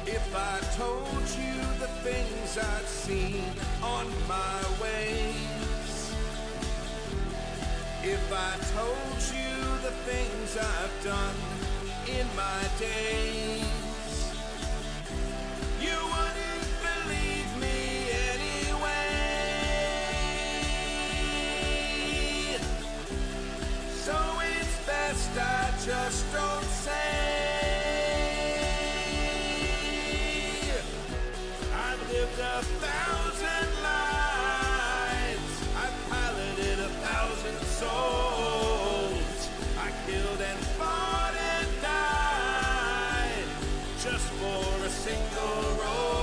If I told you the things I've seen on my ways, if I told you the things I've done in my days, you wouldn't believe me anyway. So it's best I just don't say. I've lived 1,000 lives, I've piloted 1,000 souls, I killed and fought and died just for a single role.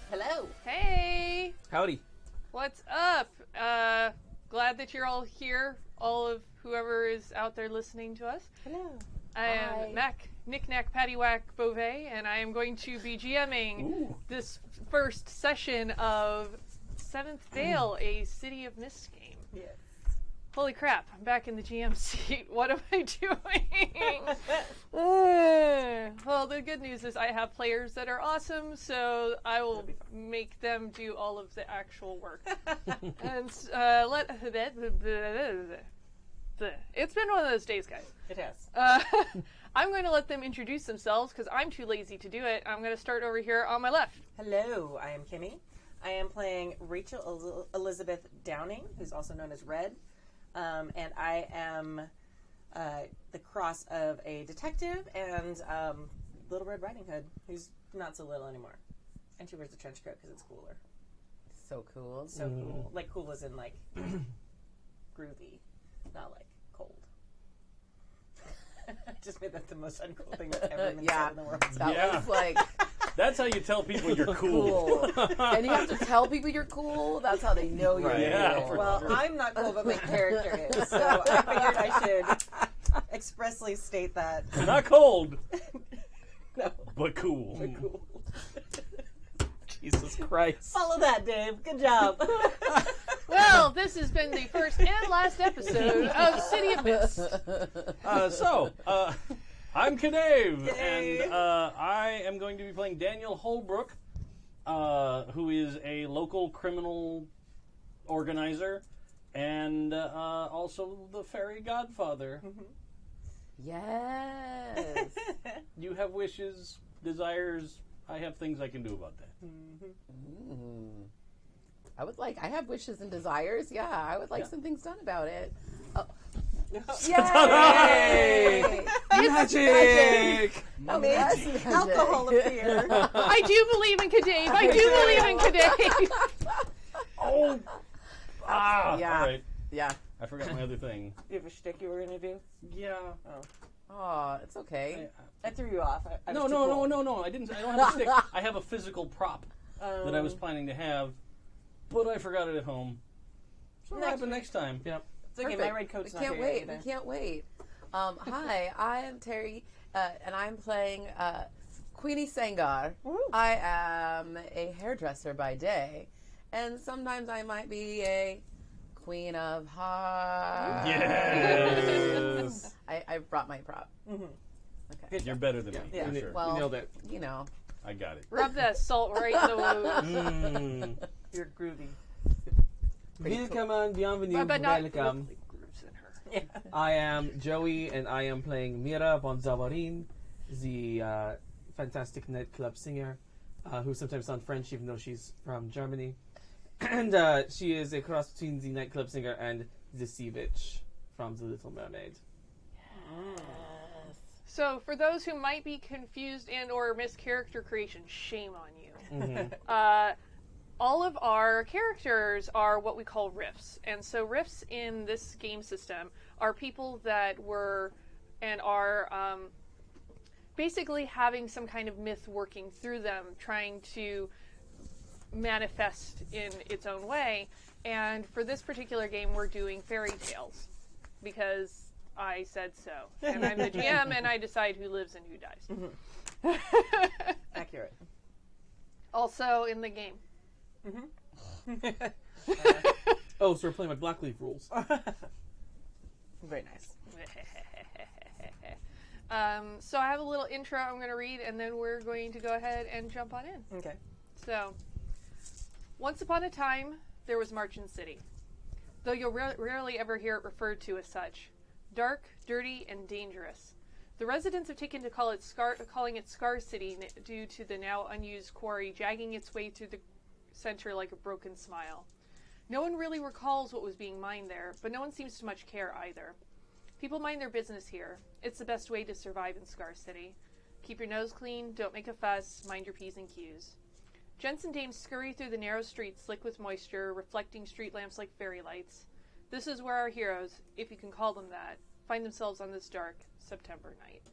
Hello. Hey, Howdy. what's up? Glad that you're all here, all of whoever is out there listening to us. Hello. I am Mac, Knick-Knack, Paddywhack, Beauvais, and I am going to be GMing this first session of Seventh Vale, a City of Mist game. Yes. Holy crap, I'm back in the GM seat. What am I doing? Well, the good news is I have players that are awesome, so I will make them do all of the actual work. And it's been one of those days, guys. It has. I'm going to let them introduce themselves because I'm too lazy to do it. I'm going to start over here on my left. Hello, I am Kimi. I am playing Rachel Elizabeth Downing, who's also known as Red. And I am the cross of a detective and Little Red Riding Hood, who's not so little anymore. And she wears a trench coat because it's cooler. So cool. So cool. Like cool as in like groovy, not like cold. Just made that the most uncool thing that's ever been said in the world. That was like That's how you tell people you're cool. And you have to tell people you're cool. That's how they know you're Right, cool. yeah, for Well, sure. I'm not cool, but my character is. So I figured I should expressly state that. Not cold, No, but cool. cool. Jesus Christ. Follow that, Dave. Good job. Well, this has been the first and last episode of City of Mist. I'm Knave, Yay. and I am going to be playing Daniel Holbrook, who is a local criminal organizer, and also the fairy godfather. Yes. You have wishes, desires. I have things I can do about that. I have wishes and desires. Yeah, I would like some things done about it. Oh. Hey! Magic! Oh, magic. Alcohol appear. I do believe in Kadave. I do believe in Kadave. Oh! Yeah. All right. Yeah. I forgot my other thing. You have a shtick you were going to do? Yeah. Oh, it's okay. I threw you off. I No. was too cool. I didn't. I don't have a stick. I have a physical prop that I was planning to have, but I forgot it at home. So it'll happen next time. Yep. It's okay, my red coat's We not can't here wait. either. We can't wait. Hi, I am Teri, and I'm playing Queenie Sangar. Woo. I am a hairdresser by day, and sometimes I might be a queen of hearts. Yes. I brought my prop. Okay. You're better than me. Yeah. For sure. Well, nailed it. you know. I got it. Rub that salt right in the wound. You're groovy. Willkommen, bienvenue, But not welcome. with grooves in her. Yeah. I am Joey, and I am playing Mira von Zauberin, the fantastic nightclub singer, who sometimes sounds French even though she's from Germany. And she is a cross between the nightclub singer and the sea witch from The Little Mermaid. So, for those who might be confused and or miss character creation, shame on you. All of our characters are what we call riffs. And so riffs in this game system are people that were and are basically having some kind of myth working through them, trying to manifest in its own way. And for this particular game, we're doing fairy tales. because I said so. And I'm the GM, and I decide who lives and who dies. Accurate. Also in the game. Oh, so we're playing with Blackleaf rules. Very nice. So I have a little intro I'm going to read, and then we're going to go ahead and jump on in. Okay. So, once upon a time, there was Marchen City, though you'll rarely ever hear it referred to as such. Dark, dirty, and dangerous. The residents have taken to calling it Scar City due to the now unused quarry jagging its way through the center like a broken smile. No one really recalls what was being mined there, but no one seems to much care either. People mind their business here. It's the best way to survive in Scar City. Keep your nose clean, don't make a fuss, mind your P's and Q's. Gents and dames scurry through the narrow streets slick with moisture, reflecting street lamps like fairy lights. This is where our heroes, if you can call them that, find themselves on this dark September night.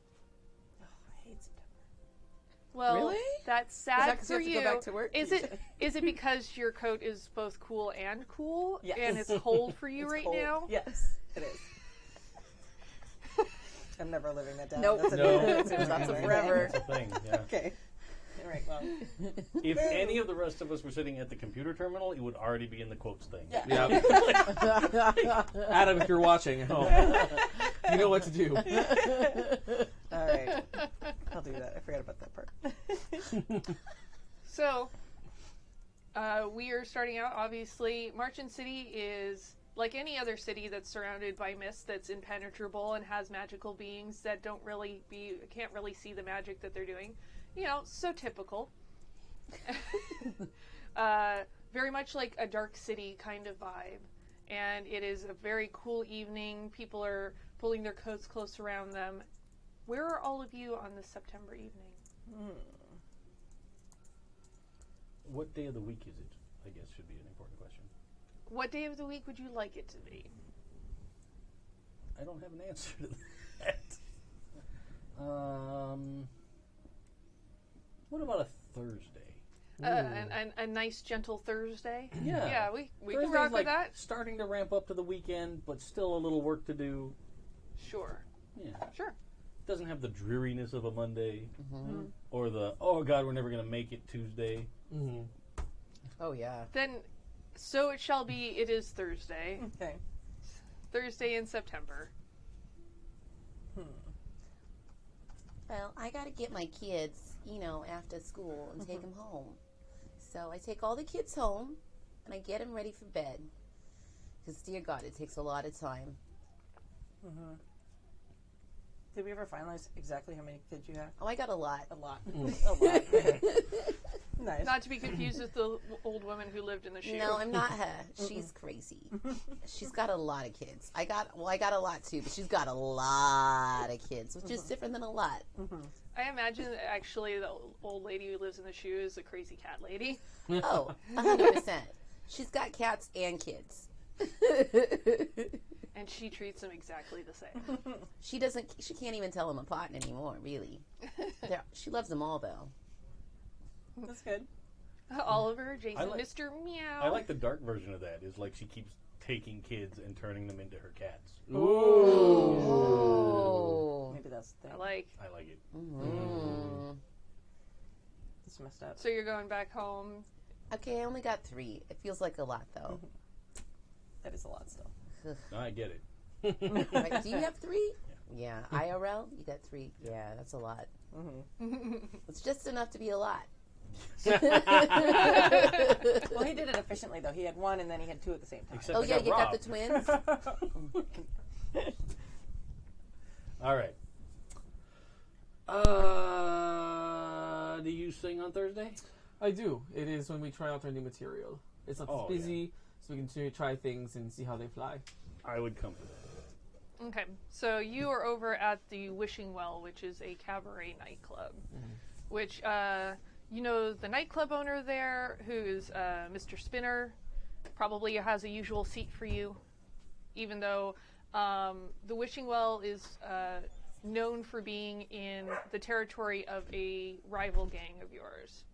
Oh, I hate September. Well, Really? that's Is that sad 'cause for you you. have to go back to work? Is it because your coat is both cool and cool, Yes. and it's cold for you It's right cold. now? Yes, it is. I'm never living that down. Nope. That's a No. That's a forever. That's the thing, yeah. Okay. All right. Well. If any of the rest of us were sitting at the computer terminal, it would already be in the quotes thing. Yeah. Yeah. Adam, if you're watching at home, you know what to do. All right. I'll do that. I forgot about that part. So, we are starting out, obviously. Marchen City is like any other city that's surrounded by mist, that's impenetrable and has magical beings that can't really see the magic that they're doing. You know, so typical. Very much like a dark city kind of vibe. And it is a very cool evening. People are pulling their coats close around them. Where are all of you on this September evening? What day of the week is it? I guess should be an important question. What day of the week would you like it to be? I don't have an answer to that. What about a Thursday? A nice, gentle Thursday? Yeah. Yeah, we can Thursday's rock like with that. starting to ramp up to the weekend, but still a little work to do. Sure. Yeah. Sure. Doesn't have the dreariness of a Monday or the, oh God, we're never going to make it Tuesday. Mm-hmm. Oh, yeah. Then, so it shall be, it is Thursday. Okay. Thursday in September. Well, I got to get my kids, after school and take them home. So I take all the kids home and I get them ready for bed. Because, dear God, it takes a lot of time. Did we ever finalize exactly how many kids you have? Oh, I got a lot. A lot. A lot. Nice. Not to be confused with the old woman who lived in the shoe. No, I'm not her. She's crazy. She's got a lot of kids. I got a lot too, but she's got a lot of kids, which is different than a lot. I imagine that actually the old lady who lives in the shoe is a crazy cat lady. Oh, 100%. She's got cats and kids. And she treats them exactly the same. She can't even tell them apart anymore, really. She loves them all, though. That's good. Oliver, Jason, I like- Mr. Meow. I like the dark version of that. Is like she keeps taking kids and turning them into her cats. Oh. Maybe that's the I thing. like. I like it. It's messed up. So you're going back home. Okay, I only got 3. It feels like a lot, though. That is a lot still. I get it. Right, do you have 3? Yeah. IRL, you got 3. Yeah, that's a lot. It's just enough to be a lot. Well, he did it efficiently, though. He had 1 and then he had 2 at the same time. Except Oh, I yeah, you got robbed. the twins? All right. Do you sing on Thursday? I do. It is when we try out our new material. It's not Oh, busy, so we can try things and see how they fly. I would come to that. Okay, so you are over at the Wishing Well, which is a cabaret nightclub. Which, the nightclub owner there, who's Mr. Spinner, probably has a usual seat for you, even though the Wishing Well is known for being in the territory of a rival gang of yours.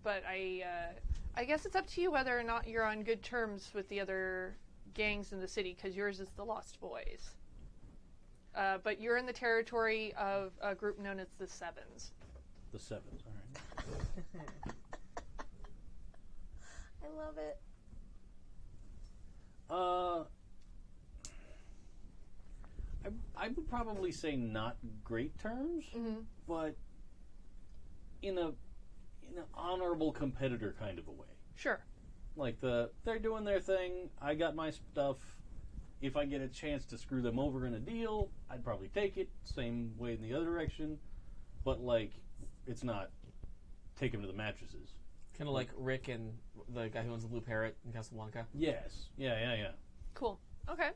But I guess it's up to you whether or not you're on good terms with the other gangs in the city because yours is the Lost Boys. But you're in the territory of a group known as the Sevens. The Sevens, all right. I love it. I would probably say not great terms, but in an honorable competitor kind of a way. Sure. Like they're doing their thing. I got my stuff. If I get a chance to screw them over in a deal, I'd probably take it. Same way in the other direction, but like, it's not take them to the mattresses. Kind of like Rick and the guy who owns the Blue Parrot in Casablanca. Yes. Yeah. Cool. Okay.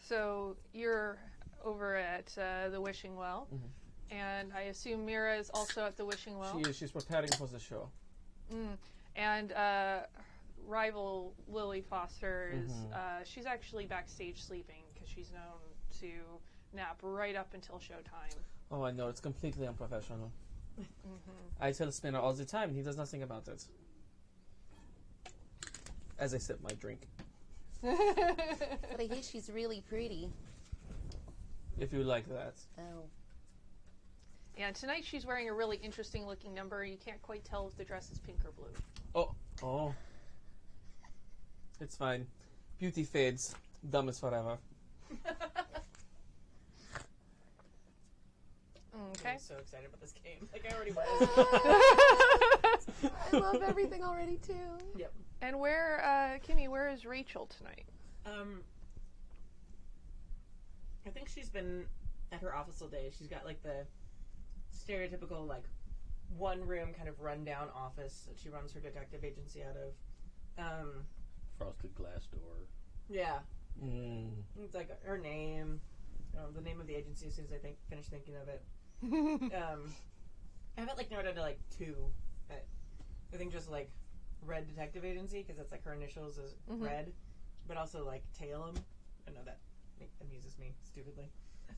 So you're over at the Wishing Well, and I assume Mira is also at the Wishing Well. She is. She's preparing for the show. And rival Lily Foster is she's actually backstage sleeping because she's known to nap right up until showtime. Oh, I know. It's completely unprofessional. I tell Spinner all the time. He does nothing about it. As I sip my drink. But I hear she's really pretty. If you like that. Oh. Yeah, tonight she's wearing a really interesting looking number. You can't quite tell if the dress is pink or blue. Oh. It's fine. Beauty fades. Dumb is forever. Okay. I'm so excited about this game. Like, I already was. I love everything already, too. Yep. And where, Kimi, where is Rachel tonight? I think she's been at her office all day. She's got, like, the stereotypical, like, one-room kind of rundown office that she runs her detective agency out of. Frosted glass door. Yeah. It's like her name, the name of the agency as soon as I finish thinking of it. I have it, like, narrowed down to, like, 2. I think just, like, Red Detective Agency, because that's, like, her initials is Red, but also, like, Talem. I know that amuses me stupidly.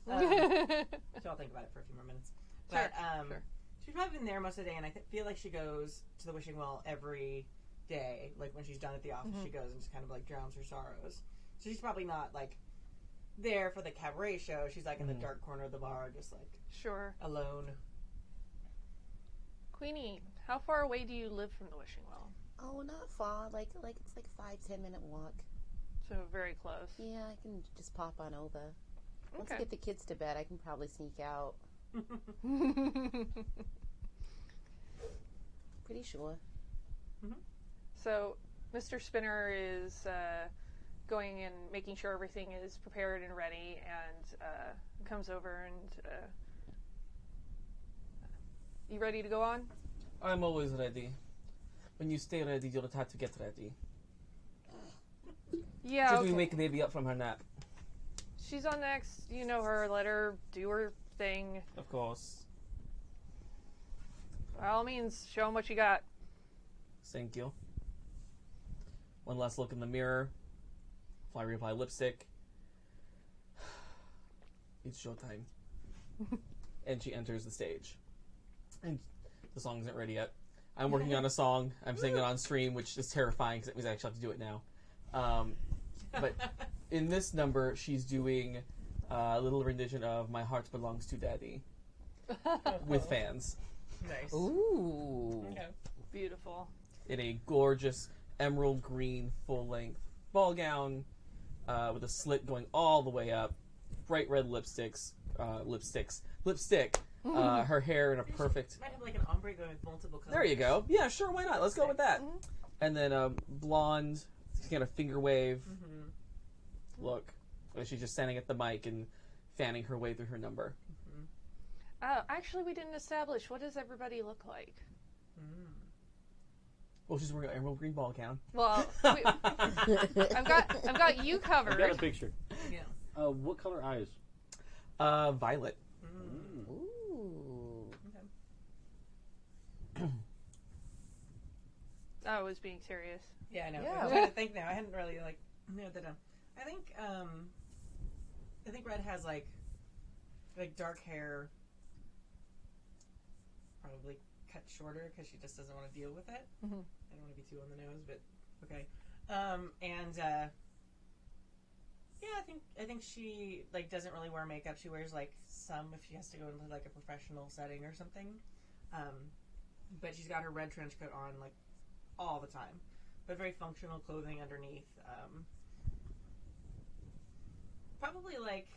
So I'll think about it for a few more minutes. But Sure. she's probably been there most of the day, and I feel like she goes to the Wishing Well every day. Like, when she's done at the office, she goes and just kind of, like, drowns her sorrows. So she's probably not, like, there for the cabaret show. She's, like, in the dark corner of the bar, just, like, Sure. alone. Queenie, how far away do you live from the Wishing Well? Oh, not far. Like it's like 5-10 minute walk. So very close. Yeah, I can just pop on over. Once I Okay. get the kids to bed, I can probably sneak out. Pretty sure. So Mr. Spinner is going and making sure everything is prepared and ready, and comes over and you ready to go on? I'm always ready. When you stay ready, you don't have to get ready. Yeah. Should Okay. we wake baby up from her nap? She's on next. You know her. Let her do her thing. Of course. By all means, show them what you got. Thank you. One last look in the mirror. Fly reply lipstick. It's showtime. And she enters the stage. And the song isn't ready yet. I'm working on a song. I'm singing it on stream, which is terrifying because it means I actually have to do it now. But in this number, she's doing a little rendition of My Heart Belongs to Daddy with fans. Nice. Ooh. Okay. Beautiful. In a gorgeous emerald green full-length ball gown with a slit going all the way up, bright red lipstick. Her hair in a perfect. Might have like an ombre going with multiple colors. There you go. Yeah, sure. Why not? Let's go with that. And then blonde, kind of finger wave look. She's just standing at the mic and fanning her way through her number. Actually, we didn't establish. What does everybody look like? Well, she's wearing an emerald green ball gown. Well, I've got you I covered. got a picture. Yeah. What color eyes? Violet. Ooh. I was being serious. Yeah, I know. Yeah. I'm trying to think now. I hadn't really like narrowed that down. I think Red has like dark hair, probably cut shorter because she just doesn't want to deal with it. I don't want to be too on the nose, but okay. Yeah, I think she like doesn't really wear makeup. She wears like some if she has to go into like a professional setting or something. But she's got her red trench coat on like all the time, but very functional clothing underneath. Probably like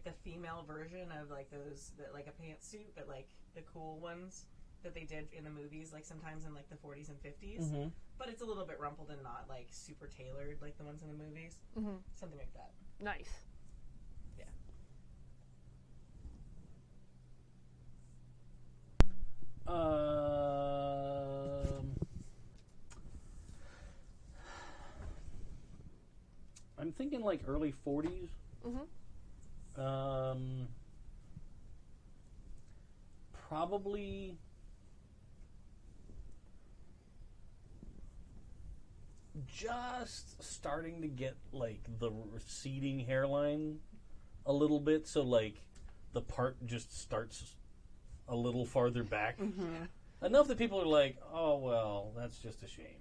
the female version of like those like a pantsuit, but like the cool ones that they did in the movies, like sometimes in like the 40s and 50s. Mm-hmm. But it's a little bit rumpled and not like super tailored like the ones in the movies. Mm-hmm. Something like that. Nice. Yeah. I'm thinking like early 40s. Mm-hmm. Probably just starting to get like the receding hairline a little bit, so like the part just starts a little farther back. Mm-hmm. Enough that people are like, oh well, that's just a shame.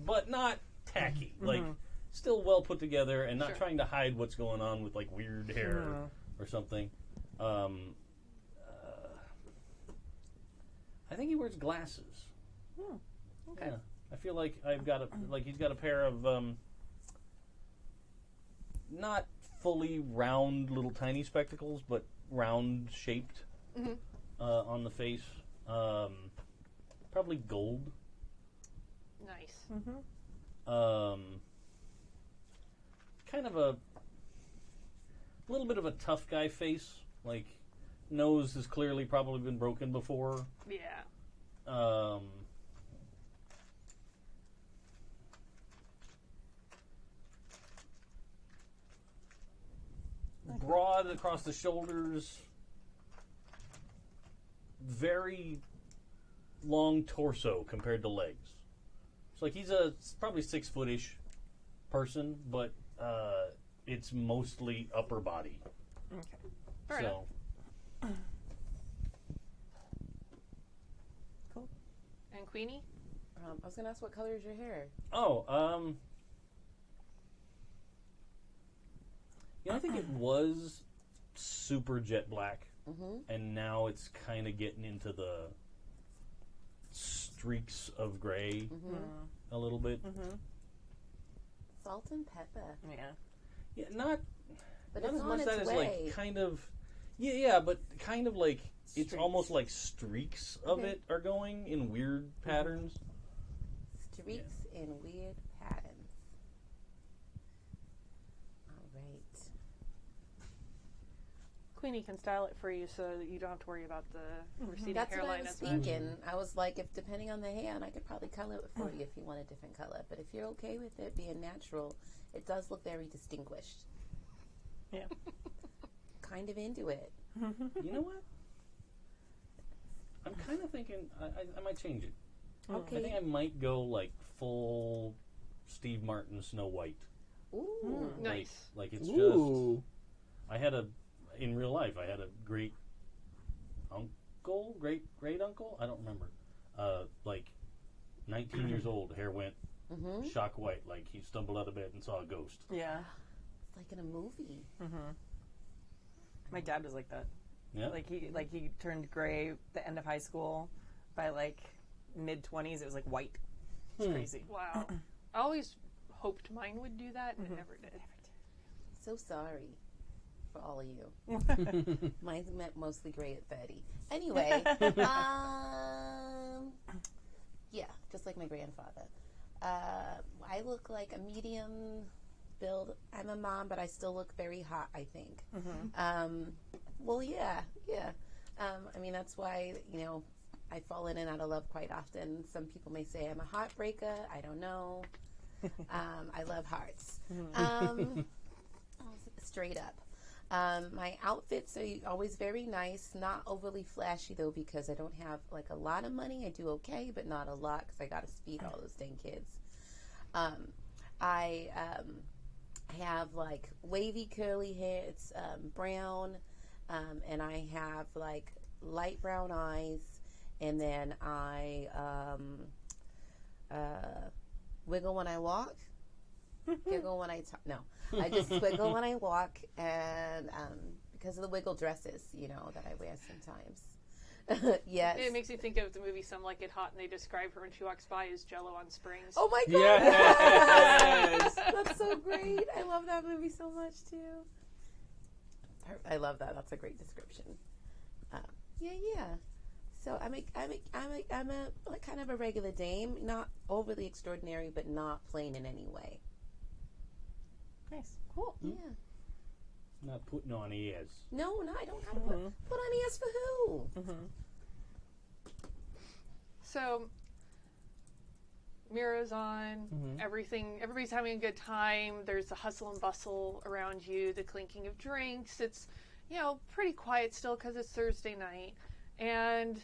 but not tacky. Like still well put together and not Sure. trying to hide what's going on with like weird hair or something. I think he wears glasses. Okay. Yeah. I feel like I've got he's got a pair of not fully round little tiny spectacles, but round shaped on the face. Probably gold. Nice. Mm-hmm. Kind of a little bit of a tough guy face. Like nose has clearly probably been broken before. Yeah. Broad across the shoulders, very long torso compared to legs. It's like he's a probably 6-foot-ish person, but it's mostly upper body. Okay. Fair enough. Cool. And Queenie? I was going to ask what color is your hair? I think it was super jet black, and now it's kind of getting into the streaks of gray a little bit. Salt and pepper. Yeah. Yeah, not But not it's as on much its that as way. like kind of but kind of like it's Streaks. almost like streaks of it are going in weird patterns. Streaks in weird patterns. All right. Queenie can style it for you so that you don't have to worry about the receding That's what I hairline was as much. thinking. I was like, if depending on the hair, and I could probably color it for you if you want a different color. But if you're okay with it being natural, it does look very distinguished. Yeah. Kind of into it. You know what? I'm kind of thinking I might change it. Okay. I think I might go like full Steve Martin Snow White. Ooh. Nice. Like it's Ooh. just in real life I had a great uncle, I don't remember. Like 19 years old, hair went shock white, like he stumbled out of bed and saw a ghost. Yeah. It's like in a movie. My dad was like that. Yeah. Like he turned gray at the end of high school. By like mid-20s, it was like white. It's crazy. Wow. I always hoped mine would do that, and it never did. So sorry for all of you. Mine's mostly gray at 30. Anyway, yeah, just like my grandfather. I look like a medium build. I'm a mom, but I still look very hot, I think. Well, yeah. I mean, that's why, I fall in and out of love quite often. Some people may say I'm a heartbreaker. I don't know. I love hearts. Straight up. My outfits are always very nice, not overly flashy though, because I don't have like a lot of money. I do okay, but not a lot because I gotta feed all those dang kids. I have like wavy curly hair. It's brown, and I have like light brown eyes, and then I wiggle when I walk, giggle when I talk. No, I just wiggle when I walk, and because of the wiggle dresses, that I wear sometimes. Yes. It makes me think of the movie Some Like It Hot, and they describe her when she walks by as Jello on springs. Oh my God! Yes! That's so great. I love that movie so much too. I love that. That's a great description. Yeah. So I'm a like kind of a regular dame, not overly extraordinary, but not plain in any way. Nice. Cool. Yeah. Not putting on ears. No, I don't have to put on ears for who? So Mira's on. Everybody's having a good time. There's a hustle and bustle around you, the clinking of drinks. It's, pretty quiet still because it's Thursday night. And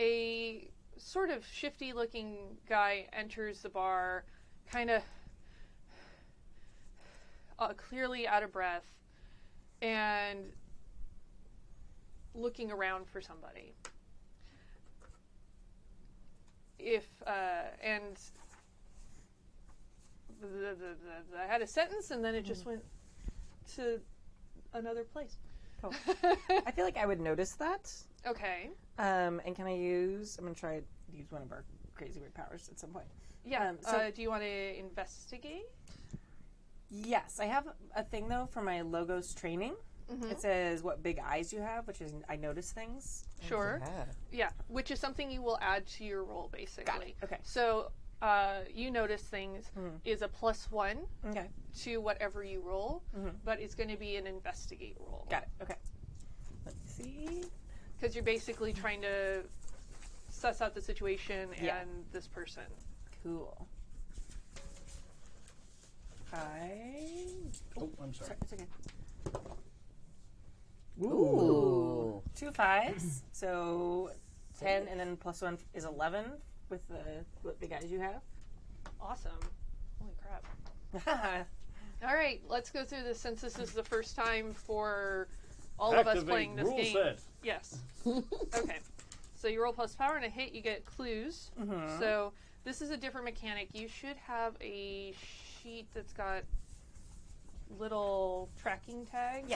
a sort of shifty looking guy enters the bar, kind of clearly out of breath and looking around for somebody. I had a sentence and then it just went to another place. Cool. I feel like I would notice that. Okay. And can I I'm going to try to use one of our crazy weird powers at some point. Yeah. So do you want to investigate? Yes. I have a thing, though, for my Logos training. It says what big eyes you have, which is I notice things. Sure. Yeah. Which is something you will add to your roll, basically. Got it. Okay. So you notice things is a +1 to whatever you roll, but it's going to be an investigate roll. Got it. Okay. Let's see. Because you're basically trying to suss out the situation and this person. Cool. Oh, I'm sorry. It's okay. Ooh. 2 5s. So 10 and then +1 is 11 with the what big eyes you have. Awesome. Holy crap. All right, let's go through this since this is the first time for all of us playing this rule game. Set. Yes. Okay. So you roll plus power and a hit, you get clues. So this is a different mechanic. You should have a sheet that's got little tracking tags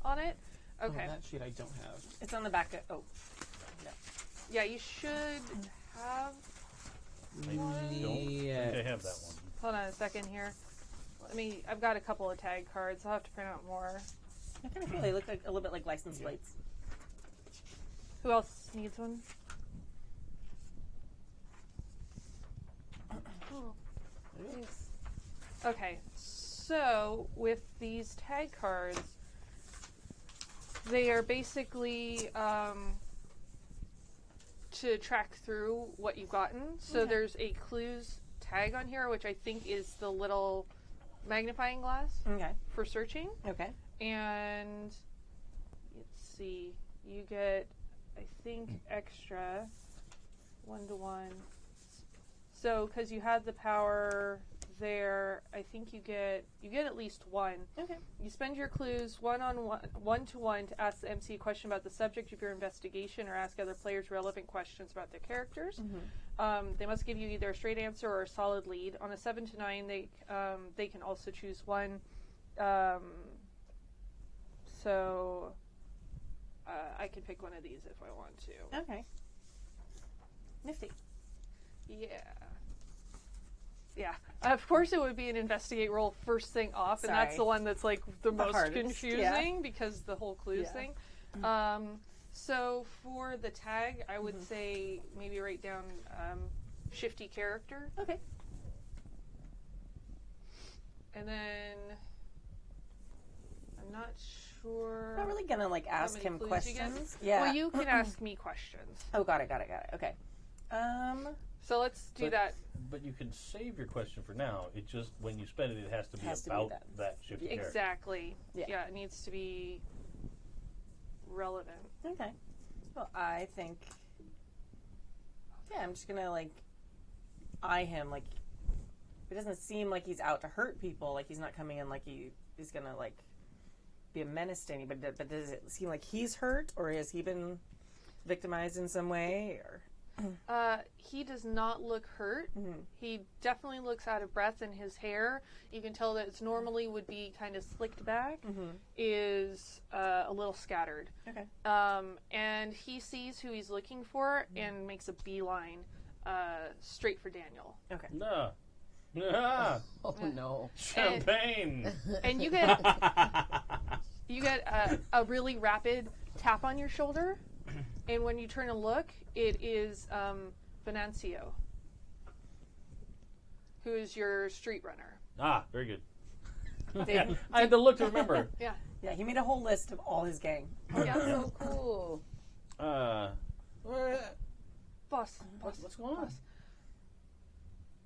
on it. Okay. Oh, that sheet I don't have. It's on the back of Yeah, you should have I don't think I have that one. Hold on a second here. I've got a couple of tag cards. I'll have to print out more. I kind of feel they look like a little bit like license plates. Who else needs one? Thanks. Okay, so with these tag cards, they are basically to track through what you've gotten. So there's a clues tag on here, which I think is the little magnifying glass for searching. Okay. And let's see, you get, I think, extra 1-to-1. So because you had the power there, I think you get at least one. Okay. You spend your clues 1-to-1 to ask the MC a question about the subject of your investigation or ask other players relevant questions about their characters. They must give you either a straight answer or a solid lead. On a 7 to 9, they can also choose one. So I can pick one of these if I want to. Okay. Nifty. Yeah. Of course it would be an investigate roll first thing off, and that's the one that's like the most hardest, confusing because the whole clues thing. So for the tag, I would say maybe write down shifty character. Okay. And then I'm not sure. I'm not really gonna ask many him clues questions. you get. Well, you can ask me questions. Oh, got it. Okay. So let's do that. But you can save your question for now. It just, when you spend it, it has to be about that shifty character. Exactly. Yeah. It needs to be relevant. Okay. Well, I think. Yeah, I'm just gonna eye him. It doesn't seem like he's out to hurt people. He's not coming in he's gonna be a menace to anybody. But does it seem like he's hurt, or has he been victimized in some way? Or He does not look hurt. He definitely looks out of breath, and his hair, you can tell that it's normally would be kind of slicked back, is a little scattered. Okay. And he sees who he's looking for and makes a beeline straight for Daniel. Okay. Nah. Nah. Oh no. Champagne. And you get a really rapid tap on your shoulder, and when you turn and look, it is Venancio, who is your street runner. Ah, very good. Dave, I had to look to remember. Yeah. yeah, he made a whole list of all his gang. Yeah. So cool. Boss, What's going on?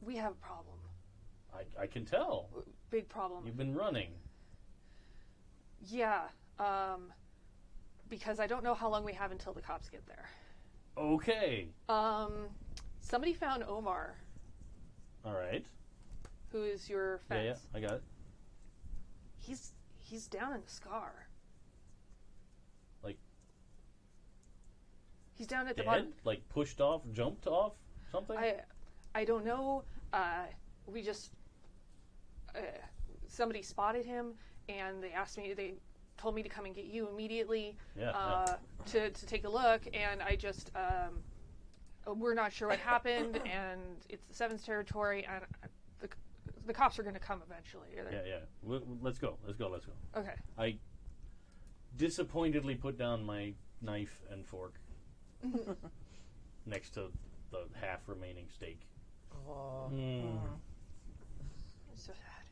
we have a problem. I can tell. Big problem. You've been running. Yeah. Because I don't know how long we have until the cops get there. Okay. Somebody found Omar, All right. who is your Yeah, fence. I got it. He's down in the scar. Like He's down at the dead? bottom. Like pushed off, jumped off, something? I don't know. We just somebody spotted him, and they told me to come and get you immediately to take a look, and I just we're not sure what happened, and it's the Seven's territory, and the cops are going to come eventually. Yeah. Let's go. Okay. I disappointedly put down my knife and fork next to the half remaining steak. Oh. So sad.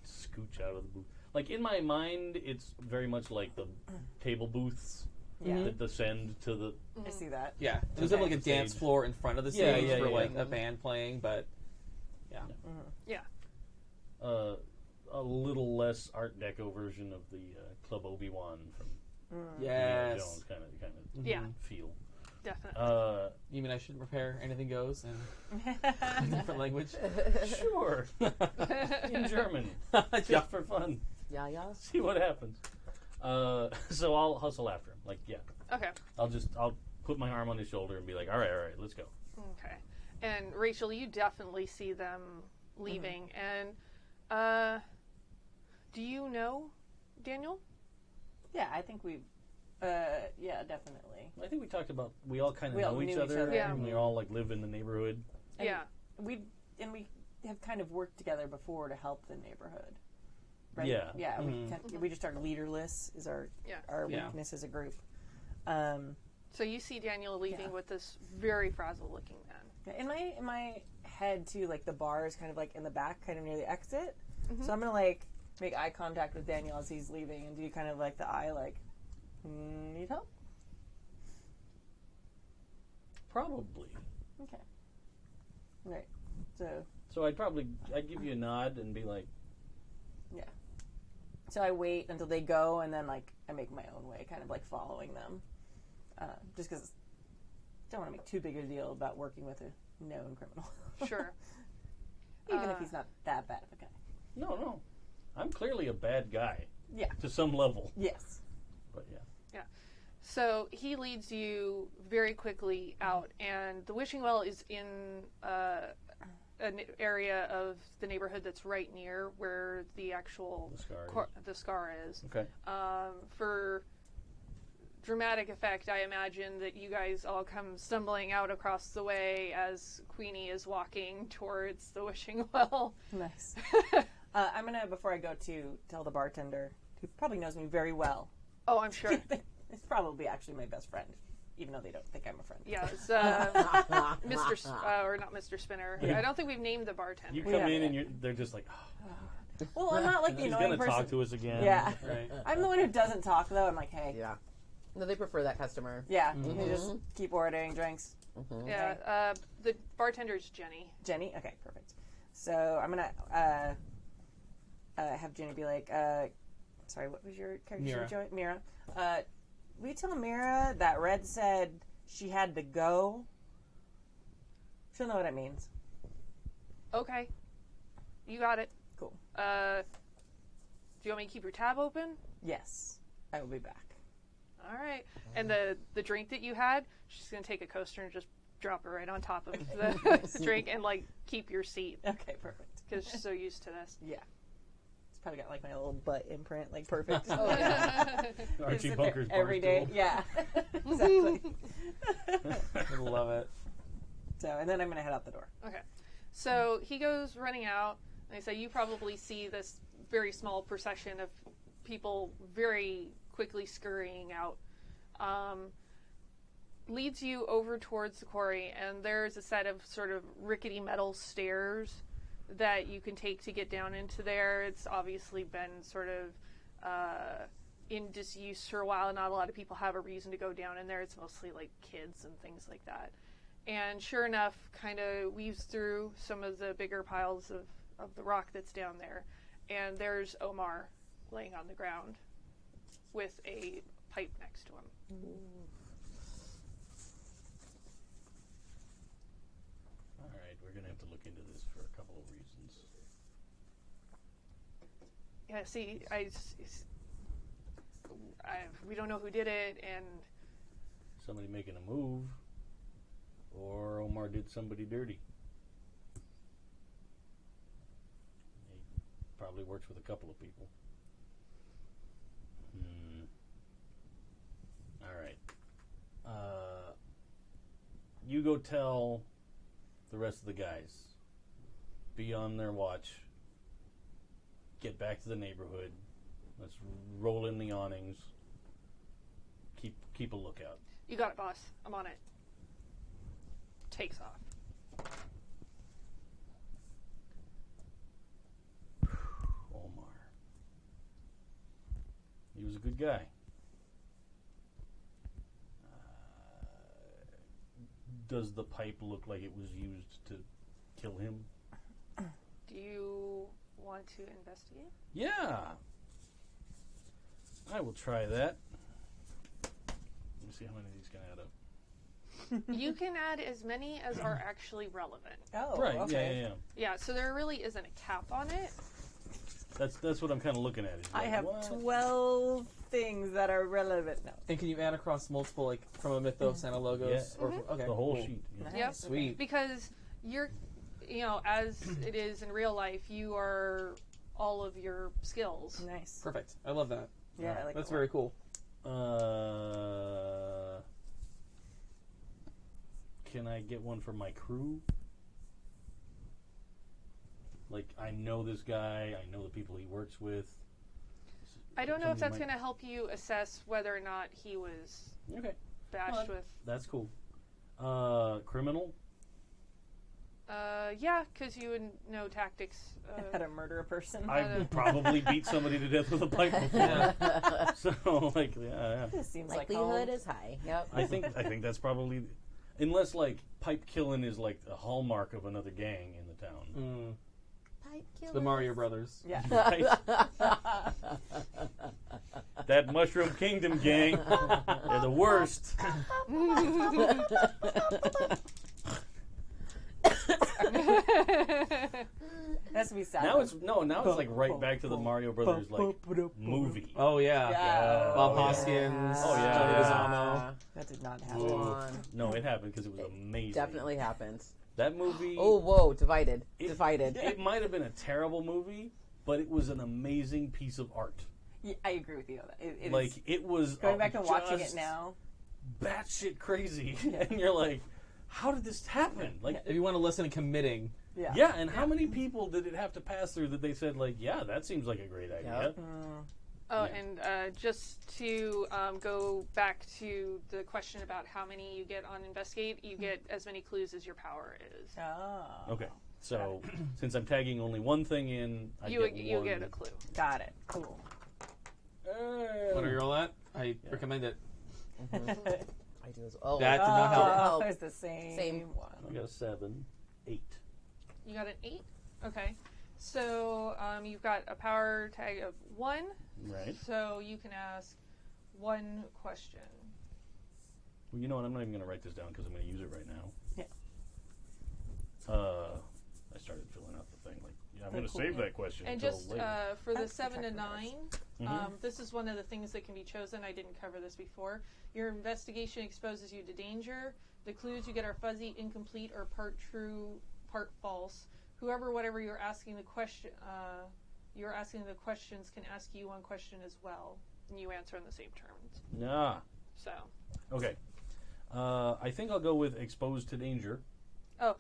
Scooch out of the booth. Like in my mind, it's very much like the table booths Yeah. that descend to the. I see that. Yeah, there's like a dance Stage. floor in front of the Yeah, stage yeah, for yeah. like a band playing, but yeah. Yeah. A little less Art Deco version of the Club Obi-Wan from Indiana Yes. Jones kind of Yeah. feel. Definitely. You mean I should repair anything goes in a different language? Sure. In German. Yeah. Just for fun. Yeah, yeah. See what happens. So I'll hustle after him. Like, yeah. Okay. I'll put my arm on his shoulder and be like, all right, let's go. Okay. And Rachel, you definitely see them leaving. And do you know Daniel? Yeah, I think we've. Yeah, definitely. I think we talked about we all kind of We all know knew each each other. other. Yeah. And we all like live in the neighborhood. And Yeah. We have kind of worked together before to help the neighborhood. Right? Yeah. Yeah. We just are leaderless. Is our Yeah. weakness as a group. So you see Daniel leaving Yeah. with this very frazzled-looking man. In my head too, like the bar is kind of like in the back, kind of near the exit. So I'm gonna like make eye contact with Daniel as he's leaving and do kind of like the eye, like, need help? Probably. Okay. Right. So I'd give you a nod and be like, So I wait until they go, and then like I make my own way, kind of like following them, just because I don't want to make too big a deal about working with a known criminal, Sure. even if he's not that bad of a guy. no, I'm clearly a bad guy. Yeah. To some level. Yes. But yeah. So he leads you very quickly out, and the wishing well is in an area of the neighborhood that's right near where the actual The scar is. Okay. For dramatic effect, I imagine that you guys all come stumbling out across the way as Queenie is walking towards the wishing well. Nice. I'm gonna, before I go, to tell the bartender, who probably knows me very well. Oh, I'm sure. It's probably actually my best friend, even though they don't think I'm a friend. Yeah, it's or not Mr. Spinner. I don't think we've named the bartender. You come in and they're just like, oh, Well, I'm not like the he's annoying going to person. talk to us again. Yeah. Right. I'm the one who doesn't talk though. I'm like, hey. Yeah. No, they prefer that customer. Yeah. You just keep ordering drinks. Yeah, the bartender's Jenny. Jenny? Okay, perfect. So I'm going to have Jenny be like, sorry, what was your character? Mira. Mira. Will you tell Mira that Red said she had to go? She'll know what it means. Okay, you got it. Cool. Do you want me to keep your tab open? Yes. I will be back. All right. And the drink that you had, she's going to take a coaster and just drop it right on top of the drink and like keep your seat Okay, perfect. because she's so used to this. Yeah. It's probably got like my little butt imprint, like perfect. Archie Sit there Bunker's every bar day. stool. Yeah, exactly. I love it. So, and then I'm gonna head out the door. Okay. So he goes running out, and I say, you probably see this very small procession of people very quickly scurrying out. Leads you over towards the quarry, and there's a set of sort of rickety metal stairs that you can take to get down into there. It's obviously been sort of in disuse for a while. Not a lot of people have a reason to go down in there. It's mostly like kids and things like that. And sure enough, kind of weaves through some of the bigger piles of the rock that's down there. And there's Omar laying on the ground with a pipe next to him. All right, we're gonna have to look into this for a couple of reasons. Yeah, see, we don't know who did it, and Somebody making a move, or Omar did somebody dirty. He probably works with a couple of people. All right. You go tell the rest of the guys. Be on their watch. Get back to the neighborhood. Let's roll in the awnings. Keep a lookout. you got it, boss. I'm on it. Takes off. Omar. He was a good guy. Does the pipe look like it was used to kill him? Do you want to investigate? Yeah. I will try that. Let me see how many of these can add up. You can add as many as are actually relevant. Oh, Right, okay. yeah. Yeah, so there really isn't a cap on it. That's what I'm kind of looking at. Is I like, have what? 12 things that are relevant now. And can you add across multiple, like, from a Mythos and a Logos? Yeah. Or, okay, The whole cool. sheet. Yeah. Yep. Sweet. Because you're, as it is in real life, you are all of your skills. Nice. Perfect. I love that. Yeah, I like That's that. very cool. Can I get one for my crew? Like, I know this guy. I know the people he works with. I don't know if that's Somebody going to help you assess whether or not he was Okay, bashed with. that's cool. Criminal? Yeah, because you would know tactics. How to murder a person. I've probably beat somebody to death with a pipe before. So, like, yeah. This seems like Likelihood home. is high. Yep. I think that's probably, unless like pipe killing is like a hallmark of another gang in the town. Pipe killer. The Mario Brothers. Yeah. Right? That Mushroom Kingdom gang, they're the worst. That's me sad. Now it's like right back to the Mario Brothers like movie. Oh, yeah. Yeah. Bob Hoskins. Oh, yeah. Johnny Yeah. Lozano. That did not happen. Come on. No, it happened because it was amazing. Definitely happened. That movie. Oh, whoa. Divided. It- Divided. It might have been a terrible movie, but it was an amazing piece of art. Yeah, I agree with you on that. It Like is, it was going back and watching it just now. batshit crazy, and you're like, how did this happen? Like, If you want to listen to committing, Yeah. yeah, and how many people did it have to pass through that they said, like, yeah, that seems like a great idea? Yep. Oh, Yeah. and just to go back to the question about how many you get on investigate, you get as many clues as your power is. Oh. Okay, so since I'm tagging only one thing in, I You get one. get a clue. Got it. Cool. what are you all at? I recommend it. I do as well. Oh, That did not help. help. It's the same, Same. one. I got a 7, 8. You got an 8? Okay. So you've got a power tag of 1. Right. So you can ask one question. Well, you know what? I'm not even going to write this down because I'm going to use it right now. Yeah. I started filling out the thing. Like, yeah, I'm going to cool. save that question And until just later. for the That's 7 to detective 9, this is one of the things that can be chosen. I didn't cover this before. Your investigation exposes you to danger. The clues you get are fuzzy, incomplete, or part true, part false. Whoever, whatever you're asking the questions can ask you one question as well, and you answer in the same terms. Yeah. So. Okay. I think I'll go with exposed to danger. Oh,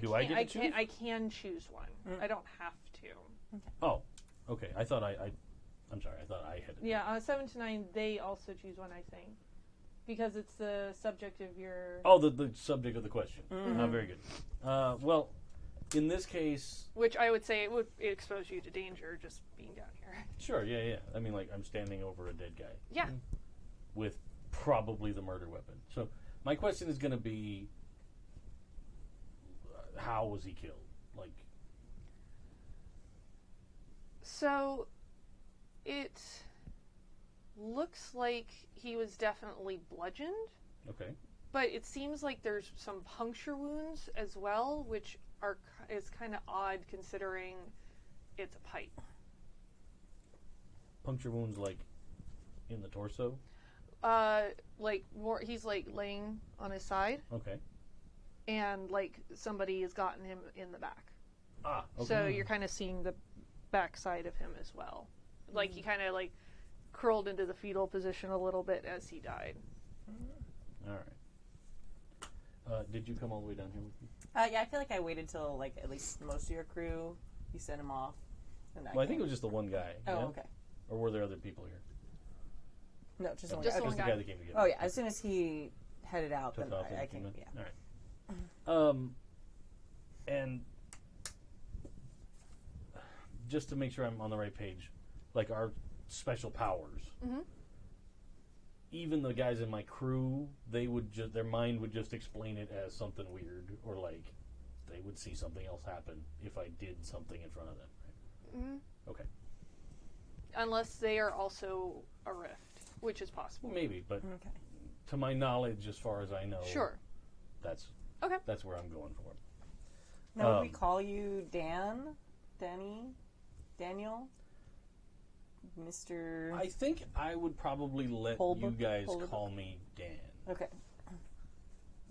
Do I get to choose? I can choose one. I don't have to. Oh, okay. I thought I'm sorry. I thought I had. Yeah, 7 to 9, they also choose one, I think, because it's the subject of your. Oh, the subject of the question. Very good. Well, in this case, Which I would say it would expose you to danger just being down here. sure. Yeah. I mean, like I'm standing over a dead guy Yeah. with probably the murder weapon. So my question is going to be, how was he killed? Like. So, it looks like he was definitely bludgeoned, Okay. but it seems like there's some puncture wounds as well, which is kind of odd considering it's a pipe. Puncture wounds like in the torso. Like more, he's like laying on his side, Okay. and like somebody has gotten him in the back. Ah. Okay. So you're kind of seeing the backside of him as well. Like he kind of like curled into the fetal position a little bit as he died. All right. Did you come all the way down here with me? Yeah, I feel like I waited till like at least most of your crew. You sent him off. And Well, I think it was just the one guy. Oh, yeah? okay. Or were there other people here? No, just the one Just guy. the Just one the guy. guy that came together. Oh yeah, as soon as he headed out, Took then off I and came. came in? Yeah. All right. And just to make sure I'm on the right page, like our special powers. Mhm. Even the guys in my crew, they would their mind would just explain it as something weird, or like they would see something else happen if I did something in front of them. Right? Mm-hmm. Okay. Unless they are also a rift, which is possible. Well, maybe, but Okay. to my knowledge, as far as I know, Sure. that's Okay. that's where I'm going for. Now, would we call you Dan, Danny, Daniel, Mr. I think I would probably let Holbrook? you guys Holbrook? call me Dan. Okay.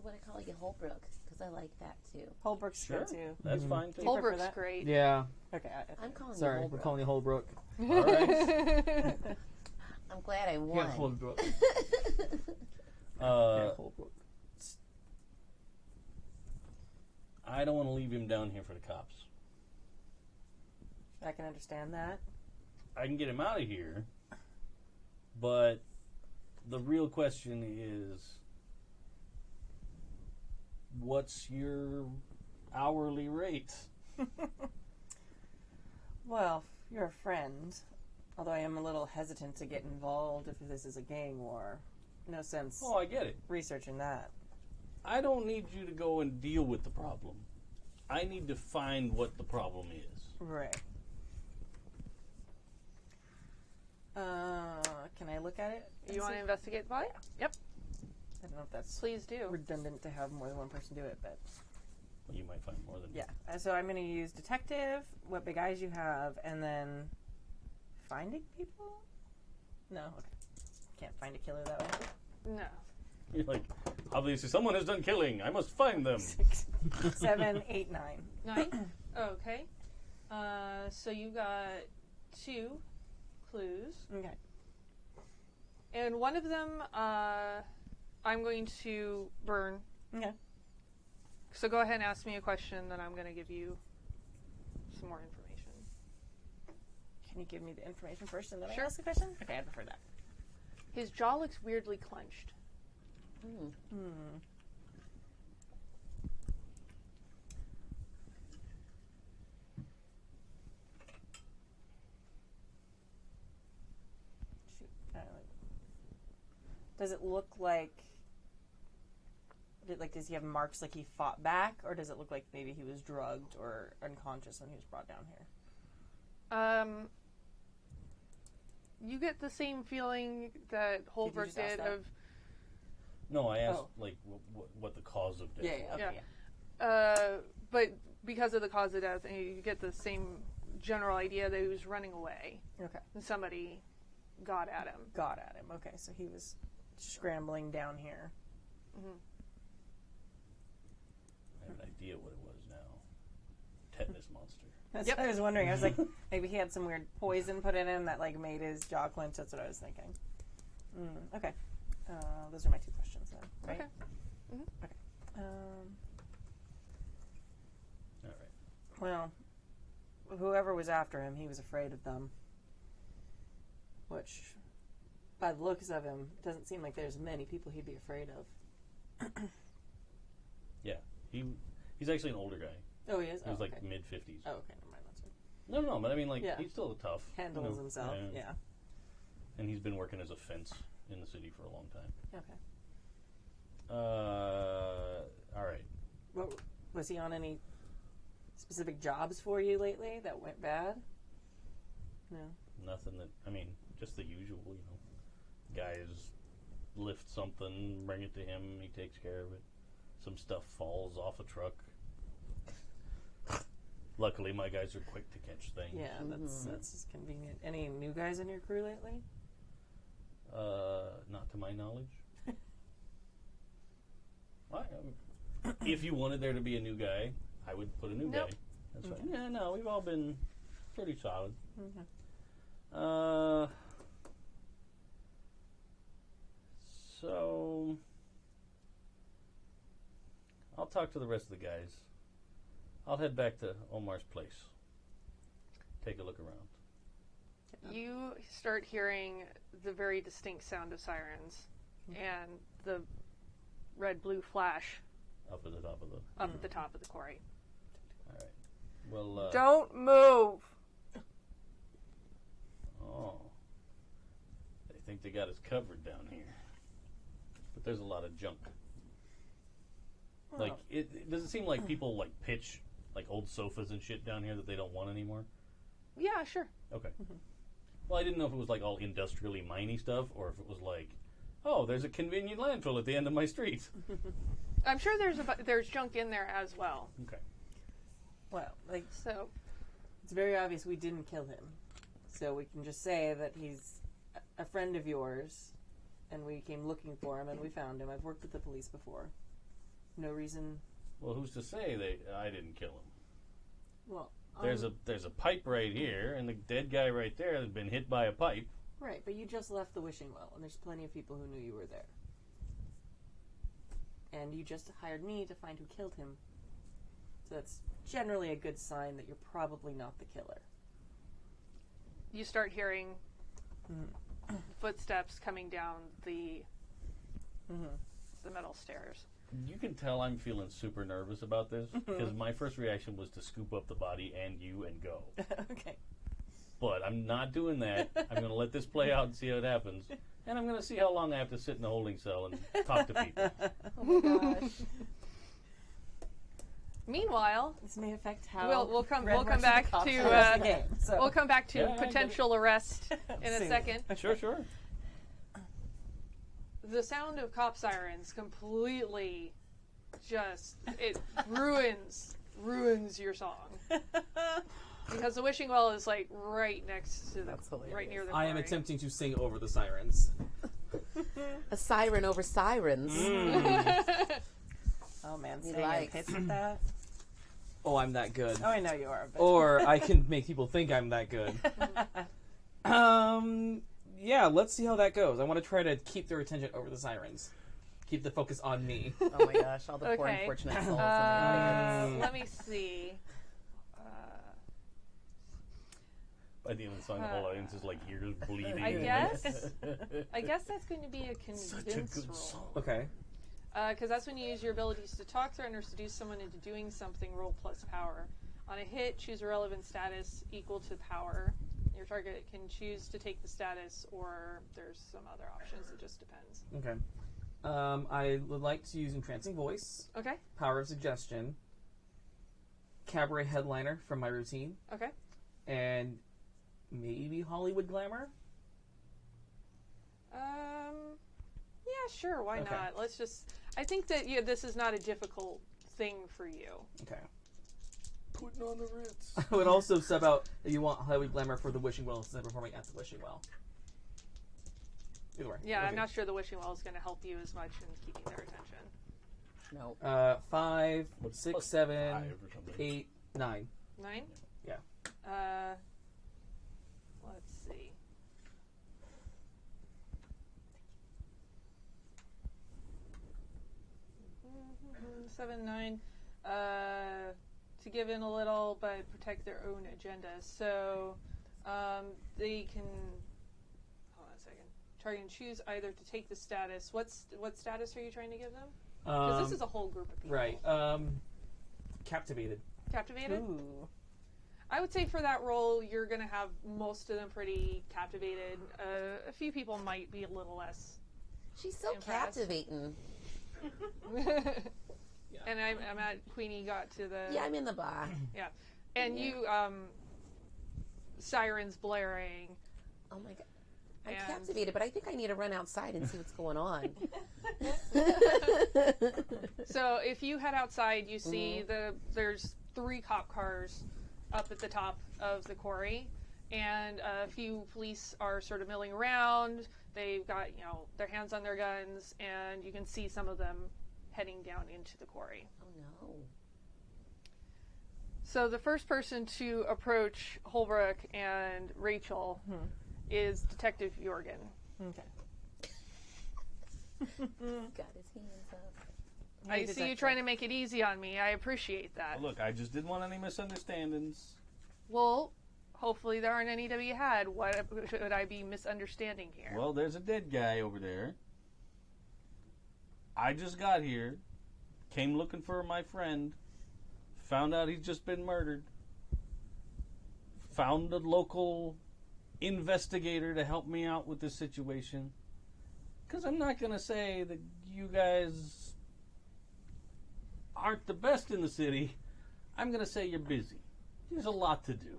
What I call you, Holbrook, because I like that too. Holbrook's Sure, good too. that's fine too. you prefer Holbrook's that? great. Yeah. Okay. I'm calling Sorry, you we're Holbrook. calling you Holbrook. All right. I'm glad I Yeah, won. Holbrook. Yeah, Uh, Holbrook. I don't want to leave him down here for the cops. I can understand that. I can get him out of here, but the real question is, what's your hourly rate? Well, you're a friend. Although I am a little hesitant to get involved if this is a gang war. No sense Oh, I get it. researching that. I don't need you to go and deal with the problem. I need to find what the problem is. Right. Can I look at it? and You want see? to investigate the body? Yep. I don't know if that's Please do. redundant to have more than one person do it, but You might find more than yeah. So I'm going to use detective, what big eyes you have, and then finding people? No, okay. Can't find a killer that way. No. You're like, obviously someone has done killing. I must find them. 6, 7, 8, 9. 9. Okay. So you got 2 clues. Okay. And one of them, I'm going to burn. Okay. So go ahead and ask me a question, then I'm going to give you some more information. Can you give me the information first and then Sure. I ask the question? Okay, I prefer that. His jaw looks weirdly clenched. Shoot. Does it look like... does he have marks like he fought back? Or does it look like maybe he was drugged or unconscious when he was brought down here? You get the same feeling that Holbrook just ask did that? of No, I asked Oh. like what the cause of death. Yeah, yeah, okay, Yeah. yeah. but because of the cause of death, you get the same general idea that he was running away Okay. and somebody got at him. Got at him. Okay, so he was scrambling down here. I have an idea what it was now. Tetanus monster. That's what I was wondering. I was like, maybe he had some weird poison put in him that like made his jaw clench. That's what I was thinking. Okay. Those are my 2 questions then, right? Okay. Okay. All right. Well, whoever was after him, he was afraid of them. Which, by the looks of him, it doesn't seem like there's many people he'd be afraid of. Yeah, he's actually an older guy. Oh, he is? He was like okay. mid-50s. Oh, okay. Never mind. That's right. No, but I mean, like, Yeah. he's still tough. Handles himself. Yeah. And he's been working as a fence in the city for a long time. Okay. All right. What, was he on any specific jobs for you lately that went bad? No. Nothing that, I mean, just the usual, you know. Guys lift something, bring it to him, he takes care of it. Some stuff falls off a truck. Luckily, my guys are quick to catch things. Yeah, that's convenient. Any new guys in your crew lately? Not to my knowledge. If you wanted there to be a new guy, I would put a new guy. That's right. Yeah, no, we've all been pretty solid. Okay. So I'll talk to the rest of the guys. I'll head back to Omar's place. Take a look around. You start hearing the very distinct sound of sirens and the red-blue flash Up at the top of the... up at the top of the quarry. All right. Well, Don't move! Oh. They think they got us covered down here. But there's a lot of junk. Like, it does it seem like people, like, pitch, like, old sofas and shit down here that they don't want anymore? Yeah, sure. Okay. Well, I didn't know if it was, like, all industrially miney stuff, or if it was like, oh, there's a convenient landfill at the end of my street. I'm sure there's junk in there as well. Okay. Well, like, So, it's very obvious we didn't kill him. So we can just say that he's a friend of yours, and we came looking for him, and we found him. I've worked with the police before. No reason. Well, who's to say I didn't kill him? Well, There's a pipe right here, and the dead guy right there has been hit by a pipe. right, but you just left the wishing well, and there's plenty of people who knew you were there. And you just hired me to find who killed him. So that's generally a good sign that you're probably not the killer. you start hearing footsteps coming down the metal stairs. You can tell I'm feeling super nervous about this because my first reaction was to scoop up the body and you and go. Okay. But I'm not doing that. I'm going to let this play out and see how it happens. And I'm going to see how long I have to sit in the holding cell and talk to people. Oh my gosh. Meanwhile, This may affect how we'll come Red Russian back cops to are the game. So. we'll come back to Yeah, I get potential arrest in a Soon. second. Sure. The sound of cop sirens completely just it ruins your song. Because the wishing well is like right next to the right near the I am quarry. attempting to sing over the sirens. A siren over sirens. Oh man, He staying in likes. pits with that. Oh, I'm that good. Oh, I know you are. But Or I can make people think I'm that good. Yeah, let's see how that goes. I want to try to keep their attention over the sirens. Keep the focus on me. Oh my gosh, all the poor Okay. unfortunate souls in the audience. Let me see. By the end of the song, the whole audience is like ears bleeding. I guess that's going to be a Such a convince good roll. song. Okay. Because that's when you use your abilities to talk threaten or seduce someone into doing something. Roll plus power. On a hit, choose a relevant status equal to power. Your target can choose to take the status, or there's some other options. It just depends. Okay. I would like to use Entrancing Voice, Okay. Power of Suggestion, Cabaret Headliner from my routine, Okay. and maybe Hollywood Glamour? Yeah, sure. Why Okay. not? Let's just. I think that this is not a difficult thing for you. Okay. Putting on the Ritz. I would also sub out if you want Hollywood Glamour for the Wishing Well instead of performing at the Wishing Well. Either way. Yeah, Okay. I'm not sure the wishing well is going to help you as much in keeping their attention. No. 5, What's 6, plus 7, 5 or something? 8, 9. 9? Yeah. Let's see. Seven, 9. To give in a little, but protect their own agenda. So they can. Hold on a second. Target and choose either to take the status. What status are you trying to give them? Because this is a whole group of people. Right. Captivated. Captivated? Ooh. I would say for that role, you're going to have most of them pretty captivated. A few people might be a little less. She's so Impressed. captivating. And I'm at Queenie got to the... Yeah, I'm in the bar. Yeah. And you, sirens blaring. Oh my god. I'm And- captivated, but I think I need to run outside and see what's going on. So if you head outside, you see there's 3 cop cars up at the top of the quarry, and a few police are sort of milling around. They've got, their hands on their guns, and you can see some of them heading down into the quarry. Oh no. So the first person to approach Holbrook and Rachel is Detective Jorgen. Okay. Got his hands up. I see you trying to make it easy on me. I appreciate that. Look, I just didn't want any misunderstandings. Well, hopefully there aren't any to be had. What should I be misunderstanding here? Well, there's a dead guy over there. I just got here, came looking for my friend, found out he's just been murdered, found a local investigator to help me out with this situation. Because I'm not going to say that you guys aren't the best in the city. I'm going to say you're busy. There's a lot to do.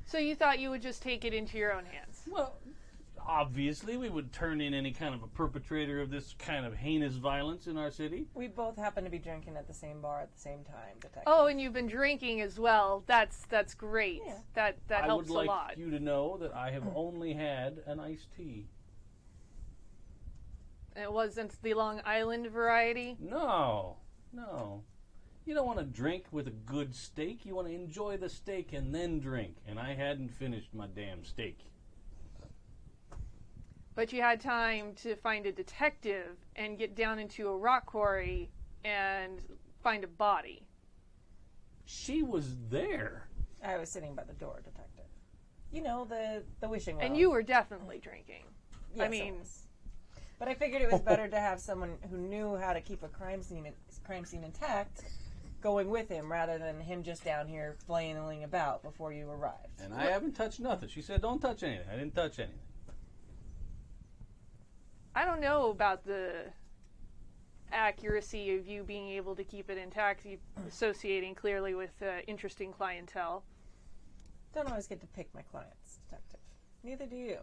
So you thought you would just take it into your own hands? Well, obviously we would turn in any kind of a perpetrator of this kind of heinous violence in our city. We both happen to be drinking at the same bar at the same time, Detective. Oh, and you've been drinking as well. That's great. Yeah. That I helps would like a lot. you to know that I have only had an iced tea. It wasn't the Long Island variety. No. You don't want to drink with a good steak. You want to enjoy the steak and then drink. And I hadn't finished my damn steak. But you had time to find a detective and get down into a rock quarry and find a body. She was there. I was sitting by the door, Detective. You know, the wishing well. And you were definitely drinking. Yes, I mean, but I figured it was better to have someone who knew how to keep a crime scene intact going with him rather than him just down here flailing about before you arrived. And I haven't touched nothing. She said, don't touch anything. I didn't touch anything. I don't know about the accuracy of you being able to keep it intact, you associating clearly with interesting clientele. Don't always get to pick my clients, Detective. Neither do you.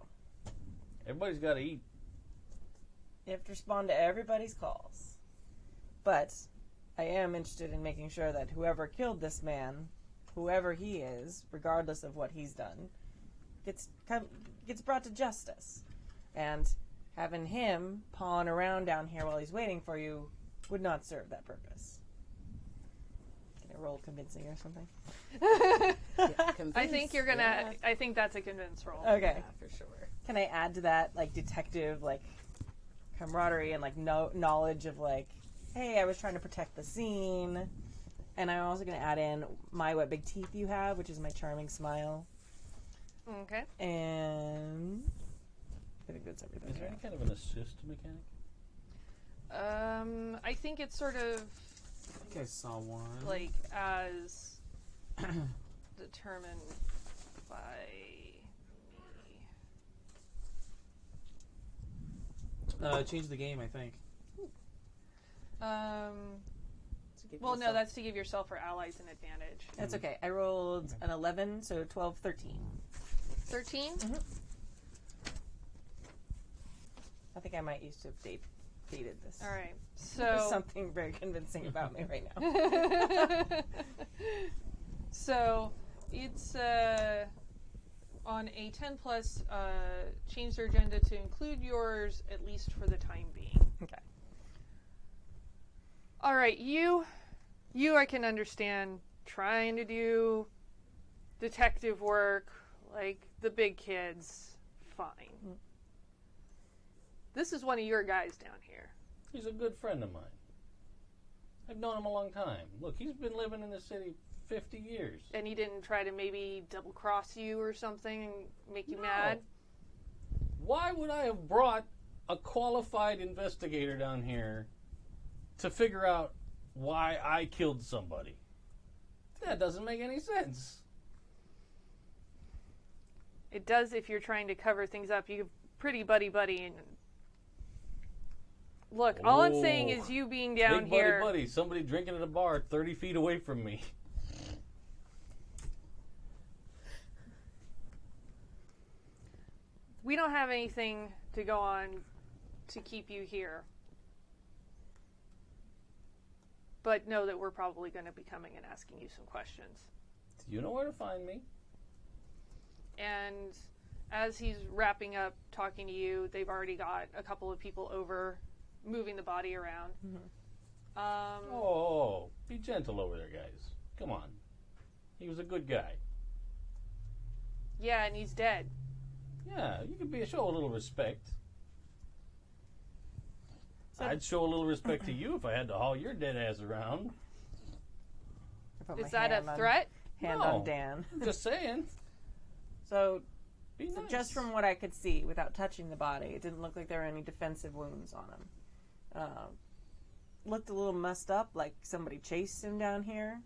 Everybody's got to eat. You have to respond to everybody's calls. But I am interested in making sure that whoever killed this man, whoever he is, regardless of what he's done, gets brought to justice. And having him pawing around down here while he's waiting for you would not serve that purpose. Can I roll convincing or something? I think you're gonna. I think that's a convince roll. Okay. Yeah, for sure. Can I add to that, like, detective, like, camaraderie and, like, knowledge of, like, hey, I was trying to protect the scene. And I'm also going to add in what big teeth you have, which is my charming smile. Okay. And I think that's everything. Is there any kind of an assist mechanic? I think it's sort of I think I saw one. like as determined by me. Change the game, I think. Well, no, that's to give yourself or allies an advantage. That's okay. I rolled an 11, so 12, 13. 13? Mm-hmm. I think I might used to have dated this. All right. There's So something very convincing about me right now. so it's on a 10 plus, change their agenda to include yours, at least for the time being. Okay. All right, you I can understand trying to do detective work like the big kids. Fine. This is one of your guys down here. He's a good friend of mine. I've known him a long time. Look, he's been living in the city 50 years. And he didn't try to maybe double cross you or something and make you mad? Why would I have brought a qualified investigator down here to figure out why I killed somebody? That doesn't make any sense. It does if you're trying to cover things up. You pretty buddy and look, all I'm saying is you being down Big here. buddy, somebody drinking at a bar 30 feet away from me. We don't have anything to go on to keep you here. But know that we're probably going to be coming and asking you some questions. You know where to find me. And as he's wrapping up talking to you, they've already got a couple of people over moving the body around. Be gentle over there, guys. Come on. He was a good guy. Yeah, and he's dead. Yeah, you could show a little respect. I'd show a little respect to you if I had to haul your dead ass around. I put Is my that a hand on- threat? Hand No. on Dan. Just saying. So, Be nice. just from what I could see, without touching the body, it didn't look like there were any defensive wounds on him. Looked a little messed up, like somebody chased him down here.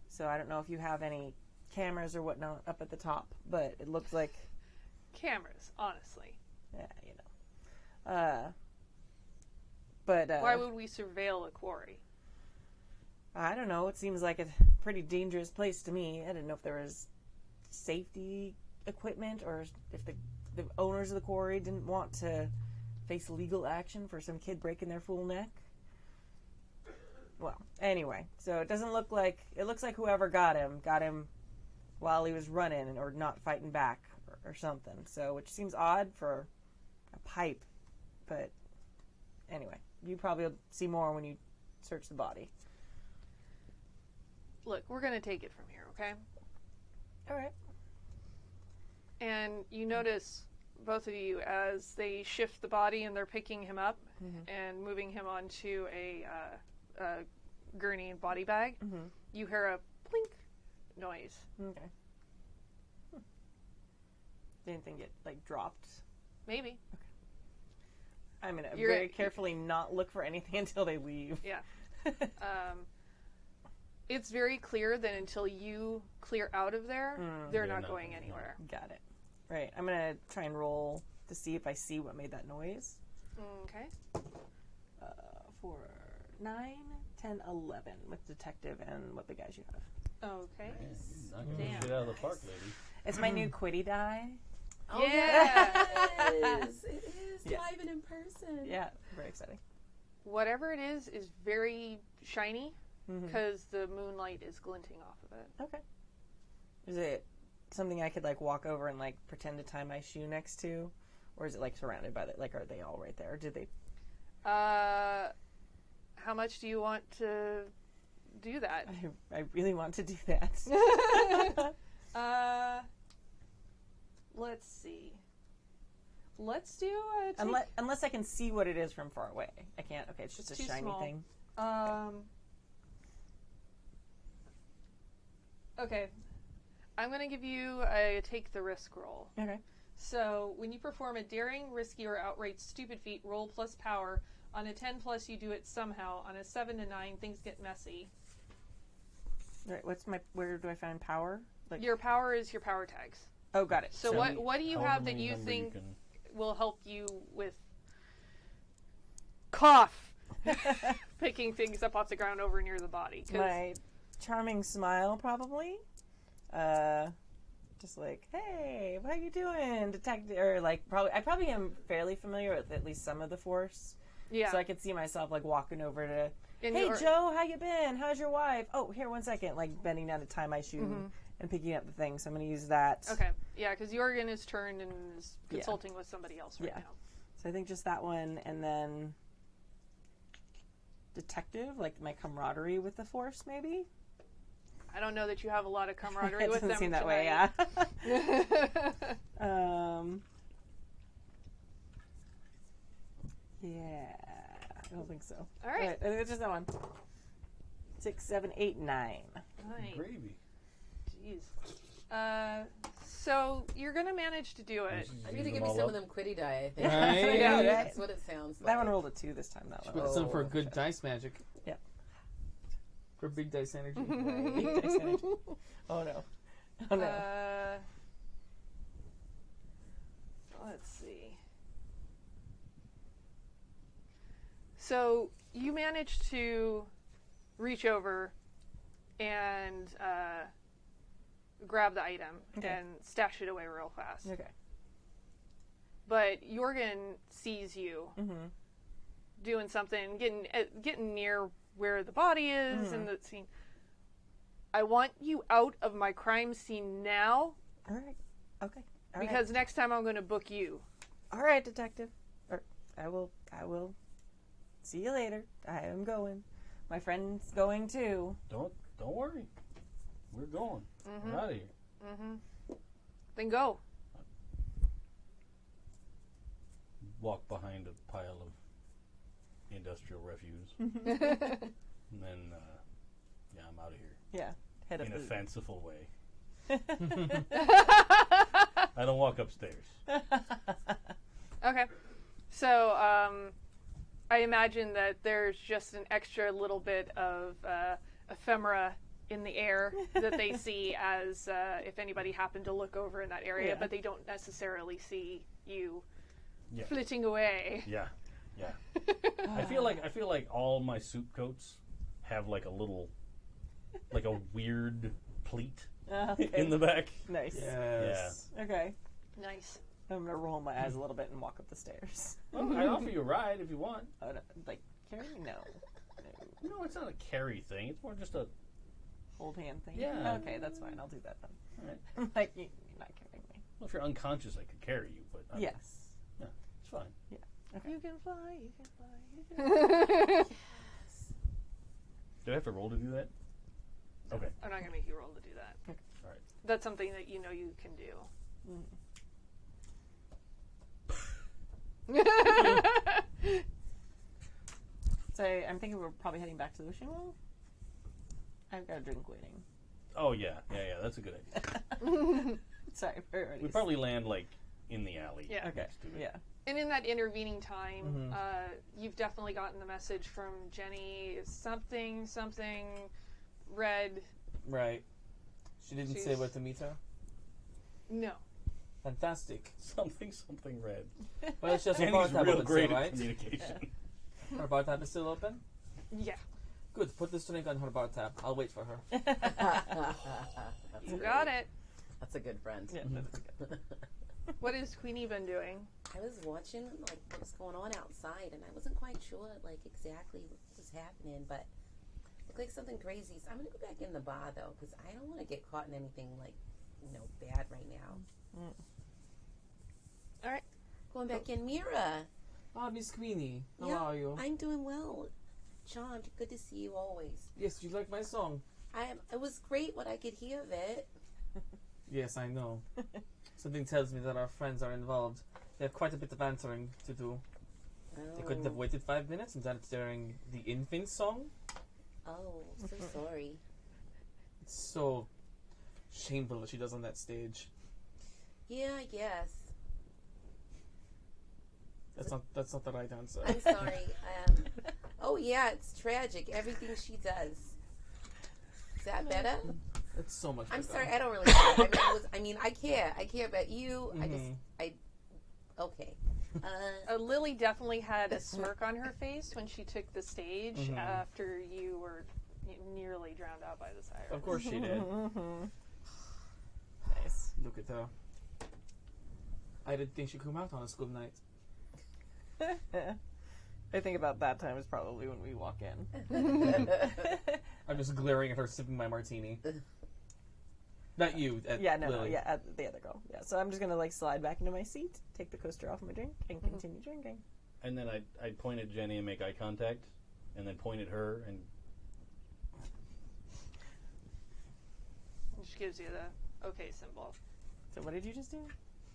So I don't know if you have any cameras or whatnot up at the top, but it looks like, Cameras, honestly. yeah, you know. But Why would we surveil a quarry? I don't know. It seems like a pretty dangerous place to me. I didn't know if there was safety equipment or if the owners of the quarry didn't want to face legal action for some kid breaking their fool neck. Well, anyway, so it doesn't look like, it looks like whoever got him while he was running or not fighting back or something. So, which seems odd for a pipe, but anyway, you probably will see more when you search the body. Look, we're going to take it from here, okay? All right. And you notice, both of you, as they shift the body and they're picking him up and moving him onto a gurney and body bag, you hear a plink noise. Okay. Did anything get, like, dropped? Maybe. I'm going to You're- very carefully not look for anything until they leave. Yeah. It's very clear that until you clear out of there, they're not going anywhere. Got it. Right. I'm going to try and roll to see if I see what made that noise. Okay. For 9, 10, 11 with detective and what the guys you have. Okay. Knocking Damn. shit out of the park, lady. It's my new Quiddy die. Oh, Yeah. yes. It is Yeah. live and in person. Yeah, very exciting. Whatever it is very shiny because the moonlight is glinting off of it. Okay. Is it something I could, like, walk over and, like, pretend to tie my shoe next to? Or is it, like, surrounded by it? Like, are they all right there? Or did they... How much do you want to do that? I really want to do that. Let's see. Let's do a Unless I can see what it is from far away. I can't. Okay, it's just It's a too shiny small. thing. Okay. I'm going to give you a take the risk roll. Okay. So, when you perform a daring, risky, or outright stupid feat, roll plus power. On a 10 plus, you do it somehow. On a 7 to 9, things get messy. Right. Where do I find power? Like, Your power is your power tags. oh, got it. So what do you However have that many you number think can- will help you with cough picking things up off the ground over near the body? 'Cause My charming smile, probably. Just like, hey, how you doing, detective? Or like, I probably am fairly familiar with at least some of the force. yeah. So I could see myself like walking over to And Hey, you're- Joe, how you been? How's your wife? Oh, here, 1 second. Like bending down to tie my shoe and picking up the thing. So I'm going to use that. Okay. Yeah, because Jorgen is turned and is consulting with somebody else right Yeah. now. So I think just that one, and then detective, like my camaraderie with the Force, maybe. I don't know that you have a lot of camaraderie It with doesn't them seem that tonight. way. Yeah. Yeah. I don't think so. All right. I think it's just that one. 6, 7, 8, 9. Nice. Gravy. Jeez. So you're gonna manage to do it. I need to give me some of them quitty die, I think. Right? Yeah, That's what it sounds like. That one rolled a 2 this time. That one. Put some for good dice magic. Yeah. For big dice energy. Big dice energy. Oh no. Oh no. Let's see. So you managed to reach over and grab the item and stash it away real fast. Okay. But Jorgen sees you doing something, getting near where the body is in the scene. I want you out of my crime scene now. All right. Okay. All Because next time I'm going to book you. All right, detective. I will see you later. I am going. My friend's going too. Don't worry. We're going. We're out of here. Then go. Walk behind a pile of industrial refuse. And then, I'm out of here. Yeah. Head up In a the fanciful way. I don't walk upstairs. Okay. So, I imagine that there's just an extra little bit of ephemera in the air that they see as if anybody happened to look over in that area, but they don't necessarily see you flitting away. Yeah. I feel like all my soup coats have like a weird pleat in the back. Nice. Yes. Okay. Nice. I'm gonna roll my eyes a little bit and walk up the stairs. Well, I'd offer you a ride if you want. Oh, no, like carry me? No. No, it's not a carry thing. It's more just a. Hold hand thing. Yeah. Okay, that's fine. I'll do that then. All right. I'm like you're not carrying me. Well, if you're unconscious, I could carry you, but Yes. yeah, it's fine. Okay. You can fly, you can fly. Do I have to roll to do that? Okay. I'm not going to make you roll to do that. Okay. All right. That's something that you know you can do. So I'm thinking we're probably heading back to the wishing well. I've got a drink waiting. Oh yeah. That's a good idea. Sorry, very We probably land like in the alley. Yeah. Okay. next to it. Yeah. And in that intervening time, you've definitely gotten the message from Jenny, something red. Right. She didn't say where to meet her? No. Fantastic. Something red. Well, it's just her Danny's bar tab real open great still, at right? communication. Her bar tab is still open? Yeah. Good. Put this drink on her bar tab. I'll wait for her. You got it. That's a good friend. Yeah, that's good. What has Queenie been doing? I was watching like what was going on outside, and I wasn't quite sure like exactly what was happening, but it looked like something crazy. So I'm gonna go back in the bar though, because I don't want to get caught in anything like bad right now. All right. Going back in, Mira. Ah, Miss Queenie. How Yeah, are you? I'm doing well. John, good to see you always. Yes, you like my song? It was great what I could hear of it. Yes, I know. Something tells me that our friends are involved. They have quite a bit of answering to do. They couldn't have waited 5 minutes and done it during the infant song? Oh, so sorry. It's so shameful what she does on that stage. Yeah, I guess. That's not the right answer. I'm sorry. Oh yeah, it's tragic. Everything she does. Is that better? It's so much I'm better. sorry, I don't really care. I care. I care about you. Okay. Lily definitely had a smirk on her face when she took the stage after you were nearly drowned out by the siren. Of course she did. Nice. Look at her. I didn't think she'd come out on a school night. I think about that time is probably when we walk in. I'm just glaring at her, sipping my martini. Not you. At Lily. At the other girl. Yeah, so I'm just gonna slide back into my seat, take the coaster off my drink, and continue drinking. And then I'd point at Jenny and make eye contact, and then point at her and. Which gives you the okay symbol. So what did you just do?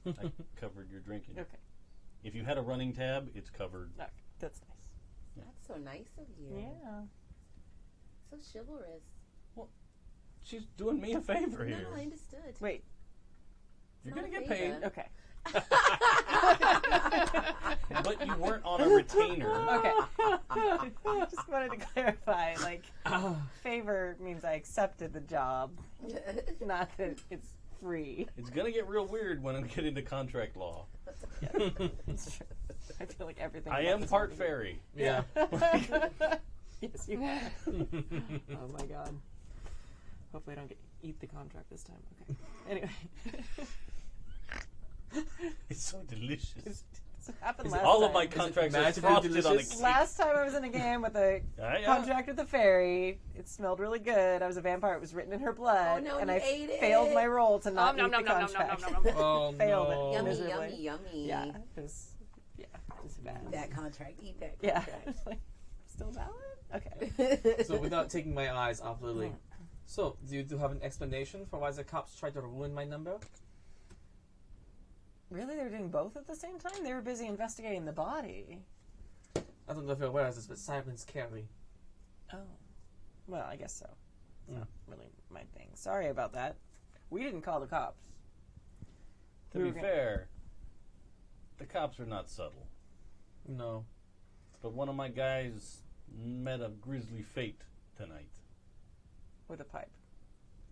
I covered your drinking. Okay. If you had a running tab, it's covered. Okay, that's nice. That's so nice of you. Yeah. So chivalrous. She's doing me a favor here. No, I understood. Wait. You're not gonna a get favor. paid. Okay. But you weren't on a retainer. Okay. Just wanted to clarify. Favor means I accepted the job, not that it's free. It's gonna get real weird when I get into contract law. It's true. I feel like everything. I about am this part movie- fairy. Yeah. Yes, you are. Oh my god. Hopefully I don't eat the contract this time. Okay. Anyway. It's so delicious. This happened last All time. of my contracts are magically frosted on a delicious? cake. Last time I was in a game with a Yeah. contract with the fairy. It smelled really good. I was a vampire. It was written in her blood. Oh, no, and you I ate it. failed my role to not Nom, eat nom, the nom, nom, contract. nom, nom, nom, nom. Oh, Failed no. it. Yummy, Miserably. yummy. Yeah, it was bad. That contract. Eat that Yeah. contract. It's like, still valid? Okay. So without taking my eyes off Lily. So, do you have an explanation for why the cops tried to ruin my number? Really? They were doing both at the same time? They were busy investigating the body. I don't know if you're aware of this, but sirens carry. Oh. Well, I guess so. It's not really my thing. Sorry about that. We didn't call the cops. To We be were gonna- fair, the cops are not subtle. No. But one of my guys met a grisly fate tonight. With a pipe.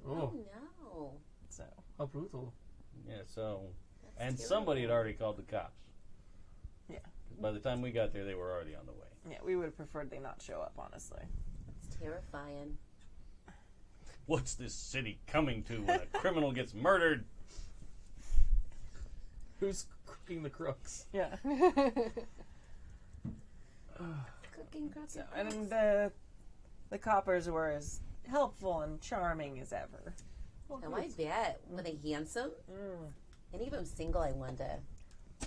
Oh, No. So. how brutal. Yeah, so... That's And terrible. somebody had already called the cops. Yeah. 'Cause by the time we got there, they were already on the way. Yeah, we would have preferred they not show up, honestly. It's terrifying. What's this city coming to when a criminal gets murdered? Who's cooking the crooks? Yeah. Cooking crooks. So, and the coppers were as helpful and charming as ever. Oh, I bet. Were they handsome? Any of them single, I wonder.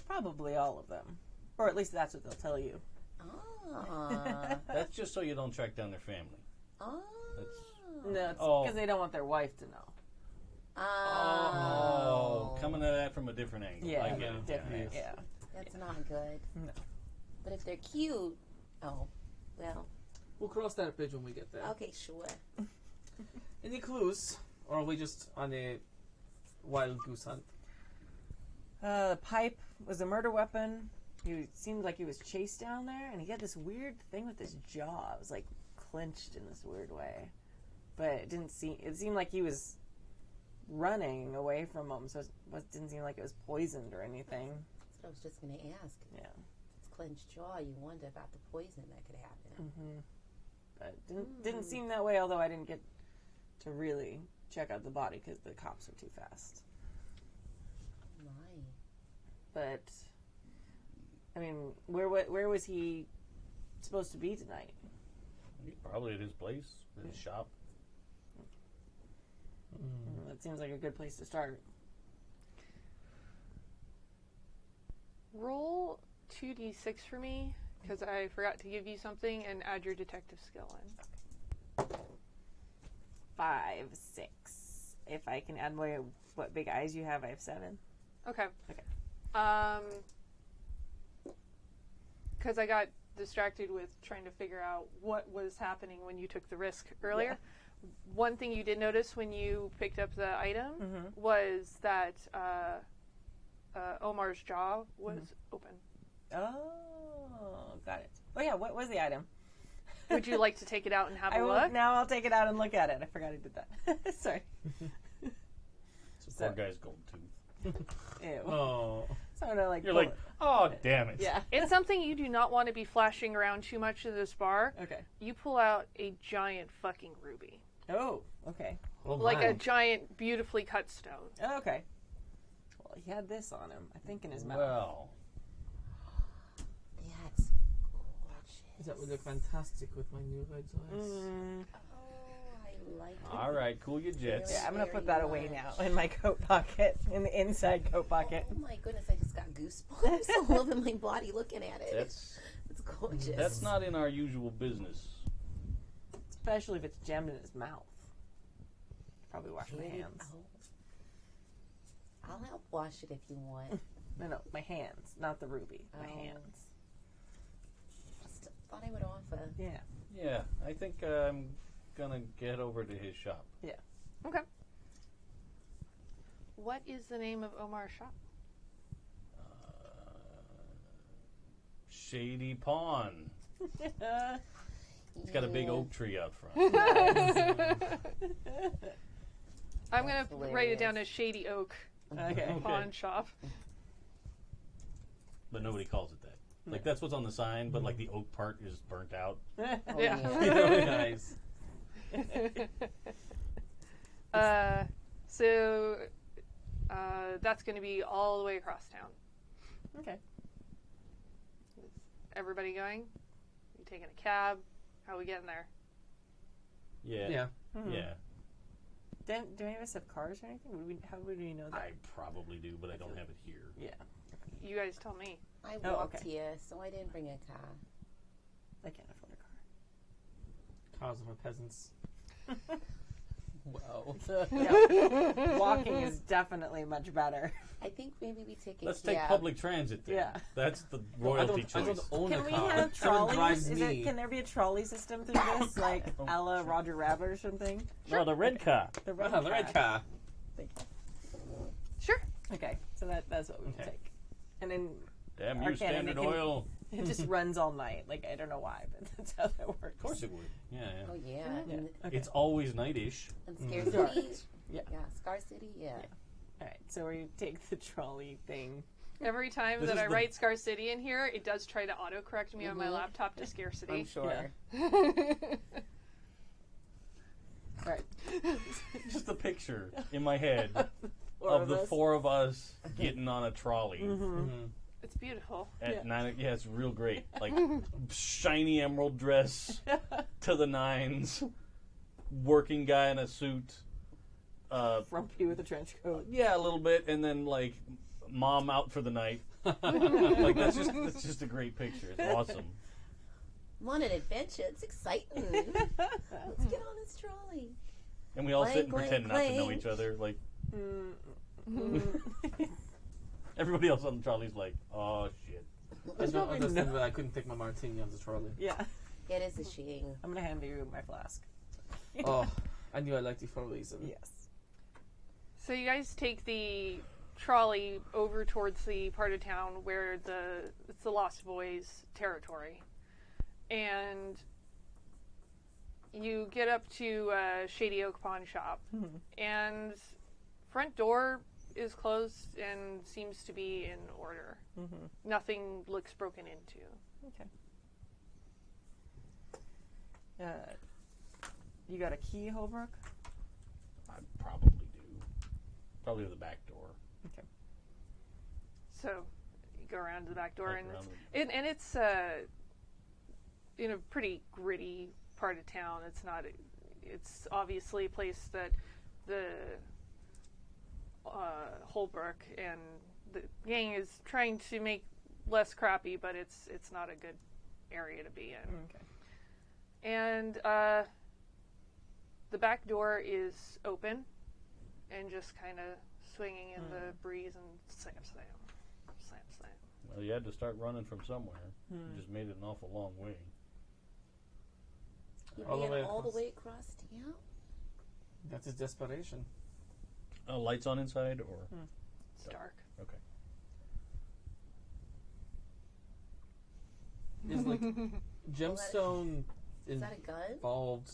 Probably all of them. Or at least that's what they'll tell you. Oh. That's just so you don't track down their family. Oh. No, it's Oh. because they don't want their wife to know. Oh, coming at that from a different angle. Yeah, I get it. different. Yeah. Yeah. That's not good. No. But if they're cute, oh, well, We'll cross that bridge when we get there. okay, sure. Any clues? Or are we just on a wild goose hunt? The pipe was a murder weapon. He seemed like he was chased down there, and he had this weird thing with his jaw. It was like clenched in this weird way, but it didn't seem. It seemed like he was running away from him, so it didn't seem like it was poisoned or anything. That's what I was just going to ask. Yeah, It's clenched jaw. You wonder about the poison that could happen. but it didn't seem that way. Although I didn't get to really check out the body because the cops were too fast. My. But I mean, where was he supposed to be tonight? Probably at his place, his shop. That seems like a good place to start. Roll 2d6 for me, because I forgot to give you something, and add your detective skill in. 5, 6. If I can add more, what big eyes you have, I have 7. Okay. Okay. Because I got distracted with trying to figure out what was happening when you took the risk earlier. One thing you did notice when you picked up the item was that Omar's jaw was open. Oh, got it. Oh yeah, what was the item? Would you like to take it out and have I a will, look? now I'll take it out and look at it. I forgot I did that. Sorry. It's a poor guy's gold tooth. Ew. Oh. So I'm gonna You're pull like, it. oh, damn it. Yeah. It's something you do not want to be flashing around too much in this bar. Okay. You pull out a giant fucking ruby. Oh, okay. Oh Like my. a giant, beautifully cut stone. Oh, okay. Well, he had this on him, I think, in his mouth. Well, That's That would look fantastic with my new red dress. Oh, I like it. All right, cool your jets. Yeah, I'm gonna put Very that away much. now in my coat pocket, in the inside coat pocket. Oh my goodness, I just got goosebumps all over my body looking at it. That's It's gorgeous. that's not in our usual business. Especially if it's jammed in his mouth. Probably wash my Really? hands. Oh. I'll help wash it if you want. No, my hands, not the ruby. My Oh. hands. Just thought I would offer. Yeah. Yeah, I think I'm gonna get over to his shop. Okay. What is the name of Omar's shop? Shady Pawn. It's got a big oak tree out front. I'm going to write it down hilarious. as Shady Oak Okay. Pawn Shop. But nobody calls it that. Like, that's what's on the sign, but, like, the oak part is burnt out. Yeah. Really nice. So that's going to be all the way across town. Okay. Is everybody going? You taking a cab? How are we getting there? Yeah. Yeah. Yeah. Do any of us have cars or anything? How would we know that? I probably do, but I don't have it here. Yeah. You guys tell me. I Oh, walked okay. here, so I didn't bring a car. I can't afford a car. Cars of our peasants. Wow. Yeah. Walking is definitely much better. I think maybe we take a Let's take cab. public transit then. Yeah. That's the I royalty don't choice. own Can a we car. have Someone trolleys? drives me. Can there be a trolley system through this, like Oh, a la Roger Rabbit or something? No, the red car. The red Oh, the red car. Sure. Okay, so that's what we Okay. take. And then Damn Our you, cannon, Standard it can- Oil. it just runs all night. Like, I don't know why, but that's how that works. Of course it would. Yeah, yeah. Oh, yeah. Yeah. And, Okay. It's always nightish. and Dark. Scarcity. Yeah. Yeah, Scarcity, yeah. All right, so we take the trolley thing. Every time This that is I the- write Scarcity in here, it does try to autocorrect me on my Mhm. laptop to Scarcity. I'm sure. All right. Just a picture in my head Four of of the us. four of us getting on a trolley Mm-hmm. It's beautiful. at Yeah. 9. Yeah, it's real great. Like shiny emerald dress to the nines, working guy in a suit. Frumpy with a trench coat. Yeah, a little bit, and then like mom out for the night. Like that's just a great picture. It's awesome. I'm on an adventure. It's exciting. Let's get on this trolley. And we all sit and Clank, pretend clank, not to know clank. each other. Like Mm. everybody else on the trolley's like, oh shit. I couldn't take my martini on the trolley. Yeah. It is a shame. I'm going to hand you my flask. Oh, I knew I liked you for a reason. Yes. So you guys take the trolley over towards the part of town where it's the Lost Boys territory, and you get up to Shady Oak Pawn Shop, and front door is closed and seems to be in order. Mm-hmm. Nothing looks broken into. Okay. You got a key, Holbrook? I probably do. Probably to the back door. Okay. So you go around to the back door, Back and around it's in a pretty gritty part of town. It's obviously a place that the Holbrook and the gang is trying to make less crappy, but it's not a good area to be in. Okay. And the back door is open and just kind of swinging in the breeze, and slam, slam, slam, slam. Well, you had to start running from somewhere. You just made it an awful long way. You All the ran way all the across. way across town? That's his desperation. Lights on inside, or It's dark. okay. Is like gemstone Is that a gun? involved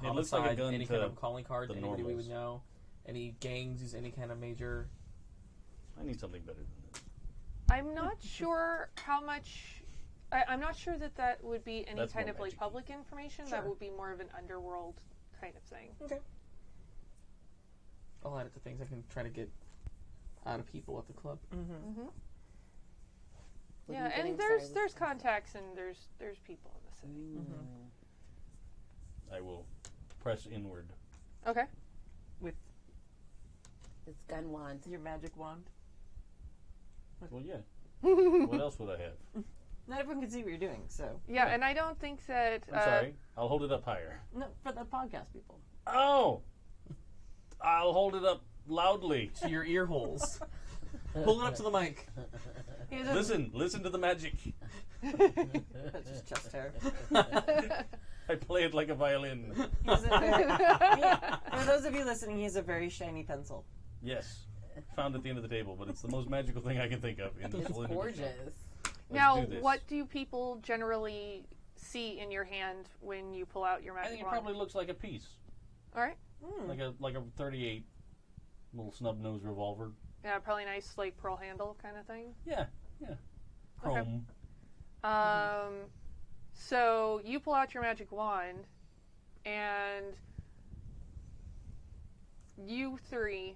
It looks like a homicide, gun any to kind of calling card, the anybody we normals. would know? Any gangs use any kind of major? I need something better than this. I'm not sure how much. I'm not sure that would be any That's kind more of like magic-y. public information. That Sure. would be more of an underworld kind of thing. Okay. I'll add it to things I can try to get out of people at the club. Mm-hmm. What are Yeah, you getting? and Sorry, there's what's- contacts and there's people in the city. I will press inward. Okay. With It's gun wand. your magic wand. Well, yeah. What else would I have? Not everyone can see what you're doing, so. Yeah, and I don't think that. I'm sorry. I'll hold it up higher. No, for the podcast people. Oh! I'll hold it up loudly. To your ear holes. Hold it up to the mic. He has a- Listen to the magic. That's just chest hair. I play it like a violin. He's a very, for those of you listening, he has a very shiny pencil. Yes. Found at the end of the table, but it's the most magical thing I can think of in this It's whole interview. gorgeous. Now, do this. what do people generally see in your hand when you pull out your I magic think it wand? probably looks like a piece. All right. Like a 38 little snub nose revolver. Yeah, probably nice, like pearl handle kind of thing. Yeah. Chrome. So you pull out your magic wand, and you three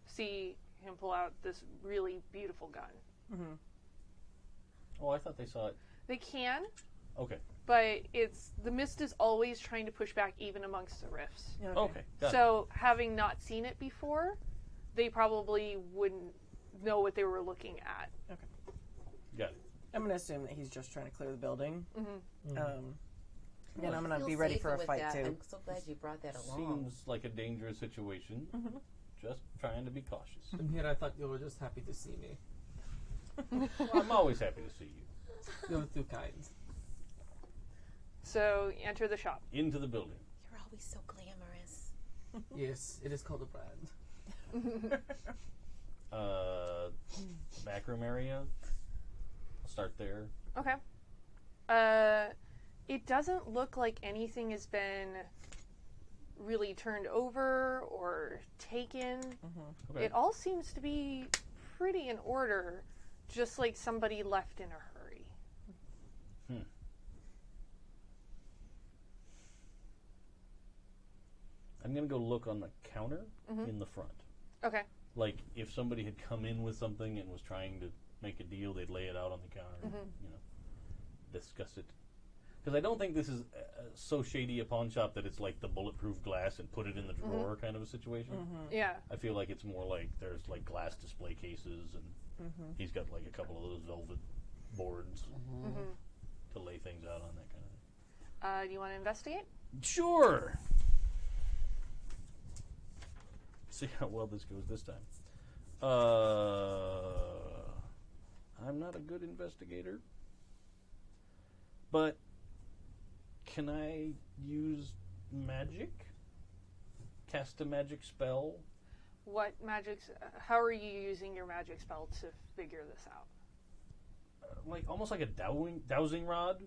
see him pull out this really beautiful gun. Oh, I thought they saw it. They can, Okay. but the mist is always trying to push back even amongst the rifts. Okay. Got it. So having not seen it before, they probably wouldn't know what they were looking at. Got it. I'm going to assume that he's just trying to clear the building. And I'm I going to feel be ready for safer a with fight, that. too. I'm so glad you brought that along. Seems like a dangerous situation. Just trying to be cautious. And here I thought you were just happy to see me. Well, I'm always happy to see you. You're too kind. So you enter the shop. Into the building. You're always so glamorous. Yes, it is called a brand. Backroom area. I'll start there. Okay. It doesn't look like anything has been really turned over or taken. Okay. It all seems to be pretty in order, just like somebody left in a hurry. I'm going to go look on the counter in the front. Okay. Like, if somebody had come in with something and was trying to make a deal, they'd lay it out on the counter and, discuss it. Because I don't think this is so shady a pawn shop that it's like the bulletproof glass and put it in the drawer kind of a situation. Yeah. I feel like it's more like there's like glass display cases and he's got like a couple of those velvet boards to lay things out on, that kind of thing. Do you want to investigate? Sure. See how well this goes this time. I'm not a good investigator, but can I use magic? Cast a magic spell? What magics? How are you using your magic spell to figure this out? Like almost like a dowsing rod,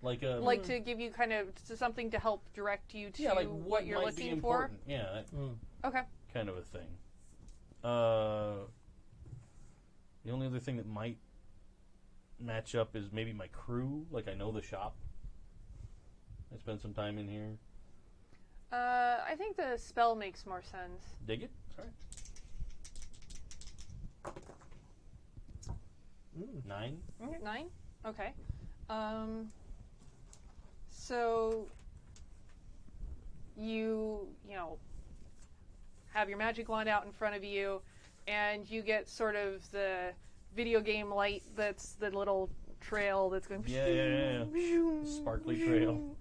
like a Like to give you kind of something to help direct you to like what you're might be looking for. important. Yeah, that Okay. kind of a thing. The only other thing that might match up is maybe my crew. Like I know the shop. I spent some time in here. I think the spell makes more sense. Dig it? Sorry. 9. 9? Okay. So you have your magic wand out in front of you, and you get sort of the video game light that's the little trail that's going Yeah. Sparkly trail.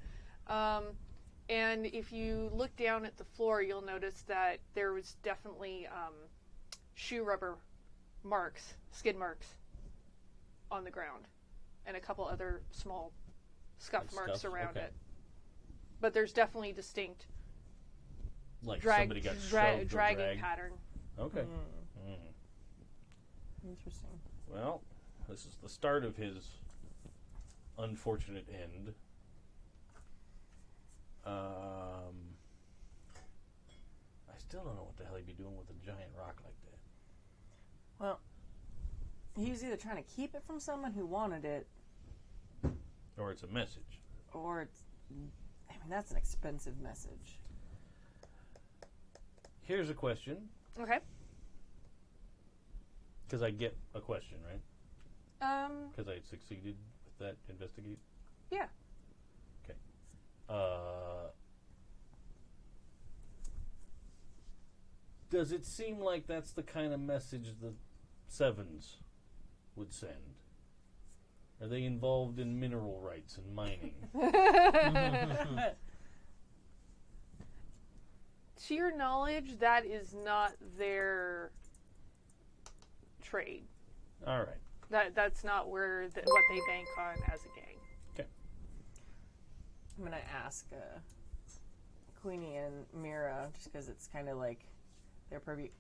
And if you look down at the floor, you'll notice that there was definitely shoe rubber marks, skid marks on the ground, and a couple other small scuff Like marks scuff? around Okay. it. But there's definitely distinct Like somebody got shoved or dragging dragged. pattern. Okay. Interesting. Well, this is the start of his unfortunate end. I still don't know what the hell he'd be doing with a giant rock like that. Well, he was either trying to keep it from someone who wanted it, Or it's a message. or it's. I mean, that's an expensive message. Here's a question, Okay. because I get a question, right? Because I succeeded with that investigate? Yeah. Okay. Does it seem like that's the kind of message the Sevens would send? Are they involved in mineral rights and mining? To your knowledge, that is not their trade. All right. That's not where what they bank on as a gang. Okay. I'm gonna ask Queenie and Mira, just because it's kind of like their purview.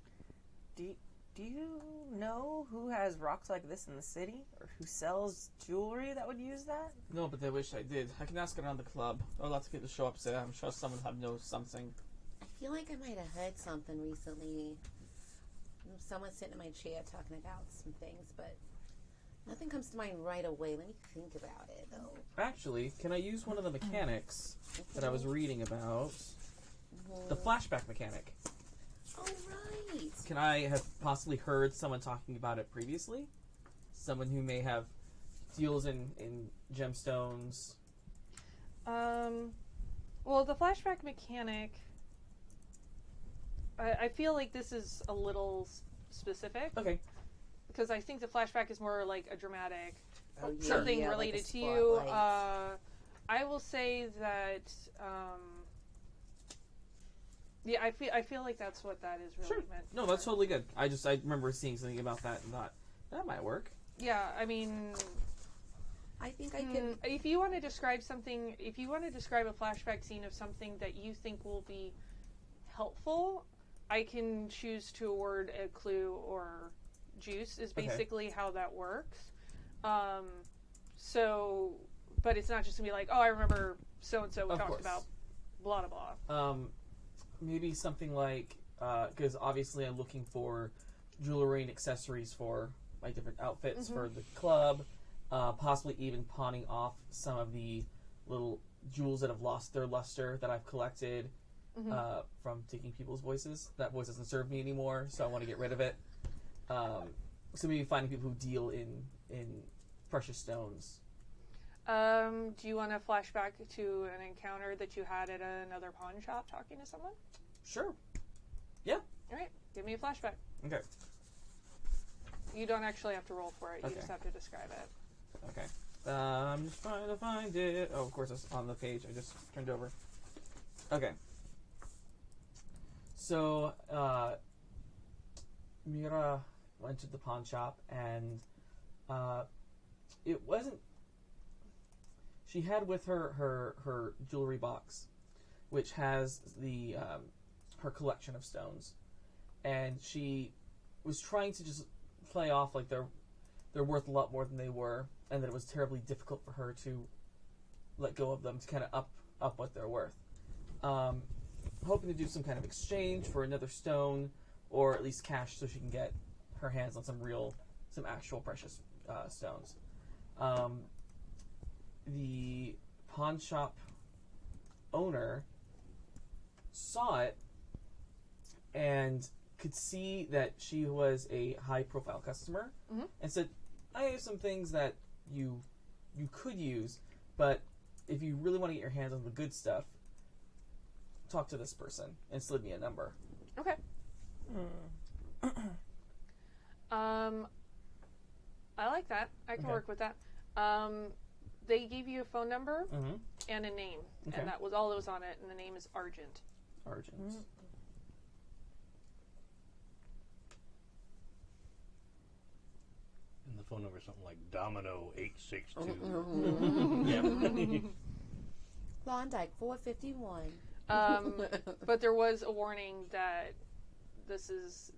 Do you know who has rocks like this in the city, or who sells jewelry that would use that? No, but I wish I did. I can ask around the club. Or lots of people show up there. I'm sure someone knows something. I feel like I might have heard something recently. Someone sitting in my chair talking about some things, but nothing comes to mind right away. Let me think about it, though. Actually, can I use one of the mechanics that I was reading about? The flashback mechanic. Oh, right. Can I have possibly heard someone talking about it previously? Someone who may have deals in gemstones. Well, the flashback mechanic, I feel like this is a little specific. Okay. Because I think the flashback is more like a dramatic, Oh, yeah. something Yeah, like a related to you. spotlight. I will say that, yeah, I feel like that's what that is really Sure. meant. No, that's totally good. I remember seeing something about that and thought, that might work. Yeah, I mean, I think I can. if you want to describe something, if you want to describe a flashback scene of something that you think will be helpful, I can choose to award a clue or juice is basically how that works. So, but it's not just gonna be like, oh, I remember so and so we Of talked course. about blah blah blah. Maybe something like, because obviously I'm looking for jewelry and accessories for my different outfits for the club, possibly even pawning off some of the little jewels that have lost their luster that I've collected from taking people's voices. That voice doesn't serve me anymore, so I want to get rid of it. So maybe finding people who deal in precious stones. Do you want to flashback to an encounter that you had at another pawn shop talking to someone? Sure. Yeah. All right, give me a flashback. Okay. You don't actually have to roll for it. You Okay. just have to describe it. Okay. I'm just trying to find it. Oh, of course, it's on the page I just turned over. Okay. So, Mira went to the pawn shop, and it wasn't... She had with her jewelry box, which has the her collection of stones, and she was trying to just play off like they're worth a lot more than they were, and that it was terribly difficult for her to let go of them to kind of up what they're worth. Hoping to do some kind of exchange for another stone, or at least cash, so she can get her hands on some actual precious stones. The pawn shop owner saw it and could see that she was a high-profile customer, and said, "I have some things that you could use, but if you really want to get your hands on the good stuff, talk to this person," and slid me a number. Okay. I like that. I can work with that. They gave you a phone number and a name, and that was all that was on it. And the name is Argent. Argent. And the phone number is something like Domino 862. Yep. Klondike 451. But there was a warning that this is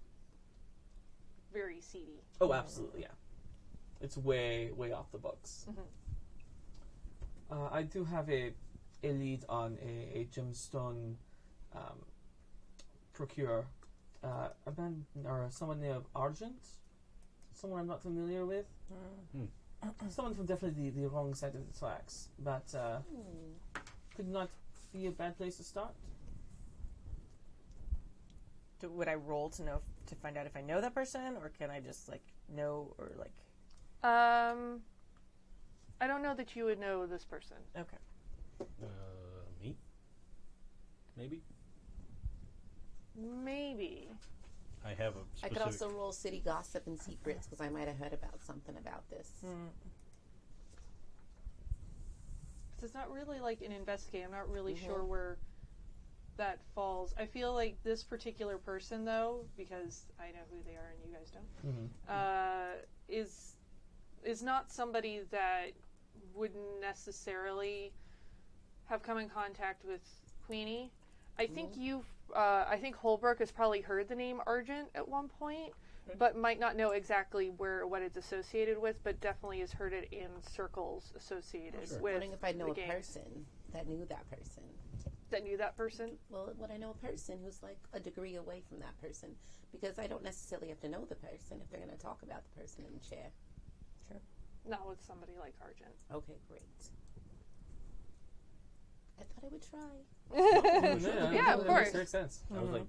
very seedy. Oh, absolutely, yeah. It's way off the books. I do have a lead on a gemstone procurer. Or someone named Argent. Someone I'm not familiar with. Someone from definitely the wrong side of the tracks. But could not be a bad place to start. Would I roll to find out if I know that person, or can I just know, or I don't know that you would know this person. Okay. Me? Maybe? Maybe. I have a I specific... could also roll city gossip and secrets because I might have heard about something about this. So it's not really like an investigate. I'm not really sure where that falls. I feel like this particular person, though, because I know who they are and you guys don't, is not somebody that would necessarily have come in contact with Queenie. I think I think Holbrook has probably heard the name Argent at one point, but might not know exactly what it's associated with, but definitely has heard it in circles associated with. I'm wondering if I know a the game. person that knew that person. That knew that person? Well, would I know a person who's like a degree away from that person? Because I don't necessarily have to know the person if they're going to talk about the person in the chair. Sure. Not with somebody like Argent. Okay, great. I thought I would try. Yeah, of course. That makes sense. I was like,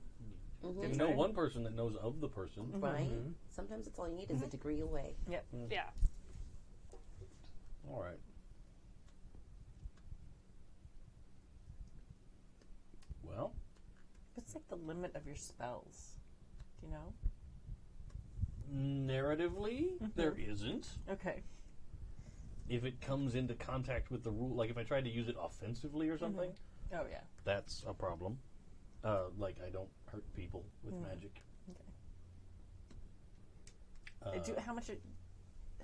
you know one person that knows of the person. Right? Sometimes it's all you need is a degree away. Yep. Yeah. All right. Well, What's like the limit of your spells? Do you know? narratively, there isn't. Okay. If it comes into contact with the rule, like if I tried to use it offensively or something, Oh yeah. that's a problem. Like I don't hurt people with magic.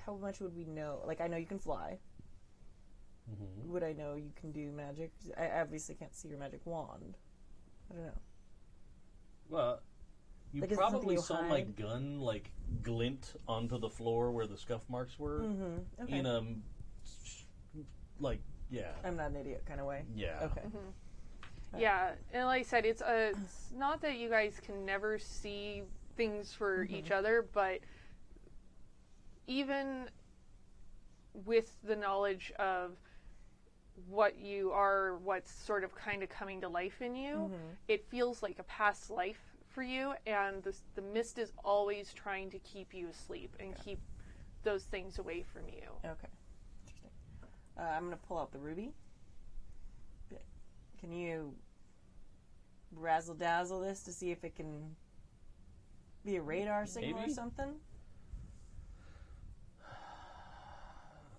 How much would we know? Like I know you can fly. Would I know you can do magic? I obviously can't see your magic wand. I don't know. Well, you Like, is it something probably you saw my hide? gun like glint onto the floor where the scuff marks were Okay. in a yeah. I'm not an idiot kind of way. Yeah. Okay. Yeah, and like I said, it's not that you guys can never see things for each other, but even with the knowledge of what you are, what's sort of kind of coming to life in you, it feels like a past life for you, and the mist is always trying to keep you asleep and keep those things away from you. Okay. Interesting. I'm going to pull out the ruby. Can you razzle dazzle this to see if it can be a radar signal Maybe. or something?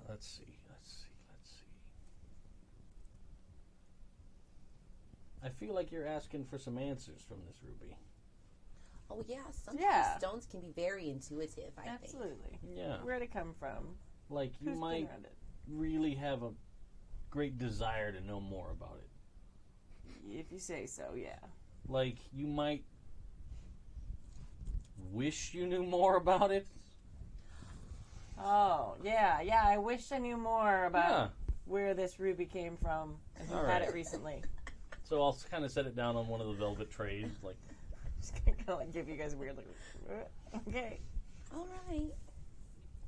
Let's see. I feel like you're asking for some answers from this ruby. Oh yeah, sometimes Yeah. stones can be very intuitive, I think. Absolutely. Yeah. Where'd it come from? Like you Who's might been around it? really have a great desire to know more about it. If you say so, yeah. Like you might wish you knew more about it. Oh, yeah. I wish I knew more about Yeah. where this ruby came from and who All had right. it recently. So I'll kind of set it down on one of the velvet trays, like, Just gonna kind of like give you guys a weird look. Okay. All right.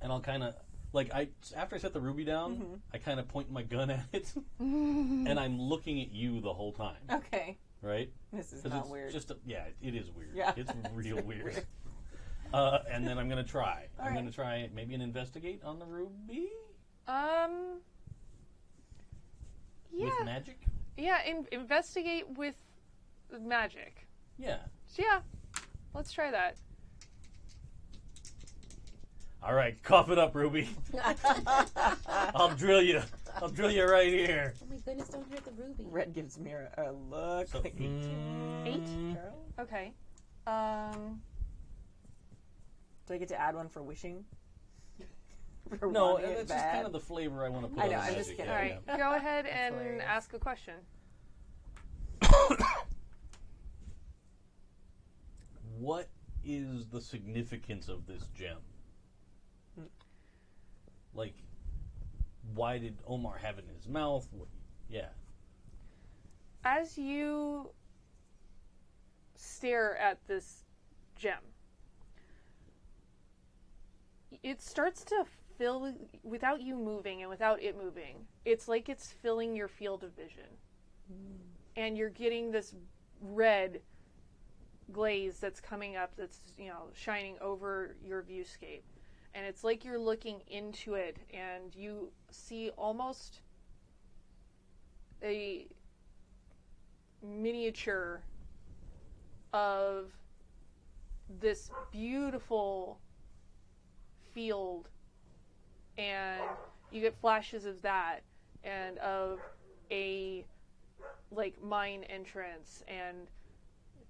and I'll kind of like after I set the ruby down, I kind of point my gun at it, and I'm looking at you the whole time, Okay. right? This is 'Cause not it's weird. just it is weird. Yeah. It's real It's weird. weird. And then I'm gonna try. All I'm right. gonna try maybe an investigate on the ruby Yeah, with magic. yeah. Investigate with magic. Yeah. So yeah, let's try that. All right, cough it up, Ruby. I'll drill you. I'll drill you right here. Oh my goodness, don't hurt the ruby. Red gives Mira a look. So, like 18. 8? Girl. Okay. Do I get to add one for wishing? For No, wanting it that's just bad? kind of the flavor I want to put I on know, the I'm magic. just kidding. Yeah, All right. yeah. Go ahead and hilarious. ask a question. What is the significance of this gem? Like, why did Omar have it in his mouth? Yeah. As you stare at this gem, it starts to fill, without you moving and without it moving, it's like it's filling your field of vision. And you're getting this red glaze that's coming up, that's, shining over your viewscape. and it's like you're looking into it, and you see almost a miniature of this beautiful field, and you get flashes of that and of a like mine entrance, and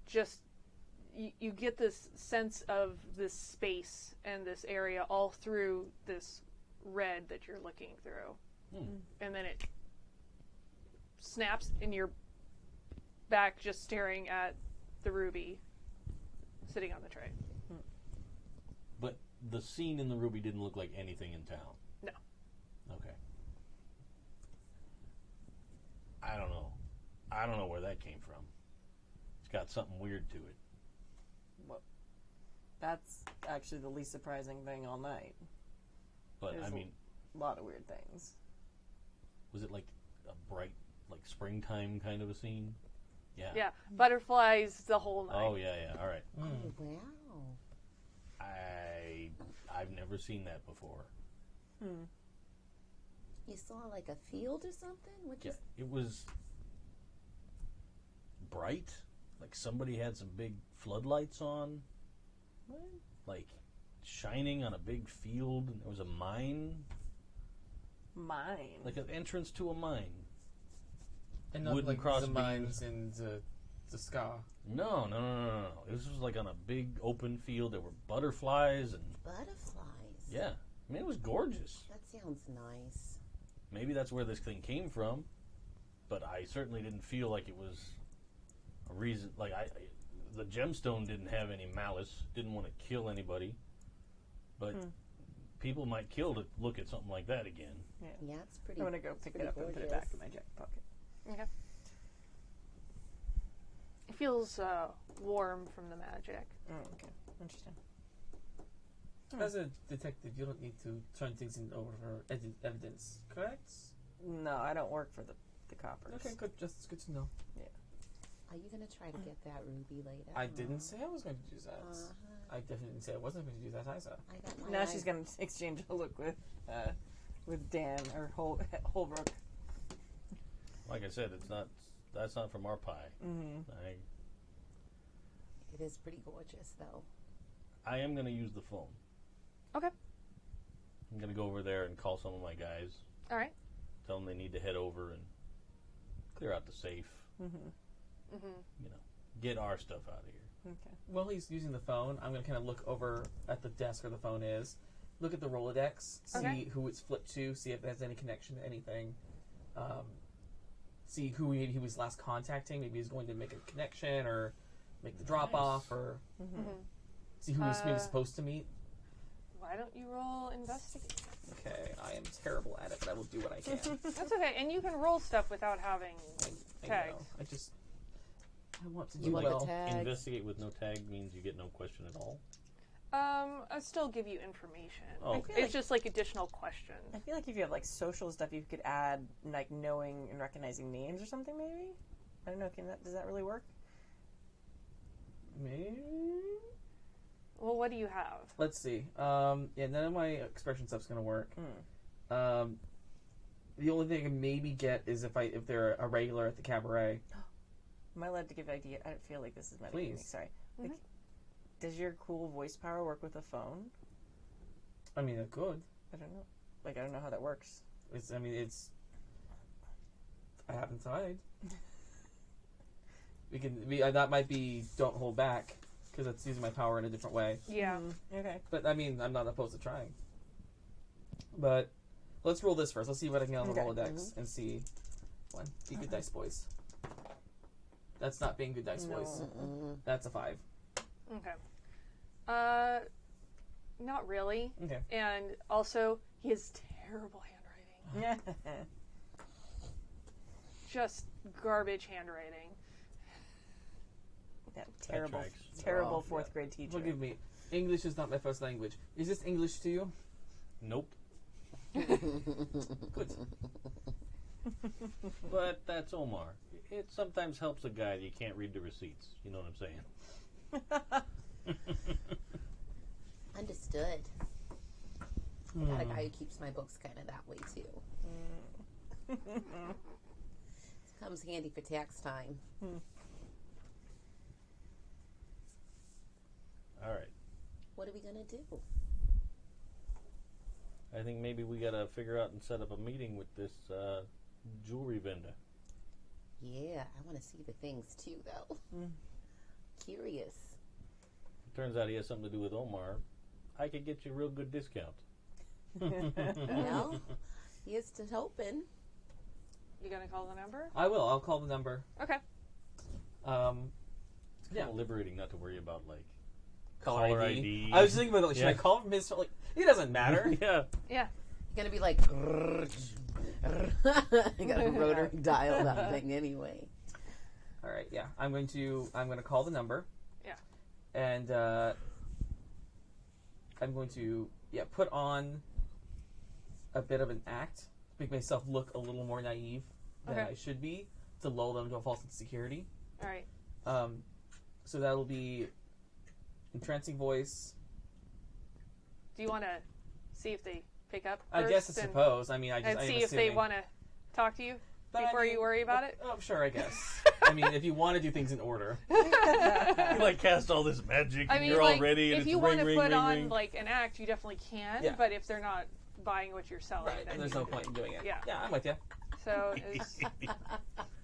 just you get this sense of this space and this area all through this red that you're looking through. And then it snaps and you're back just staring at the ruby sitting on the tray. But the scene in the ruby didn't look like anything in town. No. Okay. I don't know. I don't know where that came from. It's got something weird to it. Well, that's actually the least surprising thing all night. But, There's I mean... a lot of weird things. Was it like a bright, like springtime kind of a scene? Yeah. Yeah. Butterflies the whole night. Oh, yeah, yeah. All right. Oh, wow. I've never seen that before. You saw like a field or something? Yeah, it was bright. Like somebody had some big floodlights on. What? Like shining on a big field, and there was a mine. Mine. Like an entrance to a mine. And not Wooden like cross the beams. mines in the ska. No. This was like on a big open field. There were butterflies and Butterflies. yeah. I mean, it was gorgeous. That sounds nice. Maybe that's where this thing came from, but I certainly didn't feel like it was a reason. Like the gemstone didn't have any malice. Didn't want to kill anybody, but people might kill to look at something like that again. Yeah, it's pretty. I'm going to go pick it up and put it back in my jacket pocket. Okay. It feels warm from the magic. Oh, okay. Interesting. As a detective, you don't need to turn things over for evidence, correct? No, I don't work for the coppers. Okay, good. Just good to know. Are you going to try to get that ruby later? I didn't say I was going to do that. I definitely didn't say I wasn't going to do that either. I got my Now eye- she's going to exchange a look with Dan or Holbrook. Like I said, that's not from our pie. It is pretty gorgeous, though. I am going to use the phone. Okay. I'm going to go over there and call some of my guys. All right. Tell them they need to head over and clear out the safe. You know, get our stuff out of here. Okay. While he's using the phone, I'm going to kind of look over at the desk where the phone is, look at the Rolodex, see Okay. who it's flipped to, see if there's any connection to anything, see who he was last contacting. Maybe he's going to make a connection or make the drop-off or see who he's maybe supposed to meet. Why don't you roll investigate? Okay, I am terrible at it, but I will do what I can. That's okay, and you can roll stuff without having I tags. know. I want to do You want well. the tags? Investigate with no tag means you get no question at all. I still give you information. Oh, feel It's like- just like additional questions. I feel like if you have like social stuff, you could add like knowing and recognizing names or something. Maybe I don't know. Does that really work? Maybe. Well, what do you have? Let's see. None of my expression stuff's gonna work. The only thing I can maybe get is if they're a regular at the cabaret. Am I allowed to give idea? I feel like this is my Please. Sorry. Like, does your cool voice power work with a phone? I mean, it could. I don't know. Like I don't know how that works. I haven't tried. That might be don't hold back because it's using my power in a different way. Yeah. Okay. But I mean, I'm not opposed to trying. But let's roll this first. Let's see what I can get on the Okay. Rolodex and see. One, be good dice, boys. That's not being good dice, boys. That's a 5. Okay. Not really. Okay. And also, he has terrible handwriting. Just garbage handwriting. Yeah, terrible, tracks. terrible Oh, fourth grade teacher. Forgive me. English is not my first language. Is this English to you? Nope. Good. But that's Omar. It sometimes helps a guy that you can't read the receipts. You know what I'm saying? Understood. I got a guy who keeps my books kind of that way too. Comes handy for tax time. All right. What are we gonna do? I think maybe we gotta figure out and set up a meeting with this jewelry vendor. Yeah, I want to see the things too, though. Curious. Turns out he has something to do with Omar. I could get you a real good discount. Well, here's to hoping. You gonna call the number? I will. I'll call the number. Okay. It's kind of liberating not to worry about, like, Caller ID. ID. I was thinking about, like, should I call him Mr. Like, it doesn't matter. Yeah. Yeah. You're gonna be like, you got a rotary dial that thing anyway. All right. Yeah. I'm going to call the number. Yeah. And I'm going to put on a bit of an act, make myself look a little more naive than I should be, to lull them to a false insecurity. All right. So that'll be entrancing voice. Do you want to see if they pick up? I guess I suppose. I mean, and see if they want to talk to you before you worry about it. Oh, sure, I guess. I mean, if you want to do things in order. You, like, cast all this magic, and you're all ready, and if it's you want to put on, ring. like, an act, you definitely can. Yeah. But if they're not buying what you're selling, Right, then there's no point in doing it. Yeah. Yeah, I'm with you. So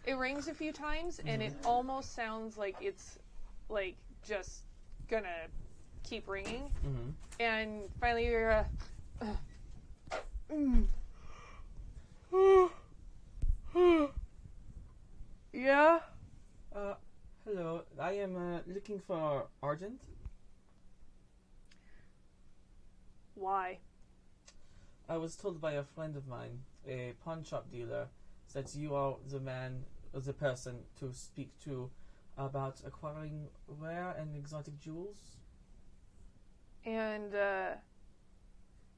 it rings a few times, and it almost sounds like it's, like, just gonna keep ringing. And finally you're yeah? Hello. I am looking for Argent. Why? I was told by a friend of mine, a pawn shop dealer, that you are the person to speak to about acquiring rare and exotic jewels. And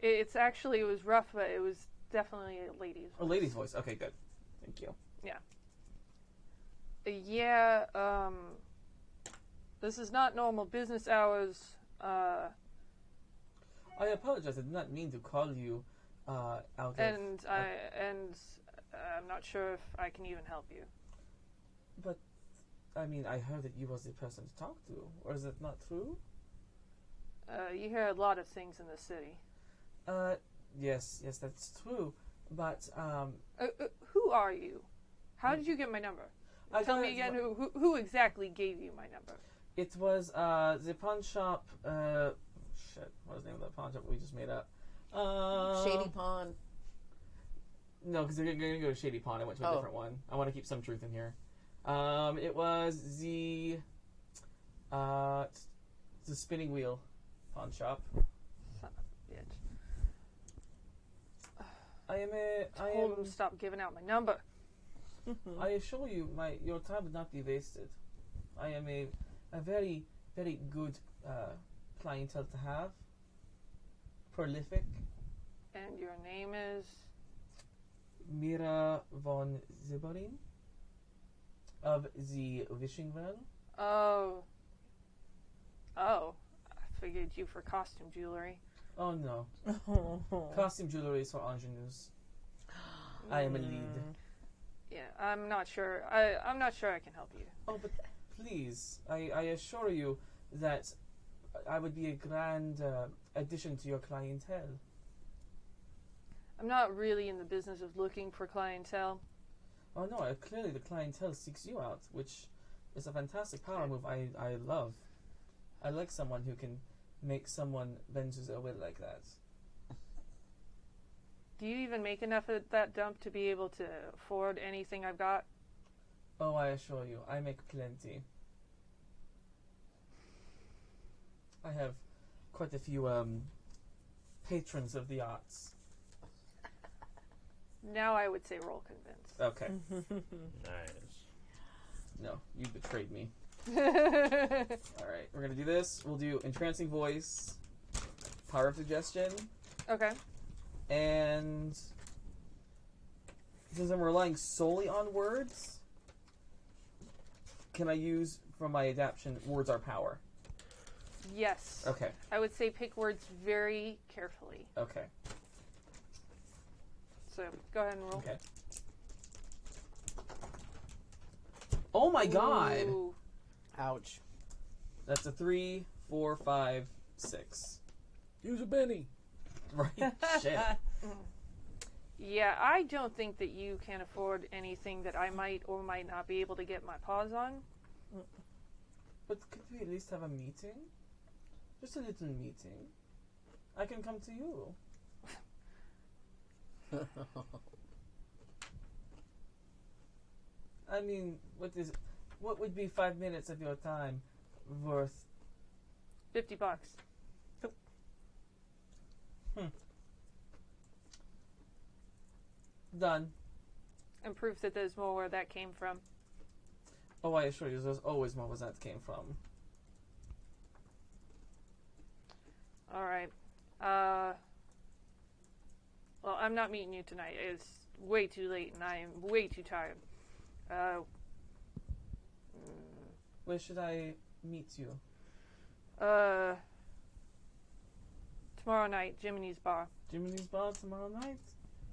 it was rough, but it was definitely a lady's voice. A lady's voice. Okay, good. Thank you. Yeah, this is not normal business hours. I apologize. I did not mean to call you out of... And I'm not sure if I can even help you. But, I mean, I heard that you was the person to talk to. Or is it not true? You hear a lot of things in the city. Yes, that's true. But, who are you? How did you get my number? Tell me again, who exactly gave you my number? It was the pawn shop. What was the name of that pawn shop we just made up? Shady Pawn. No, because they're going to go to Shady Pawn. I went to a different one. I want to keep some truth in here. It was the Spinning Wheel pawn shop. Son of a bitch. I Told him to stop giving out my number. I assure you, your time would not be wasted. I am a very, very good clientele to have. Prolific. And your name is? Mira von Zauberin of the Wishing Well. Oh. I figured you for costume jewelry. Oh no. Costume jewelry is for ingenues. I am a lead. Yeah, I'm not sure. I'm not sure I can help you. Oh, but please, I assure you that I would be a grand addition to your clientele. I'm not really in the business of looking for clientele. Oh no, clearly the clientele seeks you out, which is a fantastic power move I love. I like someone who can make someone bend their will like that. Do you even make enough of that dump to be able to afford anything I've got? Oh, I assure you, I make plenty. I have quite a few patrons of the arts. Now I would say roll convince. Okay. Nice. No, you betrayed me. Alright, we're gonna do this. We'll do entrancing voice, power of suggestion, Okay. and since I'm relying solely on words, can I use from my adaptation words are power? Yes. Okay. I would say pick words very carefully. Okay. So go ahead and roll. Okay. Oh my god! Ooh. Ouch. That's a 3, 4, 5, 6. Use a Benny. Right? Shit. Yeah, I don't think that you can afford anything that I might or might not be able to get my paws on. But could we at least have a meeting? Just a little meeting. I can come to you. I mean, what would be 5 minutes of your time worth? $50. Done. And proof that there's more where that came from. Oh, I assure you, there's always more where that came from. All right. Well, I'm not meeting you tonight. It's way too late, and I am way too tired. Where should I meet you? Tomorrow night, Jiminy's bar. Jimmy's bar tomorrow night?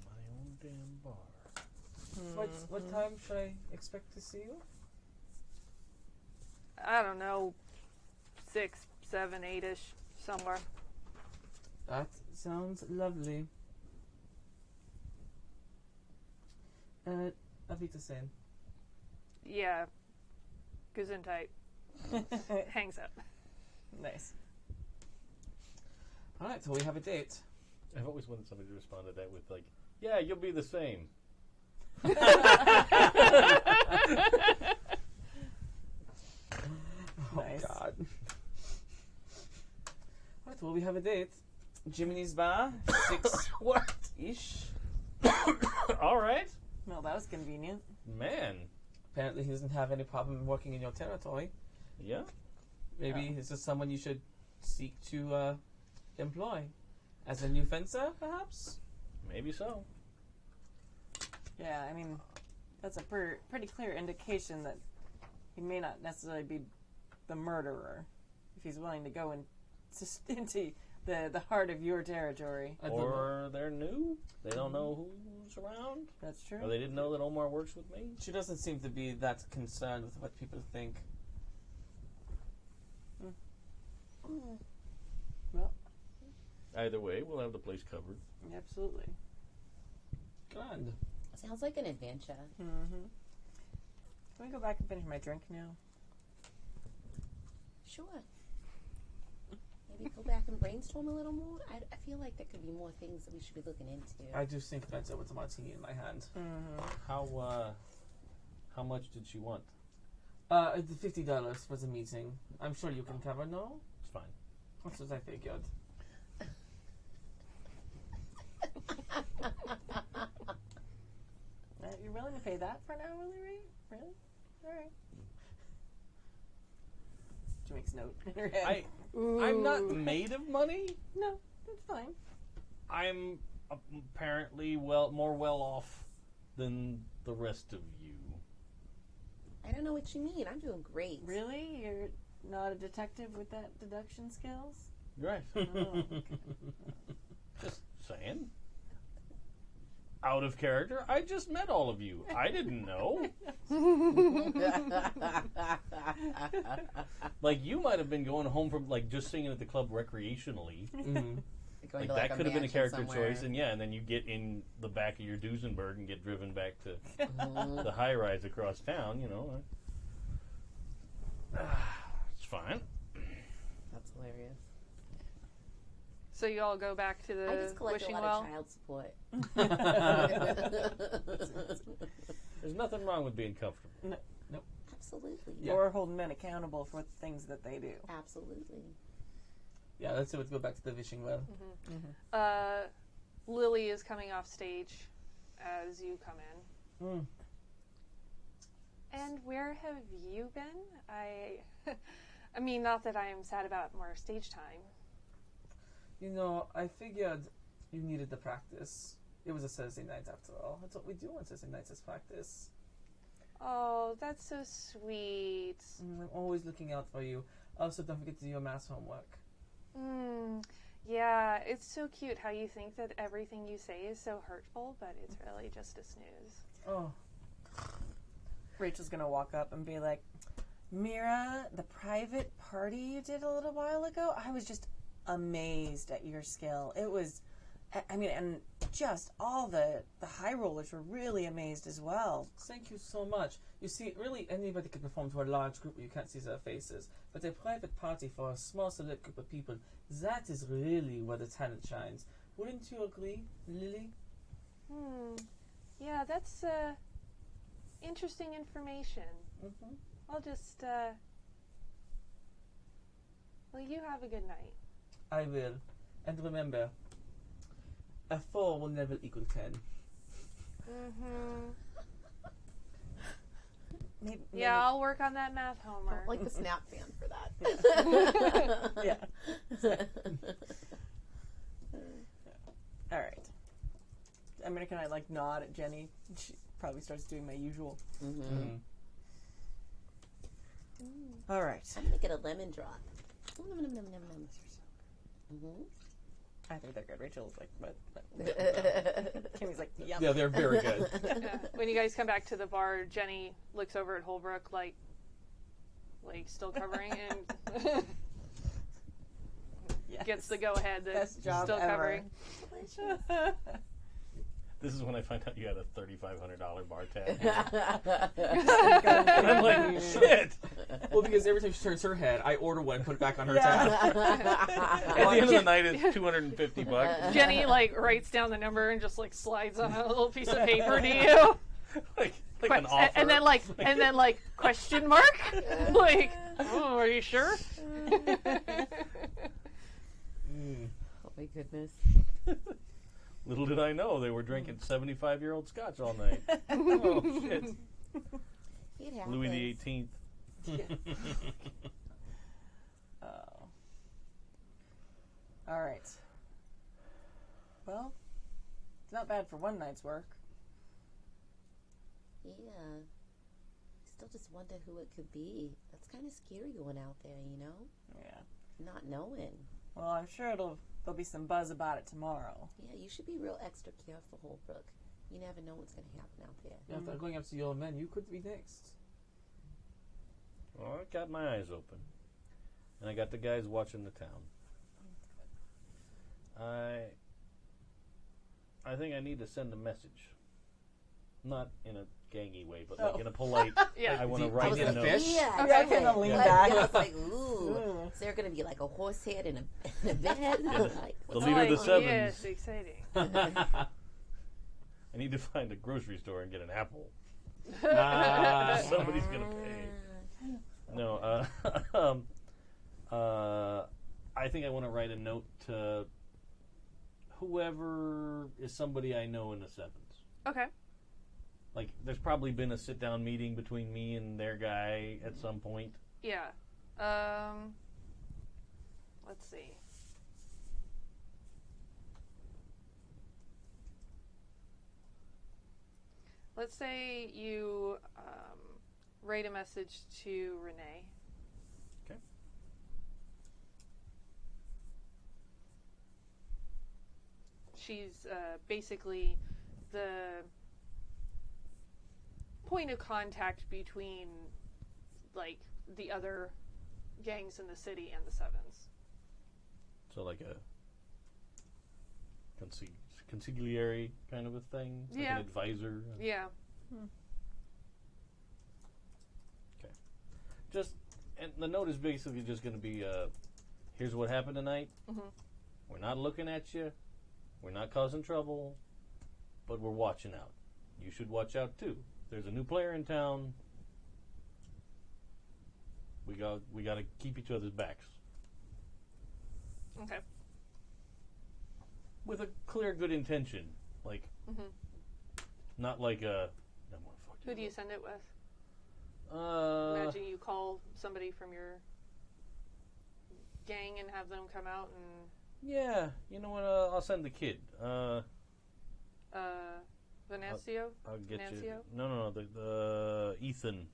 My own damn bar. What time should I expect to see you? I don't know, 6, 7, 8-ish, somewhere. That sounds lovely. Avita Sen. Yeah. Gesundheit. Hangs up. Nice. Alright, so we have a date. I've always wanted somebody to respond to that with, like, yeah, you'll be the same. Nice. Oh, God. Alright, well, we have a date. Jiminy's bar, 6 What? ish. All right. Well, that was convenient. Man. Apparently, he doesn't have any problem working in your territory. Yeah. Maybe this is someone you should seek to employ. As a new fencer, perhaps? Maybe so. Yeah, I mean, that's a pretty clear indication that he may not necessarily be the murderer if he's willing to go into the heart of your territory. Or they're new. They don't know who's around. That's true. Or they didn't know that Omar works with me. She doesn't seem to be that concerned with what people think. Well, Either way, we'll have the place covered. absolutely. Grand. Sounds like an adventure. Mm-hmm. Can we go back and finish my drink now? Sure. Maybe go back and brainstorm a little more. I feel like there could be more things that we should be looking into. I do think that's it with a martini in my hand. Mm-hmm. How much did she want? It's $50 for the meeting. I'm sure you can cover, no? It's fine. That's what I figured. You're willing to pay that for an hourly rate? Really? All right. She makes note in her head. I'm not made of money. No, that's fine. I'm apparently more well off than the rest of you. I don't know what you mean. I'm doing great. Really? You're not a detective with that deduction skills? Right. Oh, okay. Just saying. Out of character. I just met all of you. I didn't know. Like, you might have been going home from, like, just singing at the club recreationally. Mm-hmm. Going Like, to, that could have been a mansion character somewhere. choice. And, yeah, and then you get in the back of your Duesenberg and get driven back to the high-rise across town, you know. It's fine. That's hilarious. So you all go back to I the just collect a wishing lot well. of child support. There's nothing wrong with being comfortable. Absolutely. Yeah. Or holding men accountable for the things that they do. Absolutely. Yeah, let's go back to the fishing well. Lily is coming off stage as you come in. Mm. And where have you been? I mean, not that I am sad about more stage time. You know, I figured you needed the practice. It was a Thursday night after all. That's what we do on Thursday nights is practice. Oh, that's so sweet. I'm always looking out for you. Also, don't forget to do your math homework. Yeah, Yeah, it's so cute how you think that everything you say is so hurtful, but it's really just a snooze. Oh, Rachel's gonna walk up and be like, Mira, the private party you did a little while ago, I was just amazed at your skill. It was, I mean, and just all the high rollers were really amazed as well. thank you so much. You see, really anybody can perform to a large group where you can't see their faces. But a private party for a small select group of people, that is really where the talent shines. Wouldn't you agree, Lily? Yeah, that's interesting information. Mm-hmm. I'll just, well, you have a good night. I will. And remember, a 4 will never equal 10. Maybe, Yeah, I'll work on that math homework. Like the snap fan for that. yeah. All right. I'm gonna kind of like nod at Jenny. She probably starts doing my usual. All right. I'm gonna get a lemon drop. I think they're good. Rachel's like, but Kimmy's like, yum. Yeah, they're very good. Yeah. When you guys come back to the bar, Jenny looks over at Holbrook like still covering and Yes. gets the go-ahead that Best job still ever. covering. This is when I find out you had a $3,500 bar tab. And I'm like, shit. Well, because every time she turns her head, I order one and put it back on her Yeah. tab. At the end of the night, it's $250. Jenny writes down the number and just slides on a little piece of paper to you. like an offer. And then question mark? Oh, are you sure? Oh my goodness. Little did I know they were drinking 75-year-old scotch all night. Oh, shit. It happens. Louis the 18th. Oh. All right. Well, it's not bad for one night's work. Yeah. I still just wonder who it could be. That's kind of scary going out there, you know? Yeah. Not knowing. Well, I'm sure there'll be some buzz about it tomorrow. Yeah, you should be real extra careful, Holbrook. You never know what's going to happen out there. Yeah, after going up to the old man, you could be next. Well, I got my eyes open. And I got the guys watching the town. I think I need to send a message. Not in a gangy way, but in a polite. Yeah. I want to I write was a like, note. fish? Yeah, Yeah, I kind of lean Like, back. I was like, ooh. Is there going to be like a horse head in a bed? Like, The what's leader of the going on? Sevens. Yes, exciting. I need to find a grocery store and get an apple. Somebody's going to pay. No, I think I want to write a note to whoever is somebody I know in the Sevens. Okay. There's probably been a sit-down meeting between me and their guy at some point. Yeah. Let's see. Let's say you write a message to Renee. Okay. She's basically the point of contact between the other gangs in the city and the Sevens. So like a consigliere kind of a thing? Like Yeah. an advisor? Yeah. Okay. And the note is basically just going to be, here's what happened tonight. Mm-hmm. We're not looking at you. We're not causing trouble. But we're watching out. You should watch out too. There's a new player in town. We got to keep each other's backs. Okay. With a clear, good intention. Not like a... Who do you send it with? Imagine Imagine you call somebody from your gang and have them come out and... Yeah, you know what? I'll send the kid. Venancio? I'll get Venancio? you. No. The Ethan,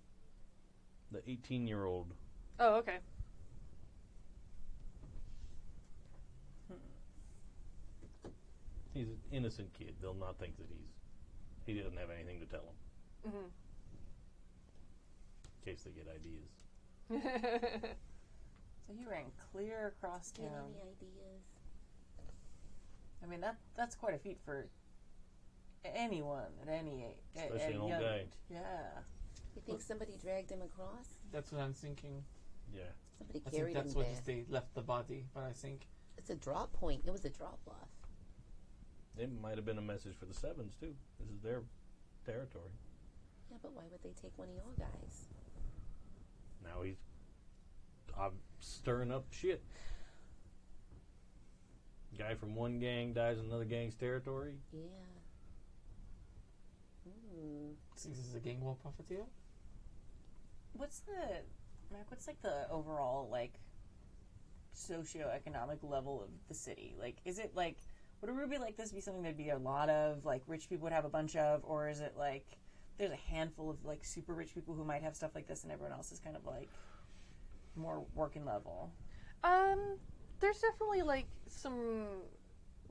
the 18-year-old. Oh, okay. innocent kid. They'll not think that he doesn't have anything to tell them. Mm-hmm. In case they get ideas. So you ran clear across Get town. any ideas? I mean, that's quite a feat for anyone at any age. Especially an old guy. Yeah. You think somebody dragged him across? That's what I'm thinking. Yeah. Somebody I think carried him that's there. what they left the body, but I think It's a drop point. It was a drop off. It might have been a message for the Sevens, too. This is their territory. Yeah, but why would they take one of your guys? Now he's stirring up shit. Guy from one gang dies in another gang's territory. Yeah. this is a gang war profiteer. What's like the overall like socioeconomic level of the city? Like, is it like, would a ruby like this be something there'd be a lot of, like rich people would have a bunch of, or is it like there's a handful of like super rich people who might have stuff like this and everyone else is kind of like more working level? There's definitely like some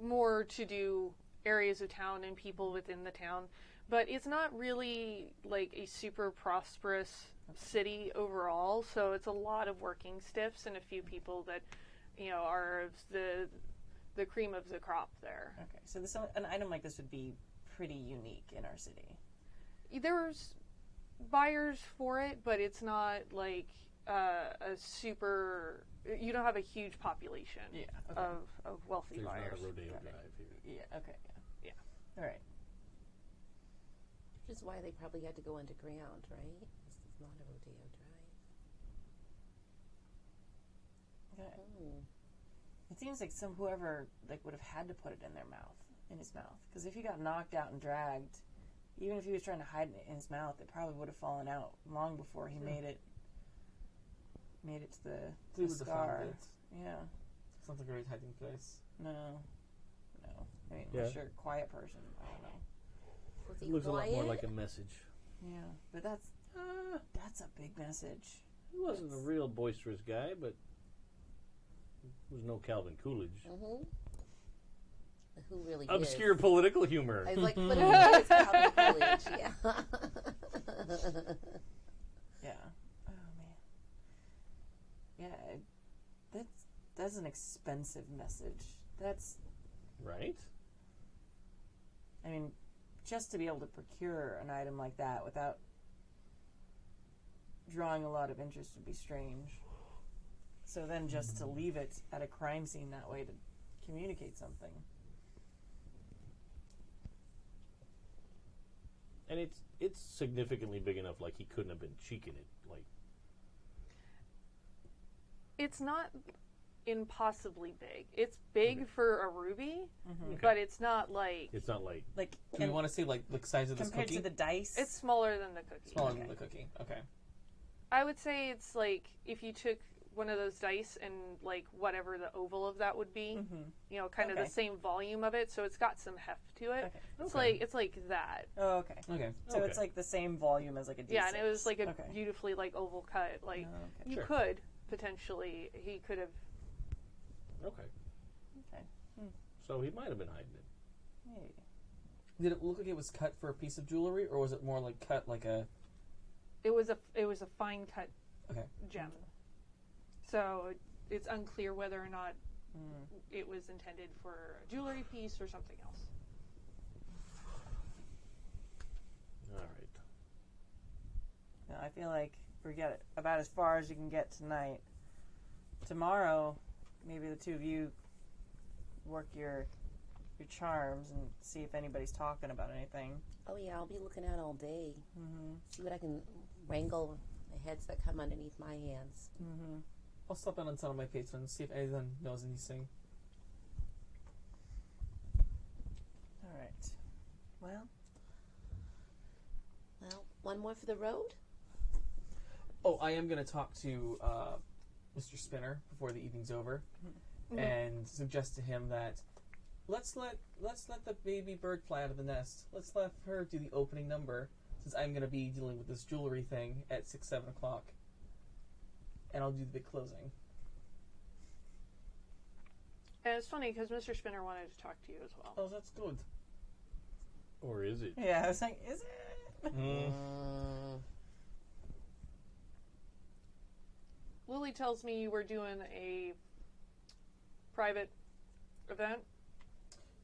more to-do areas of town and people within the town, but it's not really like a super prosperous city overall. So it's a lot of working stiffs and a few people that, you know, are the cream of the crop there. Okay, so an item like this would be pretty unique in our city. There's buyers for it, but it's not like a super. You don't have a huge population of wealthy There's buyers. not a rodeo Got it. drive here. Yeah. Okay. Yeah. All right. Which is why they probably had to go underground, right? This is not a rodeo drive. Okay. Oh. It seems like whoever like would have had to put it in his mouth, because if he got knocked out and dragged, even if he was trying to hide it in his mouth, it probably would have fallen out long before he made it to the Would have scar. found it. Yeah. It's not a great hiding place. No. I mean, Yeah. unless you're a quiet person, I don't know. Was he It looks a lot more quiet? like a message. Yeah, but that's a big message. He wasn't a real boisterous guy, but he was no Calvin Coolidge. Mm-hmm. Who really Obscure is? political humor. I was like, but who is Calvin Coolidge? Yeah. Yeah. Oh man. Yeah, that's an expensive message. That's, Right? I mean, just to be able to procure an item like that without drawing a lot of interest would be strange. So then just to leave it at a crime scene that way to communicate something. And it's significantly big enough, like he couldn't have been cheeking it. Like, It's not impossibly big. It's big for a ruby, Mm-hmm. but it's not like it's not like Like, Do you want to say like the size of this compared cookie? to the dice? it's smaller than the cookie. Smaller Okay. than the cookie. Okay. I would say it's like if you took one of those dice and like whatever the oval of that would be, you know, kind of Okay. the same volume of it, so it's got some heft to it. Okay. It's like that. Oh, okay. Okay. So Okay. it's like the same volume as like a D6. Yeah, and it was like a Okay. beautifully like oval cut. Like Oh, okay. you Sure. could potentially, he could have. okay. Okay. So he might have been hiding it. Hey. Did it look like it was cut for a piece of jewelry, or was it more like cut like a? It was a fine cut Okay. gem. So it's unclear whether or not it was intended for a jewelry piece or something else. All right. No, I feel like we get about as far as you can get tonight. Tomorrow, maybe the two of you work your charms and see if anybody's talking about anything. Oh yeah, I'll be looking out all day. Mm-hmm. See what I can wrangle the heads that come underneath my hands. Mm-hmm. I'll stop in on some of my patrons, see if anyone knows anything. All right. Well, Well, one more for the road. Oh, I am going to talk to Mr. Spinner before the evening's over, and suggest to him that let's let the baby bird fly out of the nest. Let's let her do the opening number, since I'm going to be dealing with this jewelry thing at 6-7 o'clock, and I'll do the big closing. And it's funny because Mr. Spinner wanted to talk to you as well. Oh, that's good. Or is it? Yeah, I was like, is it? Lily tells me you were doing a private event.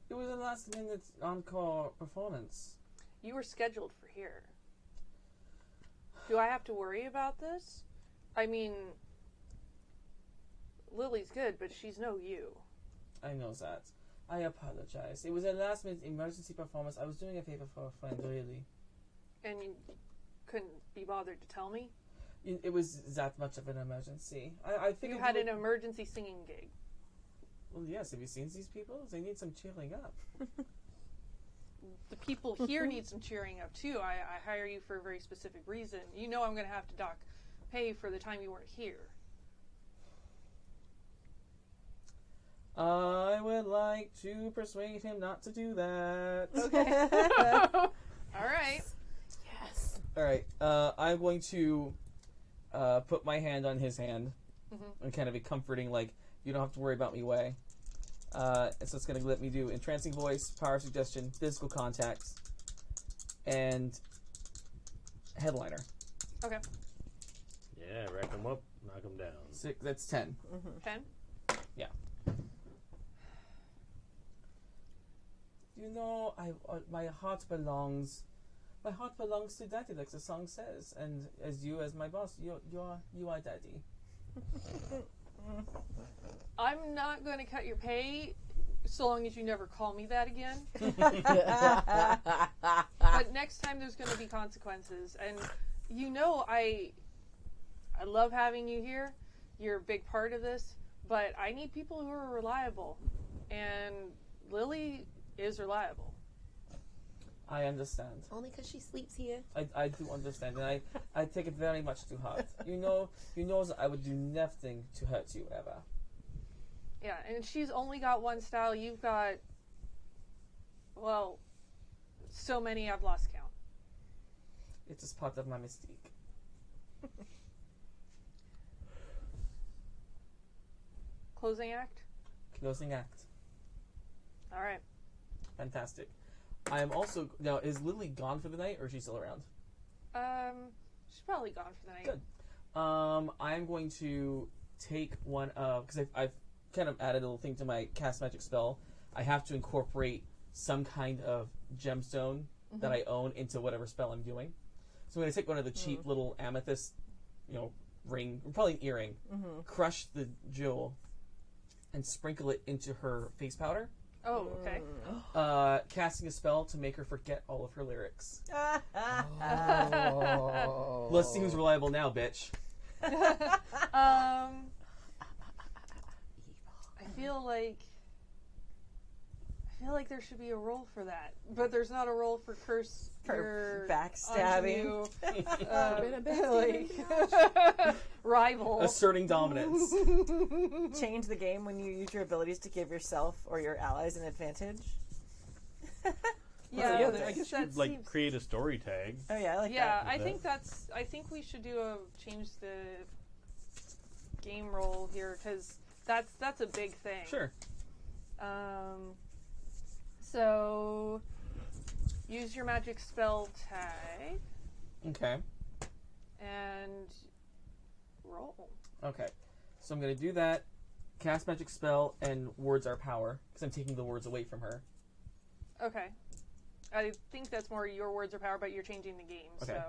It was a last-minute encore performance. You were scheduled for here. Do I have to worry about this? I mean, Lily's good, but she's no you. I know that. I apologize. It was a last-minute emergency performance. I was doing a favor for a friend, really. And you couldn't be bothered to tell me? It was that much of an emergency. I think You had an emergency singing gig. Well, yes. Have you seen these people? They need some cheering up. The people here need some cheering up, too. I hire you for a very specific reason. You know I'm going to have to dock pay for the time you weren't here. I would like to persuade him not to do that. Okay. All right. Yes. All right. I'm going to put my hand on his hand and kind of be comforting, like, you don't have to worry about me way. And so it's going to let me do entrancing voice, power suggestion, physical contact, and headliner. Okay. Yeah, rack them up, knock them down. That's 10. 10? Yeah. You know, my heart belongs to Daddy, like the song says, and as my boss, you are Daddy. I'm not going to cut your pay so long as you never call me that again. But next time there's going to be consequences. And you know I love having you here. You're a big part of this. But I need people who are reliable. And Lily is reliable. I understand. Only because she sleeps here. I do understand, and I take it very much to heart. You know that I would do nothing to hurt you ever. Yeah, and she's only got one style. You've got, well, so many I've lost count. It is part of my mystique. Closing act? Closing act. All right. Fantastic. I am also now. Is Lily gone for the night, or is she still around? She's probably gone for the night. Good. I'm going to take one of, because I've kind of added a little thing to my cast magic spell. I have to incorporate some kind of gemstone that I own into whatever spell I'm doing. So I'm going to take one of the cheap little amethyst, ring, probably an earring, crush the jewel, and sprinkle it into her face powder. Oh, okay. Casting a spell to make her forget all of her lyrics. Oh. Let's see who's reliable now, bitch. I feel like there should be a roll for that, but there's not a roll for curse For your backstabbing. rival. Asserting dominance. Change the game when you use your abilities to give yourself or your allies an advantage. Yeah, I guess you'd like create a story tag. Oh yeah, I like Yeah, that. I think we should change the game roll here because that's a big thing. Sure. So use your magic spell tag Okay. and roll. Okay. So I'm going to do that. Cast magic spell and words are power because I'm taking the words away from her. Okay. I think that's more your words are power, but you're changing the game. Okay.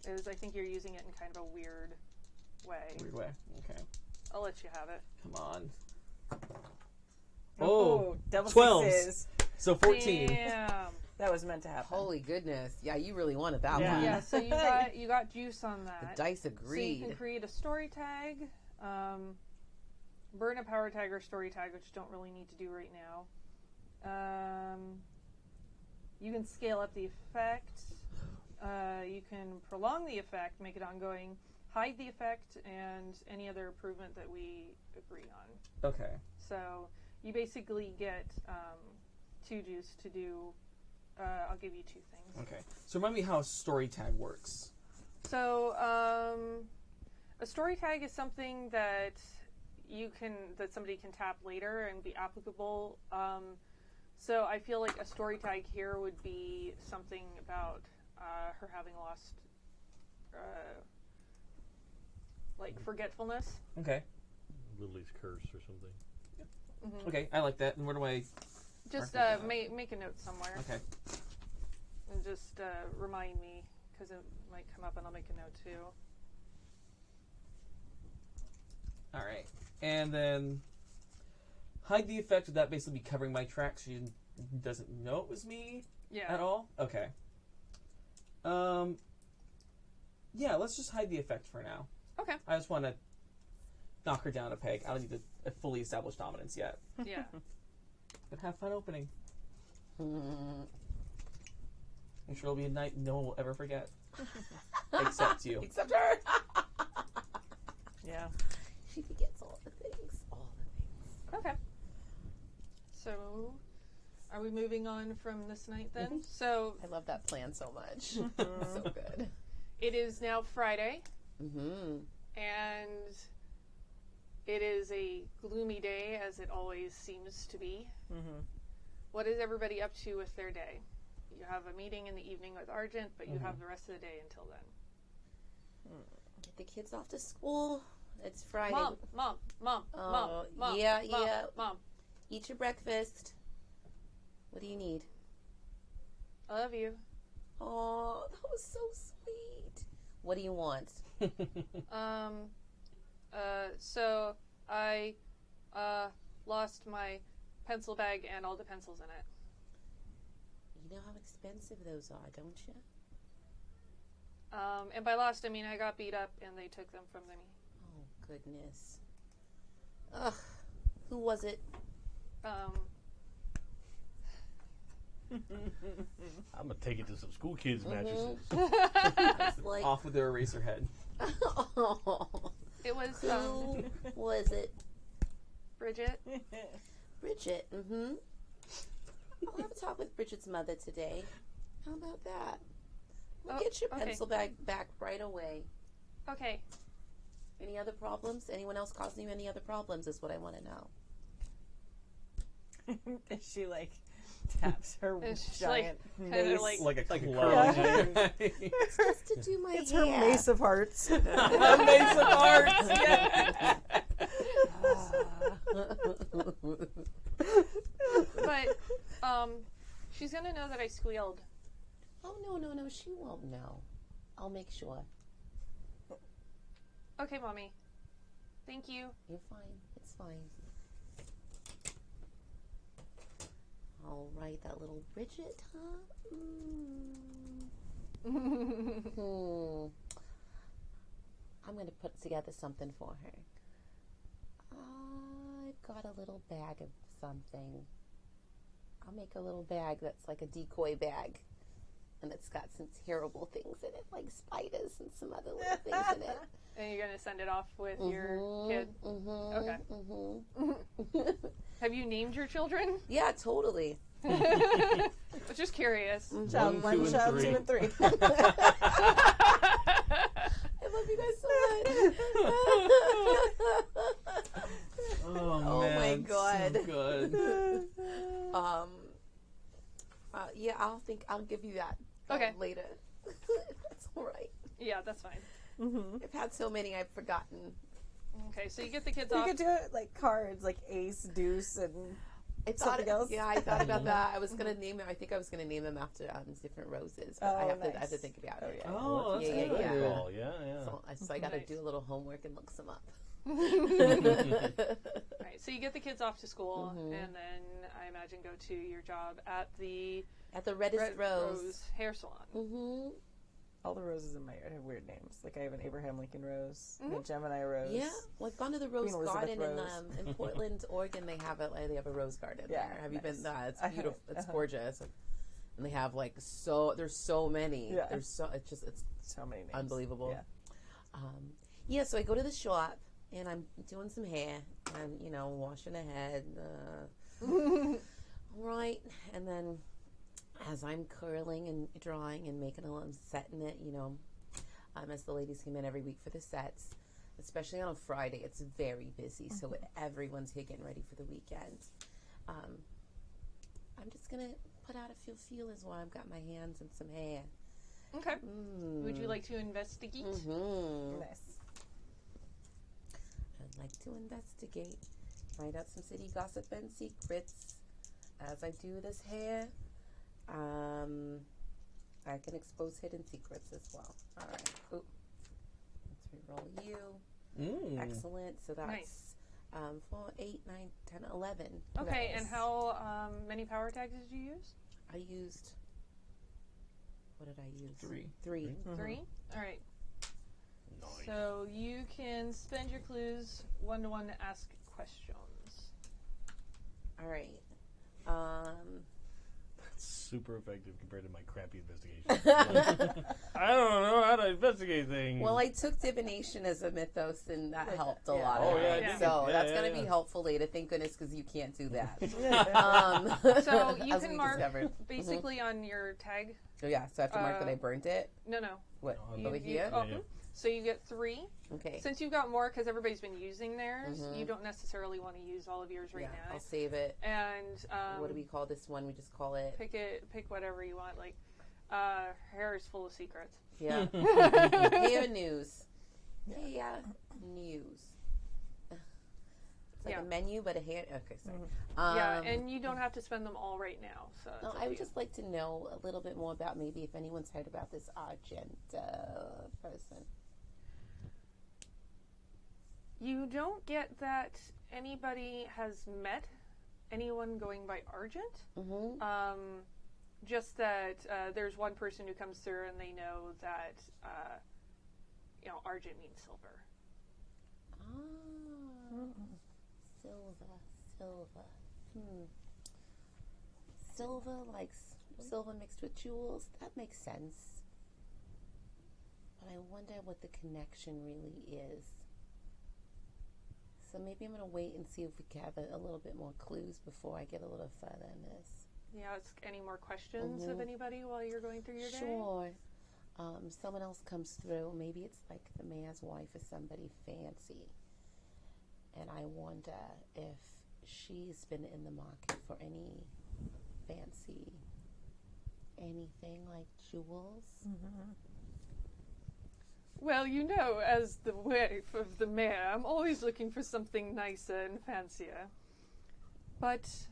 So I think you're using it in kind of a weird way. Weird way. Okay. I'll let you have it. Come on. Oh, double 12s. sixes. So 14. Damn. That was meant to happen. Holy goodness. Yeah, you really wanted that Yeah. one. Yeah, so you got juice on The that. dice So you agreed. can create a story tag, burn a power tag or story tag, which you don't really need to do right now. You can scale up the effect. You can prolong the effect, make it ongoing, hide the effect, and any other improvement that we agree on. Okay. So you basically get 2 juice to do. I'll give you 2 things. Okay. So remind me how a story tag works. So, a story tag is something that that somebody can tap later and be applicable. So I feel like a story tag here would be something about her having lost, like forgetfulness. Okay. Lily's curse or something. Mm-hmm. Okay, I like that. And where do I? Just mark it make a note somewhere. Okay. And just remind me, because it might come up and I'll make a note too. All right, and then hide the effect. Would that basically be covering my tracks? She doesn't know it was me at all. Okay. Yeah, let's just hide the effect for now. Okay. I just want to knock her down a peg. I don't need a fully established dominance yet. Yeah. But have fun opening. I'm sure it'll be a night no one will ever forget. Except you. Except her. Yeah. She forgets all the things. All the things. Okay. So, are we moving on from this night then? So, I love that plan so much. So good. it is now Friday, Mm-hmm. and it is a gloomy day, as it always seems to be. Mm-hmm. What is everybody up to with their day? You have a meeting in the evening with Argent, but you have the rest of the day until then. Get the kids off to school. It's Friday. Mom. Yeah. Mom. Eat your breakfast. What do you need? I love you. Oh, that was so sweet. What do you want? So I lost my pencil bag and all the pencils in it. You know how expensive those are, don't you? And by lost, I mean I got beat up and they took them from me. Oh, goodness. Ugh. Who was it? I'm gonna take it to some school kids' mattresses. It's like, Off with their eraser head. oh, It was who was it? Bridget. Bridget. Mm-hmm. I'll have a talk with Bridget's mother today. How about that? We'll get your pencil bag back right away. Okay. Any other problems? Anyone else causing you any other problems is what I want to know. And she like taps her And she's, giant like, mace. kinda like- Like a Like a club. curling It's just to do my It's hair. her mace of hearts. A mace of hearts. Yeah. But she's gonna know that I squealed. Oh, no, she won't know. I'll make sure. Okay, Mommy. Thank you. You're fine. It's fine. All right, that little Bridget, huh? I'm going to put together something for her. I've got a little bag of something. I'll make a little bag that's like a decoy bag. And it's got some terrible things in it, like spiders and some other little things in it. And you're gonna send it off with your kid? Okay. Have you named your children? Yeah, totally. I was just curious. Child 1, 2, and child 3. 2, and 3. I love you guys so much. Oh, my man, God. So good. Yeah, I'll give you that Okay. later. That's all right. Yeah, that's fine. I've had so many I've forgotten. Okay, so you get the kids You off. could do it like cards, like ace, deuce, and something else. Yeah, I thought about that. I was gonna name them. I think I was gonna name them after different roses. But I have to nice. think about it. yeah. Oh, that's Yeah, good. yeah. Oh, yeah. So I got to Nice. do a little homework and look some up. Right, so you get the kids off to school, and then I imagine go to your job at the At the Reddest Red Rose. Hair Salon. Mm-hmm. All the roses in my yard have weird names. Like I have an Abraham Lincoln rose, a Gemini rose. Yeah, well, I've gone to the Rose Queen Elizabeth Garden Rose. in Portland, Oregon. They have a rose garden Yeah, there. Have you nice. been? It's I have. beautiful. It's gorgeous, and they have like there's so many. Yeah. There's it's So many names. unbelievable. Yeah. So I go to the shop and I'm doing some hair. I'm washing a head. All right, and then as I'm curling and drawing and making a little setting it, as the ladies come in every week for the sets, especially on a Friday. It's very busy, so everyone's here getting ready for the weekend. I'm just gonna put out a few feelers while I've got my hands in some hair. Okay. Would you like to investigate? Nice. I'd like to investigate, find out some city gossip and secrets. As I do this hair, I can expose hidden secrets as well. All right. Oop. Let's reroll you. Excellent. So that's Nice. 4, 8, 9, 10, 11. Okay, Nice. and how many power tags did you use? I used. What did I use? 3. 3. 3? All right. Nice. So you can spend your clues one-to-one to ask questions. All right. That's super effective compared to my crappy investigation. I don't know how to investigate things. Well, I took divination as a mythos, and that helped a yeah. lot. Oh, of yeah, it. I did. So Yeah, that's yeah, going to yeah. be helpful later. Thank goodness, because you can't do that. So you As can we mark discovered. basically on your tag. So yeah, so I have to mark that I burnt it. No. What, You- over here? Oh, Yeah. So you get 3. Okay. Since you've got more, because everybody's been using theirs, you don't necessarily want to use all of yours right Yeah, now. I'll save it. And What do we call this one? We just call it. pick whatever you want. Like, hair is full of secrets. Yeah. Hair news. Hair news. It's like Yeah. a menu, but a hair. Okay, sorry. Yeah, and you don't have to spend them all right now. So it's No, up I to would you. just like to know a little bit more about maybe if anyone's heard about this Argent person. You don't get that anybody has met anyone going by Argent. Mm-hmm. Just that there's one person who comes through and they know that Argent means silver. Silver. Silver, like silver mixed with jewels. That makes sense. But I wonder what the connection really is. So maybe I'm going to wait and see if we can have a little bit more clues before I get a little further in this. Yeah, any more questions of anybody while you're going through your day? Sure. Someone else comes through. Maybe it's like the mayor's wife or somebody fancy. And I wonder if she's been in the market for any fancy, anything like jewels. Well, as the wife of the mayor, I'm always looking for something nicer and fancier. But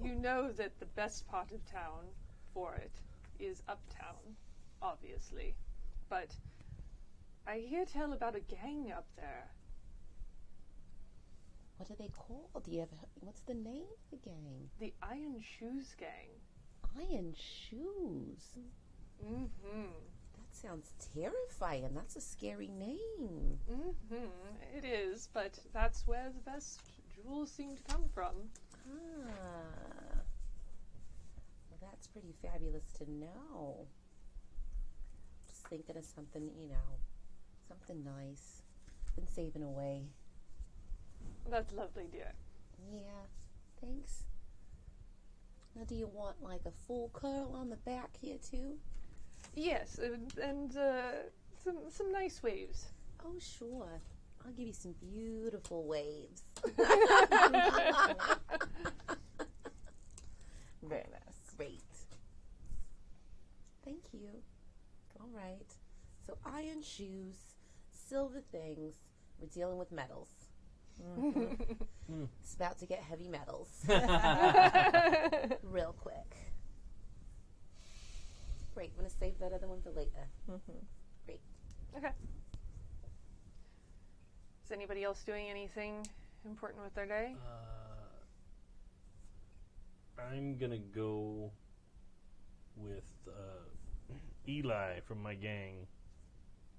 you know that the best part of town for it is uptown, obviously. But I hear tell about a gang up there. What are they called? What's the name of the gang? The Iron Shoes Gang. Iron Shoes. Mm-hmm. That sounds terrifying. That's a scary name. Mm-hmm. It is, but that's where the best jewels seem to come from. Well, that's pretty fabulous to know. Just thinking of something, something nice. Been saving away. That's lovely, dear. Yeah, thanks. Now, do you want like a full curl on the back here too? Yes, and some nice waves. Oh, sure. I'll give you some beautiful waves. Very nice. Great. Thank you. All right. So iron shoes, silver things. We're dealing with metals. It's about to get heavy metals. Real quick. Great. I'm going to save that other one for later. Great. Okay. Is anybody else doing anything important with their day? I'm gonna go with Eli from my gang,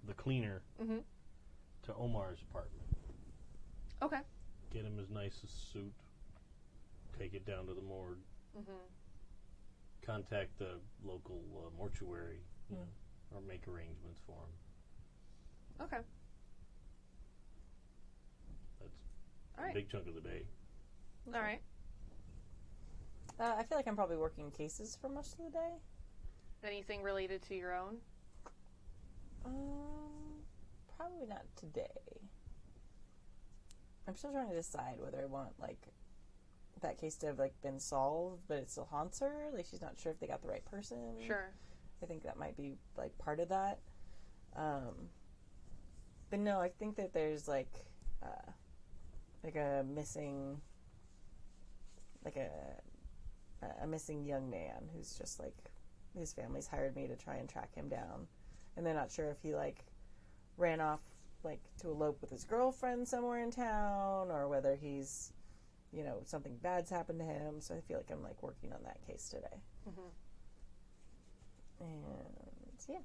the cleaner, to Omar's apartment. Okay. Get him his nicest suit. Take it down to the morgue. Contact the local mortuary, or make arrangements for him. Okay. That's All a right. big chunk of the day. All right. I feel like I'm probably working cases for most of the day. Anything related to your own? Probably not today. I'm still trying to decide whether I want, like, that case to have, like, been solved, but it still haunts her. Like, she's not sure if they got the right person. Sure. I think that might be, like, part of that. But no, I think that there's, like a missing, like, a missing young man who's just, like, his family's hired me to try and track him down. And they're not sure if he, like, ran off, like, to elope with his girlfriend somewhere in town, or whether he's, you know, something bad's happened to him. So I feel like I'm, like, working on that case today. And, yeah.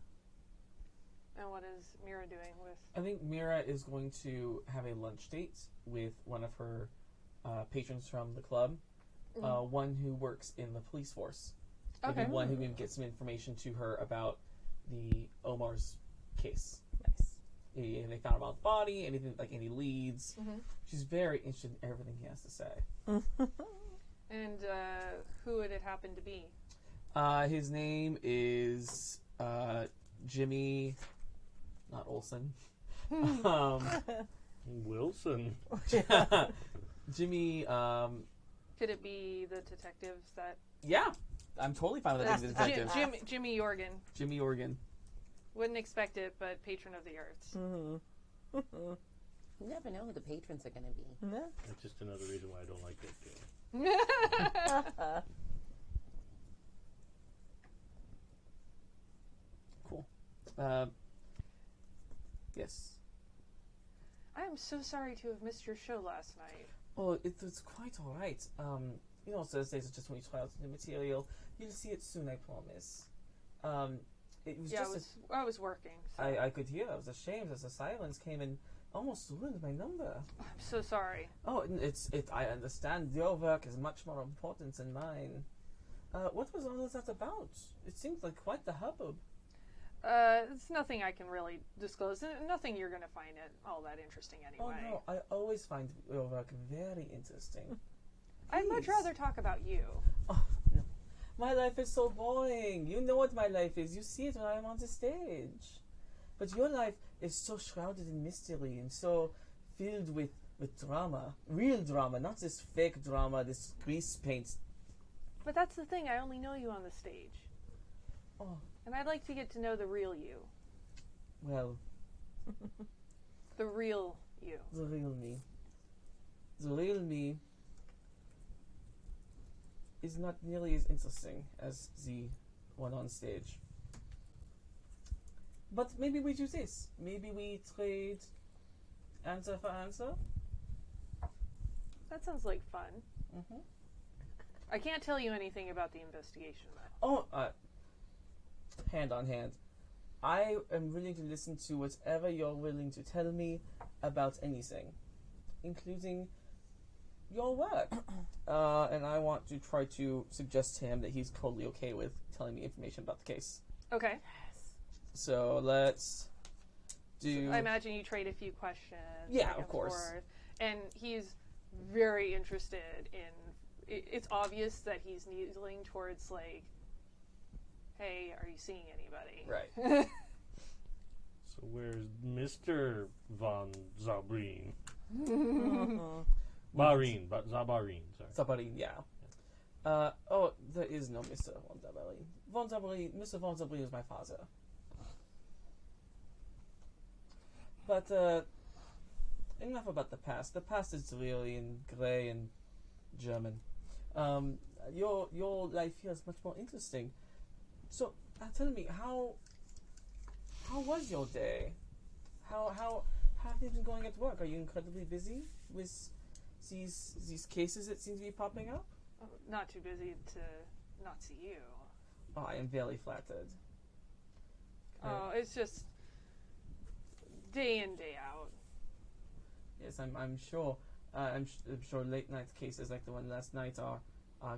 And what is Mira doing with... I think Mira is going to have a lunch date with one of her patrons from the club. One who works in the police force. Okay. Maybe one who can get some information to her about the Omar's case. Nice. And they found about the body, anything, like any leads. She's very interested in everything he has to say. And who would it happen to be? His name is Jimmy, not Olsen. Wilson. Jimmy. Could it be the detectives that... Yeah, I'm totally fine with that being the detective. Jimmy Organ. Jimmy Organ. Wouldn't expect it, but patron of the arts. You never know who the patrons are going to be. That's just another reason why I don't like that game. Cool. Yes. I am so sorry to have missed your show last night. Oh, it was quite all right. You know, Thursdays are just when you try out the new material. You'll see it soon, I promise. It was just I was working. So. I could hear. I was ashamed as the silence came and almost ruined my number. I'm so sorry. Oh, I understand. Your work is much more important than mine. What was all of that about? It seemed like quite the hubbub. It's nothing I can really disclose. Nothing you're going to find it all that interesting anyway. Oh, no. I always find your work very interesting. I'd much rather talk about you. Oh, no. My life is so boring. You know what my life is. You see it when I'm on the stage. But your life is so shrouded in mystery and so filled with drama. Real drama, not this fake drama, this grease paint. But that's the thing. I only know you on the stage. Oh. And I'd like to get to know the real you. Well. The real you. The real me. The real me is not nearly as interesting as the one on stage. But maybe we do this. Maybe we trade answer for answer. That sounds like fun. I can't tell you anything about the investigation, though. Oh, hand on hand. I am willing to listen to whatever you're willing to tell me about anything, including your work. And I want to try to suggest to him that he's totally okay with telling me information about the case. Okay. So let's do... So I imagine you trade a few questions. Yeah, of course. And he's very interested in... It's obvious that he's needling towards, like, hey, are you seeing anybody? Right. So where's Mr. Von Zauberin? Zauberin, sorry. Zauberin, yeah. There is no Mr. Von Zauberin. Mr. Von Zauberin is my father. But, enough about the past. The past is really in grey and German. Your life here is much more interesting. So, tell me, how was your day? How have you been going at work? Are you incredibly busy with these cases that seem to be popping up? Not too busy to not see you. Oh, I am very flattered. Oh, it's just day in, day out. Yes, I'm sure. I'm sure late night cases like the one last night are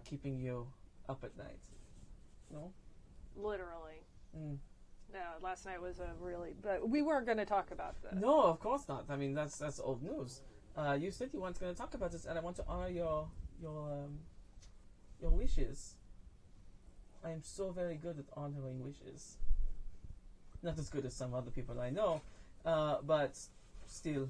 keeping you up at night. No? Literally. Mm. No, last night was but we weren't going to talk about this. No, of course not. I mean, that's old news. You said you weren't going to talk about this, and I want to honor your wishes. I am so very good at honoring wishes. Not as good as some other people I know, but still.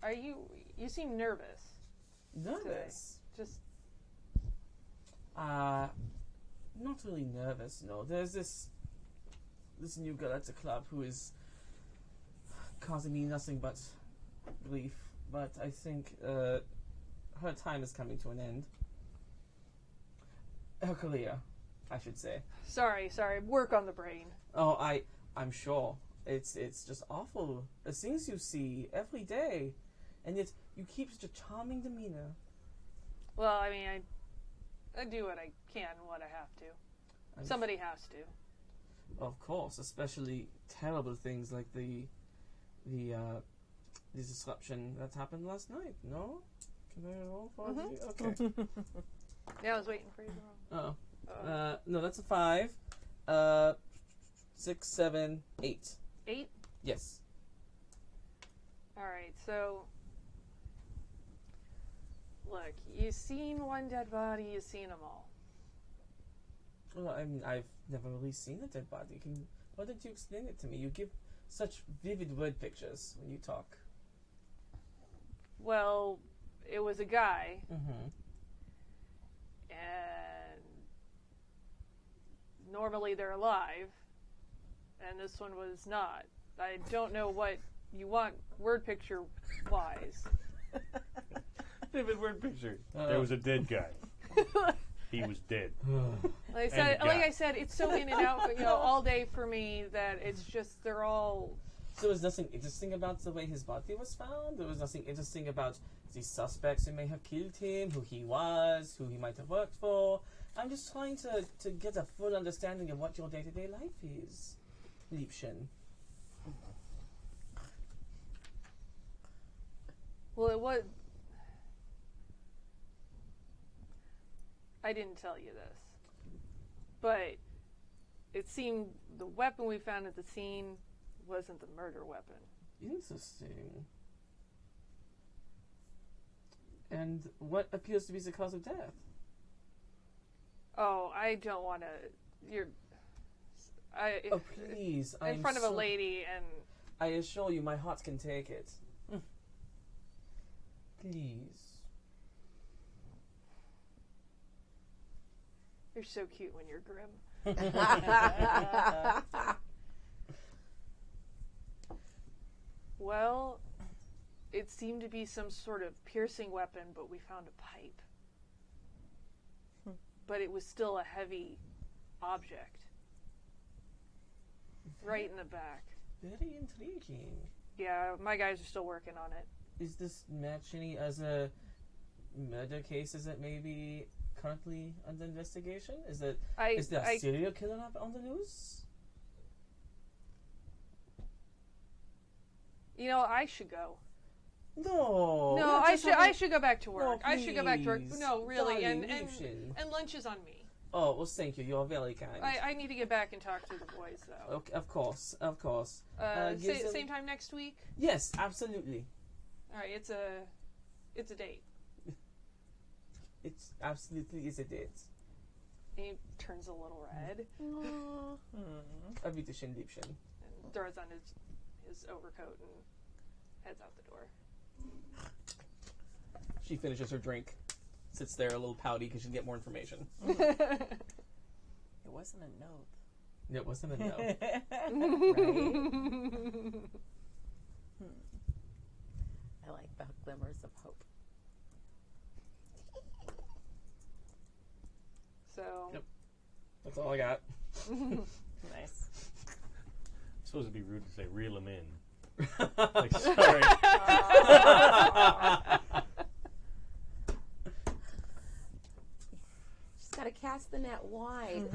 Are you? You seem nervous. Nervous? Just Not really nervous, no. There's this new girl at the club who is causing me nothing but grief. But I think her time is coming to an end. Her career, I should say. sorry. Work on the brain. Oh, I'm sure. It's just awful. The things you see every day. And yet you keep such a charming demeanor. Well, I mean, I do what I can, what I have to. Somebody has to. Of course, especially terrible things like the disruption that happened last night. No? Can I roll for it? Okay. Yeah, I was waiting for you to roll. No, that's a 5. 6, 7, 8. 8? Yes. Alright, so... Look, you've seen one dead body, you've seen them all. Well, I mean, I've never really seen a dead body. Why don't you explain it to me? You give such vivid word pictures when you talk. Well, it was a guy, Mm-hmm. and normally they're alive, and this one was not. I don't know what you want word picture wise. Vivid word picture. There was a dead guy. He was dead. Like And I said, it's so in and out, all day for me that it's just they're all. So there's nothing interesting about the way his body was found? There was nothing interesting about the suspects who may have killed him, who he was, who he might have worked for? I'm just trying to get a full understanding of what your day-to-day life is, Liebchen. Well, it was. I didn't tell you this, but it seemed the weapon we found at the scene wasn't the murder weapon. Interesting. And what appears to be the cause of death? Oh, I don't want to. Oh, please. In front of a lady, and I assure you, my heart can take it. Please. you're so cute when you're grim. Well, it seemed to be some sort of piercing weapon, but we found a pipe. But it was still a heavy object. Right in the back. Very intriguing. Yeah, my guys are still working on it. Is this match any as a murder case? Is it maybe currently under investigation? Is there a serial killer up on the loose? I should go. No. No, I should go back to work. No, I should go back to work. please. No, really, Darling, and lunch is on me. Oh, well, thank you. You're very kind. I need to get back and talk to the boys, though. Okay, of course. Same time next week? Yes, absolutely. All right, it's a date. It's absolutely is a date. He turns a little red A Wiedersehen, Liebchen. and throws on his overcoat and heads out the door. She finishes her drink, sits there a little pouty because she can get more information. It wasn't a note. It wasn't a no. Right? I like the glimmers of hope. So Yep. That's all I got. Nice. It's supposed to be rude to say reel him in. Like, sorry. Just gotta cast the net wide.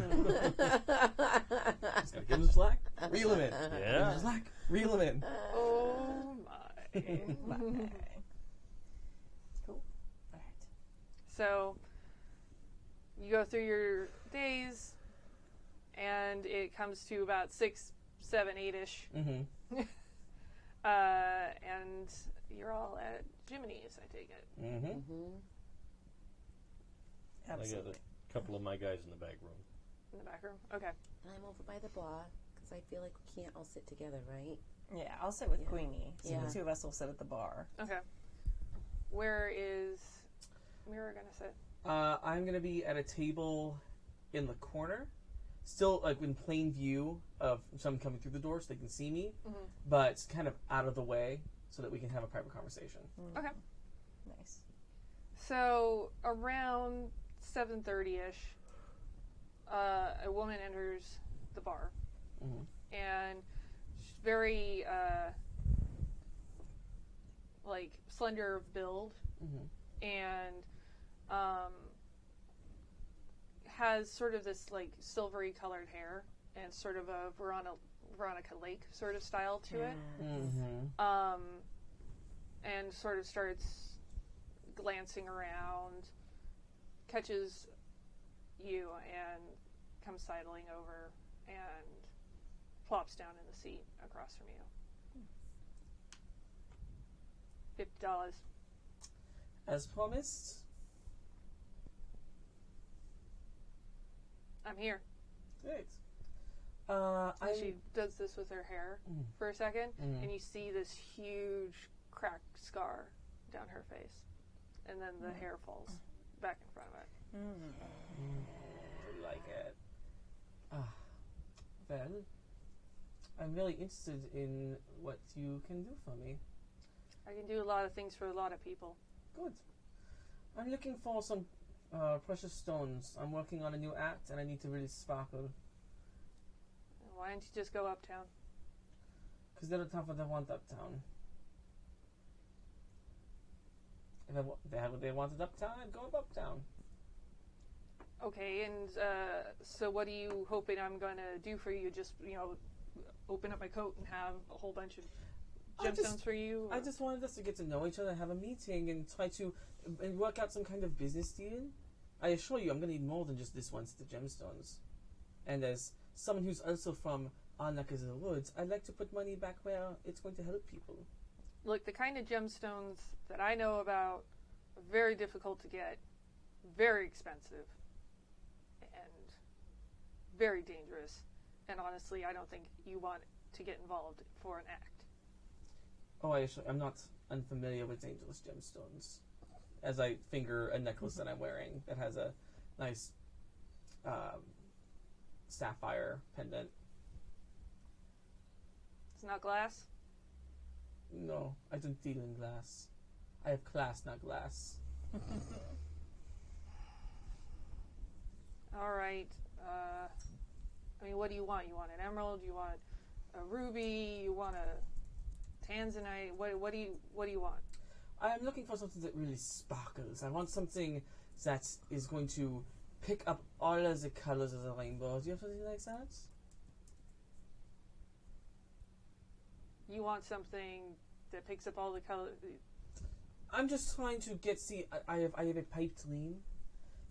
Just gotta give him slack, reel him in. Give Yeah. him slack, reel him in. oh my. Okay. Cool. All right. So you go through your days, and it comes to about 6, 7, 8-ish. Mm-hmm. And you're all at Jiminy's, I take it. Mm-hmm. I got Absolutely. a couple of my guys in the back room. In the back room? Okay. And I'm over by the bar because I feel like we can't all sit together, right? Yeah, I'll sit with Yeah. Queenie. So Yeah. the two of us will sit at the bar. Okay. Where is Mira gonna sit? I'm gonna be at a table in the corner, still like in plain view of someone coming through the door, so they can see me, but it's kind of out of the way so that we can have a private conversation. Okay. Nice. So around 7:30ish, a woman enters the bar, and she's very like slender of build, and has sort of this like silvery colored hair and sort of a Veronica Lake sort of style to it, and sort of starts glancing around, catches you, and comes sidling over and plops down in the seat across from you. $50. As promised. I'm here. Great. And she does this with her hair for a second, and you see this huge cracked scar down her face, and then the hair falls back in front of it. I like it. Well, I'm really interested in what you can do for me. I can do a lot of things for a lot of people. Good. I'm looking for some precious stones. I'm working on a new act, and I need to really sparkle. Why don't you just go uptown? Because they don't have what they want uptown. If they have what they wanted uptown, I'd go uptown. Okay, and so what are you hoping I'm going to do for you? Just, open up my coat and have a whole bunch of gemstones for you? I just wanted us to get to know each other, have a meeting, and try to work out some kind of business deal. I assure you, I'm going to need more than just this one set of gemstones. And as someone who's also from our neck of the woods, I'd like to put money back where it's going to help people. Look, the kind of gemstones that I know about are very difficult to get, very expensive, and very dangerous. And honestly, I don't think you want to get involved for an act. Oh, I'm not unfamiliar with dangerous gemstones. As I finger a necklace that I'm wearing that has a nice sapphire pendant. It's not glass? No, I don't deal in glass. I have class, not glass. All right. What do you want? You want an emerald? You want a ruby? You want a tanzanite? What do you want? I'm looking for something that really sparkles. I want something that is going to pick up all of the colors of the rainbow. Do you have something like that? You want something that picks up all the colors? I'm just trying to I have a piped lean,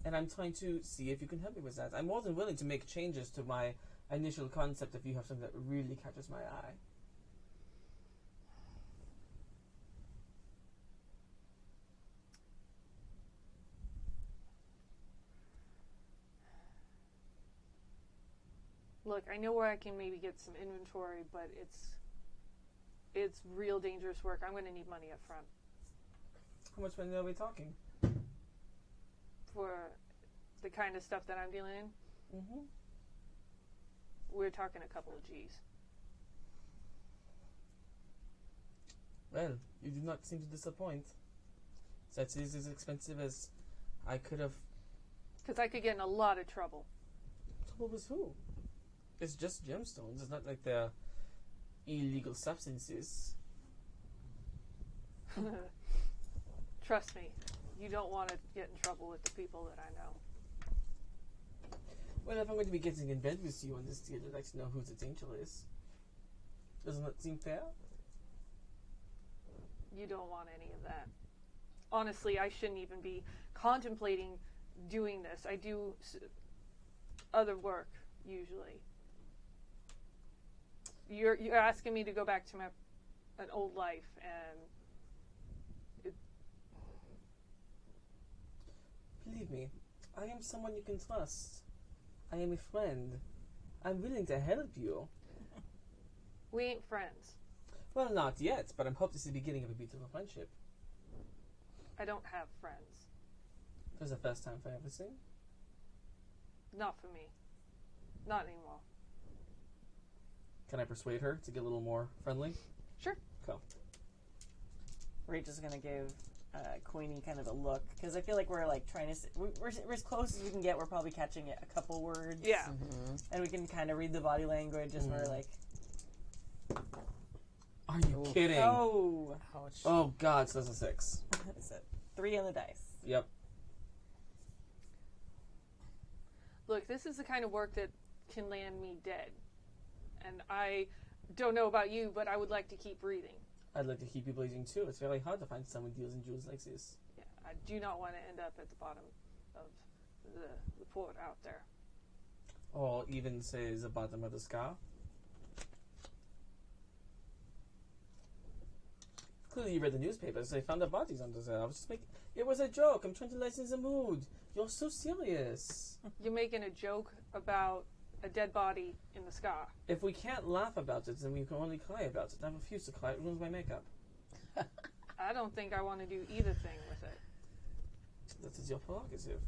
and I'm trying to see if you can help me with that. I'm more than willing to make changes to my initial concept if you have something that really catches my eye. Look, I know where I can maybe get some inventory, but it's real dangerous work. I'm going to need money up front. How much money are we talking? For the kind of stuff that I'm dealing in? Mm-hmm. We're talking a couple of G's. Well, you do not seem to disappoint. That is as expensive as I could have. Because I could get in a lot of trouble. Trouble with who? It's just gemstones. It's not like they're illegal substances. Trust me, you don't want to get in trouble with the people that I know. Well, if I'm going to be getting in bed with you on this deal, I'd like to know who the danger is. Doesn't that seem fair? You don't want any of that. Honestly, I shouldn't even be contemplating doing this. I do other work, usually. You're asking me to go back to an old life, and believe me, I am someone you can trust. I am a friend. I'm willing to help you. We ain't friends. Well, not yet, but I'm hoping this is the beginning of a beautiful friendship. I don't have friends. This is the first time for everything. Not for me. Not anymore. Can I persuade her to get a little more friendly? Sure. Cool. Rachel's gonna give Queenie kind of a look because I feel like we're like trying to. We're as close as we can get. We're probably catching a couple words. Yeah. And we can kind of read the body language as we're like. Are you kidding? Oh. Ouch. Oh God! So that's a 6. It's a 3 on the dice. Yep. Look, this is the kind of work that can land me dead. And I don't know about you, but I would like to keep breathing. I'd like to keep you bleeding too. It's very hard to find someone who deals in jewels like this. Yeah, I do not want to end up at the bottom of the port out there. Or even say the bottom of the scar. Clearly you read the newspapers. They found the bodies under there. I was just making... It was a joke. I'm trying to lighten the mood. You're so serious. You're making a joke about a dead body in the sky. If we can't laugh about it, then we can only cry about it. I refuse to cry. It ruins my makeup. I don't think I want to do either thing with it. That is your prerogative.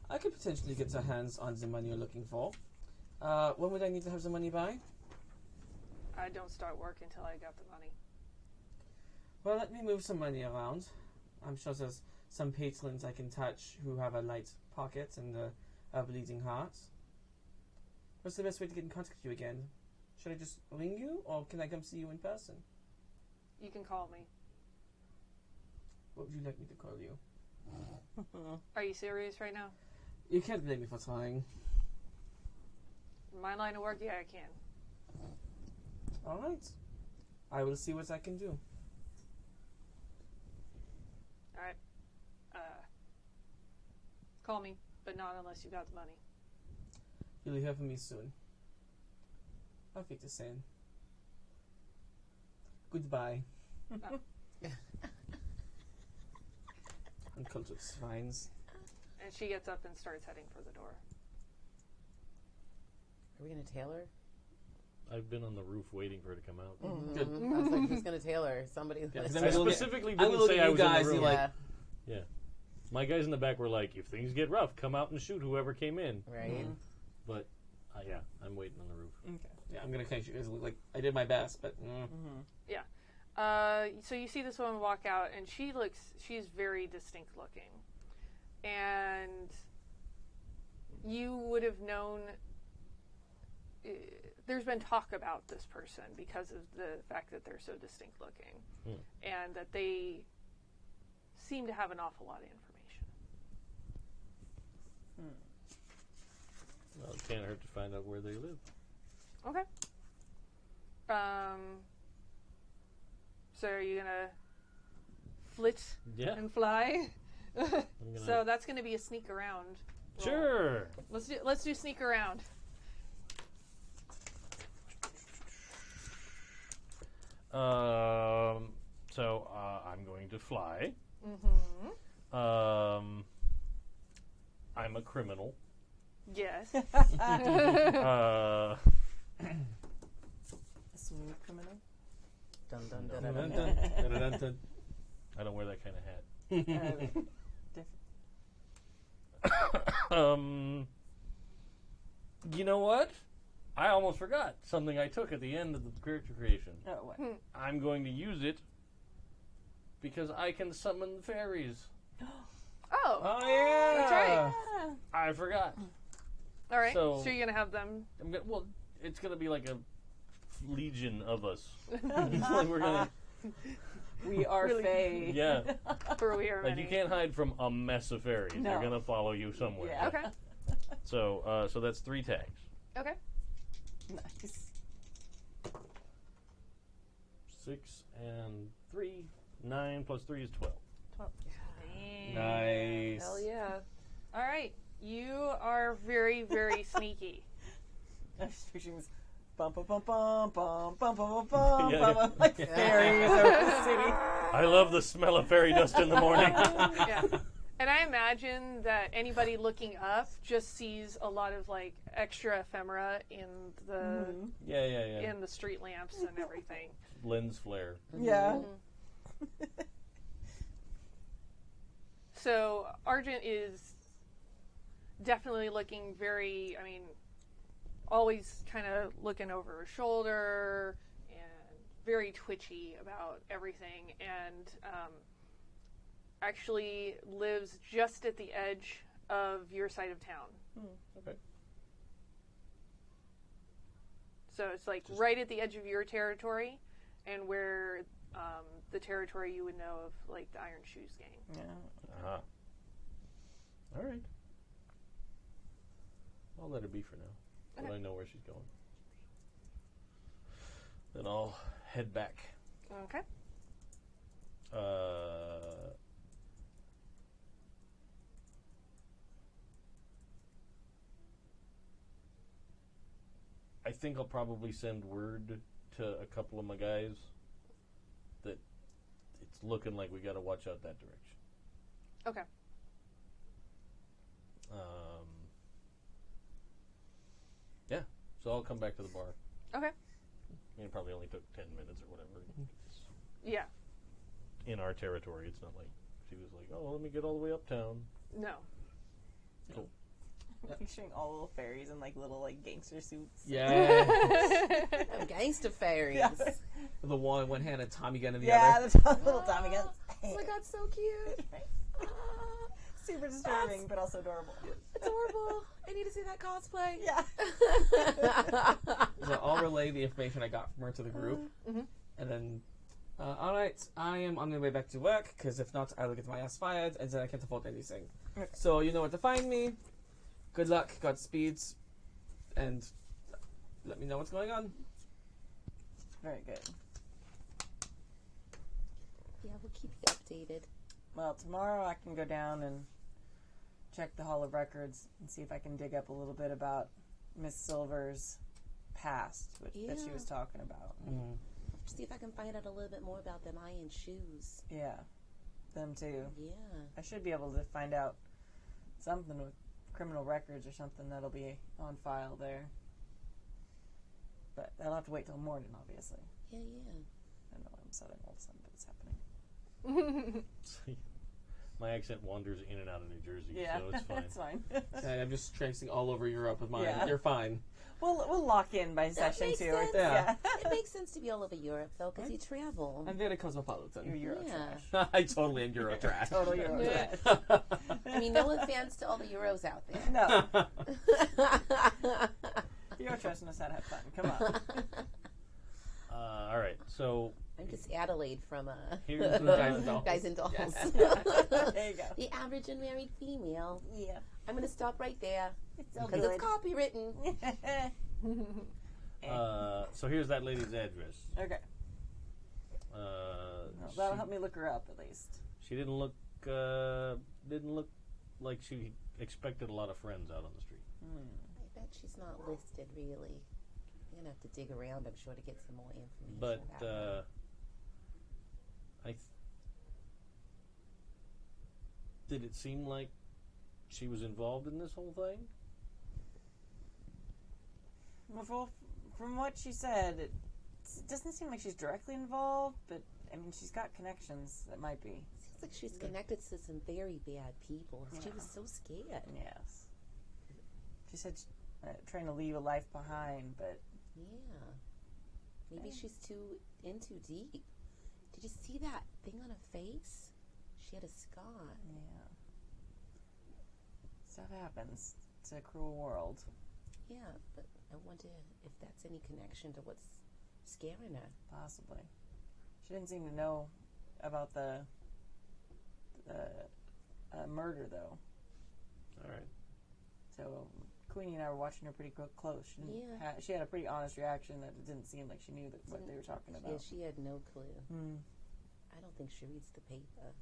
I could potentially get our hands on the money you're looking for. When would I need to have the money by? I don't start work until I got the money. Well, let me move some money around. I'm sure there's some patrons I can touch who have a light pocket and a bleeding heart. What's the best way to get in contact with you again? Should I just ring you, or can I come see you in person? You can call me. What would you like me to call you? Are you serious right now? You can't blame me for trying. In my line of work, yeah, I can. All right. I will see what I can do. All right. Call me, but not unless you got the money. You'll hear from me soon. Auf Wiedersehen. Goodbye. Uncultured swines. And she gets up and starts heading for the door. Are we going to tail her? I've been on the roof waiting for her to come out. Good. I was like, who's going to tail her? Somebody. Yeah, I specifically I didn't look say at I you was in guys. the room. You're like, Yeah. My guys in the back were like, if things get rough, come out and shoot whoever came in. Right. But, yeah, I'm waiting on the roof. Okay. yeah, I'm gonna catch you guys. Look like I did my best, but So you see this woman walk out, and she's very distinct looking. And you would have known, there's been talk about this person because of the fact that they're so distinct looking. And that they seem to have an awful lot of information. Well, it can't hurt to find out where they live. Okay. So are you gonna flit Yeah. and fly? I'm gonna So that's gonna be a sneak around roll. Sure. Let's do sneak around. So I'm going to fly. I'm a criminal. Yes. A smooth criminal. Dun, dun, No. dun, dun, dun, dun. I don't wear that kind of hat. Different. You know what? I almost forgot something I took at the end of the character creation. Oh, what? I'm going to use it because I can summon fairies. Oh. oh yeah, That's right. I forgot. All right. So So- you're gonna have them. It's going to be like a legion of us. Like we're gonna, We are Really? Fae. yeah. For we are Like ready. you can't hide from a mess of fairies. No. They're going to follow you somewhere. Yeah. Okay. So that's 3 tags. Okay. Nice. 6 and 3. 9 plus 3 is 12. nice. Hell yeah. All right. You are very, very sneaky. I'm just picturing this bum bum bum bum bum bum bum bum Yeah, bum like fairies over the city. I love the smell of fairy dust in the morning. Yeah. And I imagine that anybody looking up just sees a lot of like extra ephemera in the Yeah. in the street lamps and everything. Lens flare. Yeah. So Argent is definitely looking very, always kind of looking over her shoulder and very twitchy about everything, and actually lives just at the edge of your side of town. Okay. So it's like right at the edge of your territory, and where the territory you would know of, like the Iron Shoes gang. Yeah. Uh-huh. All right. I'll let her be for now. But I know where she's going. Then I'll head back. Okay. I think I'll probably send word to a couple of my guys that it's looking like we got to watch out that direction. Okay. Yeah, so I'll come back to the bar. Okay. It probably only took 10 minutes or whatever. It's Yeah. in our territory. It's not like she was like, oh, let me get all the way uptown. No. Cool. Picturing all little fairies in like little like gangster suits. Yeah. Gangster fairies. Yeah. The wall in one hand and Tommy gun in the Yeah, other. the little Tommy guns. Oh my god, so cute. Super disturbing, but also adorable. Adorable. I need to see that cosplay. Yeah. So I'll relay the information I got from her to the group. And then, all right, I am on my way back to work, because if not, I will get my ass fired, and then I can't afford anything. Okay. So you know where to find me. Good luck, Godspeed, and let me know what's going on. Very good. Yeah, we'll keep you updated. Well, tomorrow I can go down and check the Hall of Records and see if I can dig up a little bit about Miss Silver's past, that she was talking about. See if I can find out a little bit more about them iron shoes. Yeah, them too. Yeah. I should be able to find out something with criminal records or something that'll be on file there. But I'll have to wait till morning, obviously. Yeah. I know I'm southern all of a sudden, but it's happening. My accent wanders in and out of New Jersey, Yeah, so it's fine. it's fine. Okay, I'm just tracing all over Europe with mine. Yeah. You're fine. We'll lock in by session makes 2. sense. Yeah. It makes sense to be all over Europe, though, because you travel. I'm very cosmopolitan. You're Euro Yeah. trash. I totally am Euro trash. Total Euro Yeah. trash. I mean, no offense to all the Euros out there. No. Euro trash knows how to have fun. Come on. All right, so I'm just Adelaide from here's Guys and Dolls. There you go. The average unmarried female. Yeah. I'm going to stop right there It's so because it's copywritten. so here's that lady's address. Okay. Well, that'll help me look her up at least. She didn't look like she expected a lot of friends out on the street. I bet she's not listed, really. I'm going to have to dig around, I'm sure, to get some more information. But about her. did it seem like she was involved in this whole thing? Well, from what she said, it doesn't seem like she's directly involved, but I mean, she's got connections that might be. Seems like she's connected to some very bad people. She Yeah. was so scared. Yes. She said trying to leave a life behind, but Yeah. Maybe she's in too deep. Did you see that thing on her face? She had a scar. yeah. Stuff happens. It's a cruel world. Yeah, but I wonder if that's any connection to what's scaring her. Possibly. She didn't seem to know about the murder, though. All right. So Queenie and I were watching her pretty close. She didn't Yeah. she had a pretty honest reaction that it didn't seem like she knew what they were talking Yeah, about. she had no clue. Hmm. I don't think she reads the paper.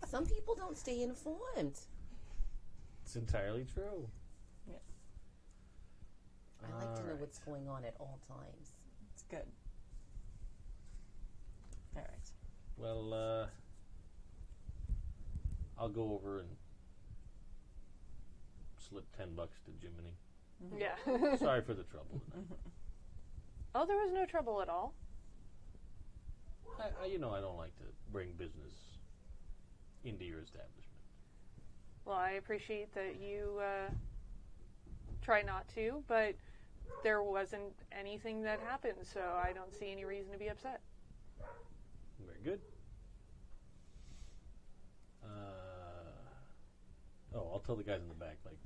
Some people don't stay informed. It's entirely true. I like to know Alright. what's going on at all times. It's good. All right. Well, I'll go over and slip $10 to Jiminy. Yeah. Sorry for the trouble. Oh, there was no trouble at all. I don't like to bring business into your establishment. Well, I appreciate that you try not to, but there wasn't anything that happened, so I don't see any reason to be upset. Very good. I'll tell the guys in the back, like,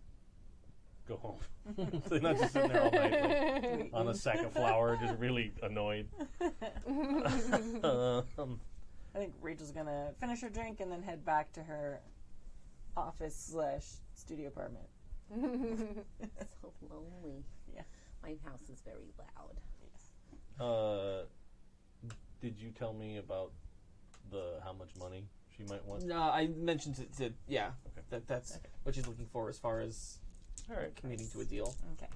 go home. So they're not just sitting there all night, like, on a sack of flour, just really annoyed. I think Rachel's gonna finish her drink and then head back to her office/studio apartment. So lonely. Yeah. My house is very loud. Did you tell me about how much money she might want? No, I mentioned to yeah. Okay. That's what she's looking for as far as All right. committing to a deal. Okay.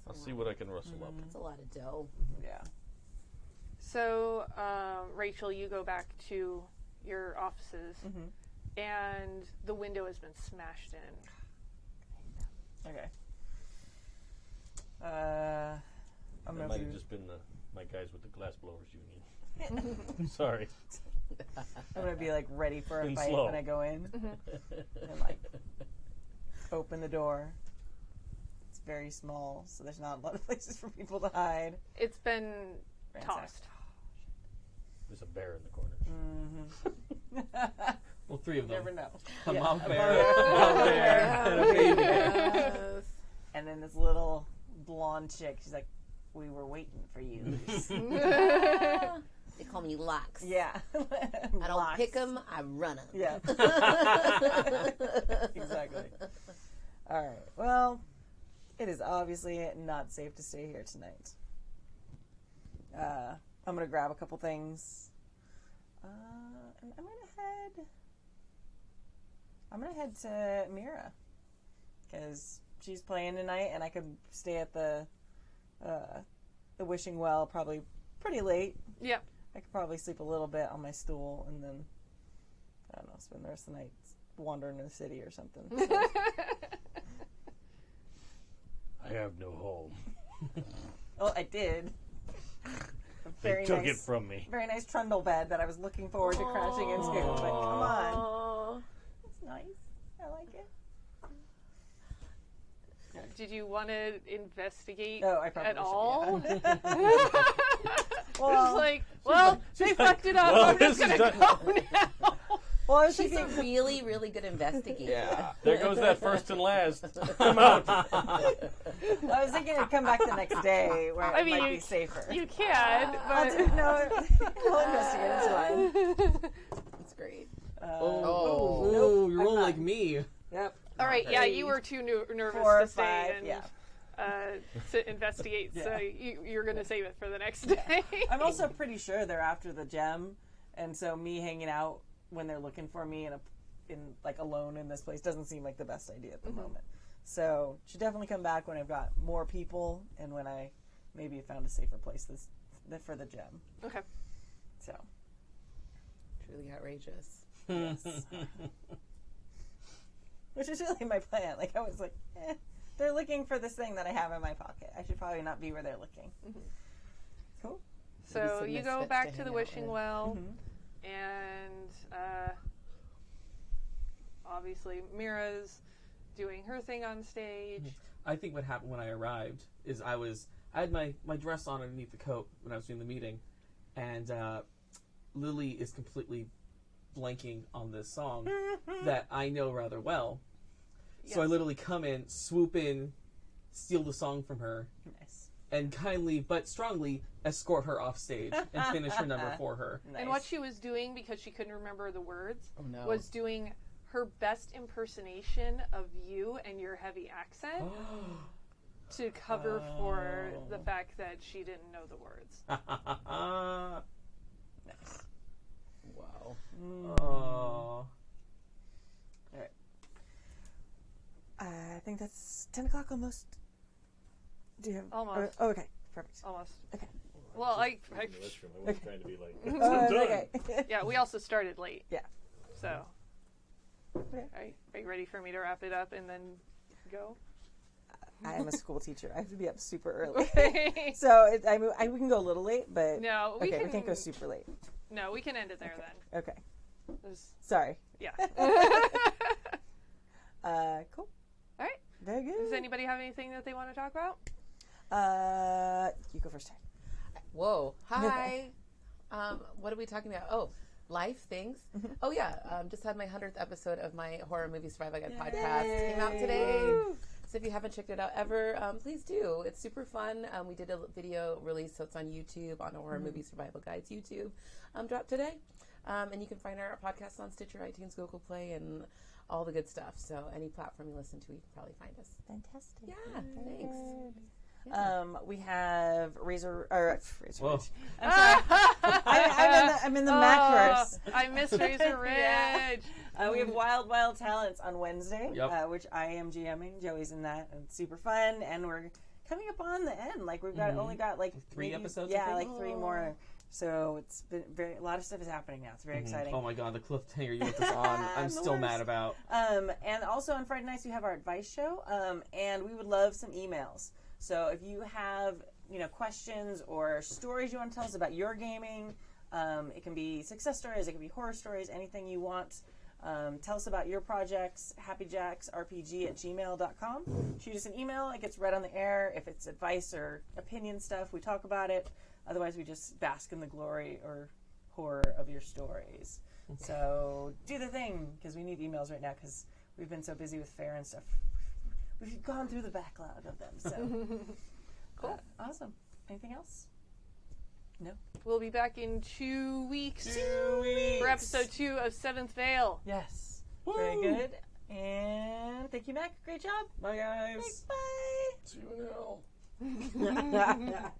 I'll see what I can rustle up. That's a lot of dough. Yeah. So, Rachel, you go back to your offices, and the window has been smashed in. Okay. I'm That gonna might do- have just been my guys with the glass blowers union. Sorry. I'm gonna be like ready for a Been fight slow. when I go in, and like open the door. It's very small, so there's not a lot of places for people to hide. It's been Ransacked. tossed. There's a bear in the corner. Well, 3 of You them. never know. A Yeah, mom a bear, mom a mom bear, and a baby bear. And then this little blonde chick, she's like, "We were waiting for you." They call me Locks. Yeah. I don't pick them, I run them. Yeah. Exactly. All right. Well, it is obviously not safe to stay here tonight. I'm gonna grab a couple things, and I'm gonna head to Mira because she's playing tonight, and I could stay at the Wishing Well probably pretty late. Yep. I could probably sleep a little bit on my stool and then, I don't know, spend the rest of the night wandering in the city or something. I have no home. Well, I did. A They took it from me. very nice trundle bed that I was looking forward to crashing into. But come on. Oh. It's nice. I like it. Did you want to investigate No, I probably at should, all? yeah. It's just like, well, they fucked it up. well, I'm just this is going to go now. Well, I was She's a thinking, really, really good investigator. Yeah. There goes that first and last. Come out. I was thinking it'd come back the next day where I it mean, might be safer. You can, but No, we'll investigate. It's fine. That's great. Oh, Nope, you're I'm rolling not. like me. Yep. all right. Yeah, 3, you were too nervous 4, to stay 5. and Yeah. to investigate, so Yeah. you're going to save it for the next day. I'm also pretty sure they're after the gem, and so me hanging out when they're looking for me in like alone in this place doesn't seem like the best idea at the moment. So should definitely come back when I've got more people and when I maybe found a safer place for the gem. Okay. So Truly outrageous. yes. Which is really my plan. Like I was like, they're looking for this thing that I have in my pocket. I should probably not be where they're looking. Cool. So some you go misfits back to to the hang out Wishing with. Well, and obviously Mira's doing her thing on stage. I think what happened when I arrived is I had my dress on underneath the coat when I was doing the meeting, and Lily is completely blanking on this song that I know rather well. So I Yes. literally come in, swoop in, steal the song from her, Nice. and kindly but strongly escort her off stage and finish her number for her. Nice. And what she was doing, because she couldn't remember the words, Oh, no. was doing her best impersonation of you and your heavy accent to cover for the fact that she didn't know the words. Nice. Wow. Oh. I think that's 10 o'clock almost. Do you have... Almost. Oh, okay. Perfect. Almost. Okay. Well, I wasn't trying to be like, Okay. yeah, we also started late. Yeah. So, Okay. are you ready for me to wrap it up and then go? I am a school teacher. I have to be up super early. So we can go a little late, but No, we can't go super late. No, we can end it there then. Okay. There's- Sorry. Yeah. Cool. All right. Very good. Does anybody have anything that they want to talk about? You go first, Teri. Whoa. Hi. What are we talking about? Oh, life things. Oh, yeah. Just had my 100th episode of my Horror Movie Survival Guide podcast. Came out today. So if you haven't checked it out ever, please do. It's super fun. We did a video release, so it's on YouTube, on Horror Movie Survival Guide's YouTube. Dropped today. And you can find our podcast on Stitcher, iTunes, Google Play, and all the good stuff. So any platform you listen to, you can probably find us. Fantastic. Yeah, thanks. We have Razor Whoa. Ridge. I'm in the Macverse. I miss Razor Ridge. We have Wild Wild Talents on Wednesday, Yep. which I am GMing. Joey's in that, and it's super fun. And we're coming up on the end. Like we've got only got like 3 episodes, I Yeah, think? like 3 more. So it's been a lot of stuff is happening now. It's very exciting. Oh my god, the cliffhanger you put this on, I'm The still worst. mad about. And also on Friday nights we have our advice show, and we would love some emails. So if you have questions or stories you want to tell us about your gaming, it can be success stories, it can be horror stories, anything you want. Tell us about your projects, happyjacksrpg@gmail.com. Shoot us an email, it gets read on the air. If it's advice or opinion stuff, we talk about it. Otherwise, we just bask in the glory or horror of your stories. So do the thing, because we need emails right now, because we've been so busy with fair and stuff. We've gone through the backlog of them. So cool. Awesome. Anything else? No. We'll be back in 2 weeks. 2 weeks. For episode 2 of Seventh Veil. Yes. Very good. And thank you, Mac. Great job. Bye, guys. Bye. See you now.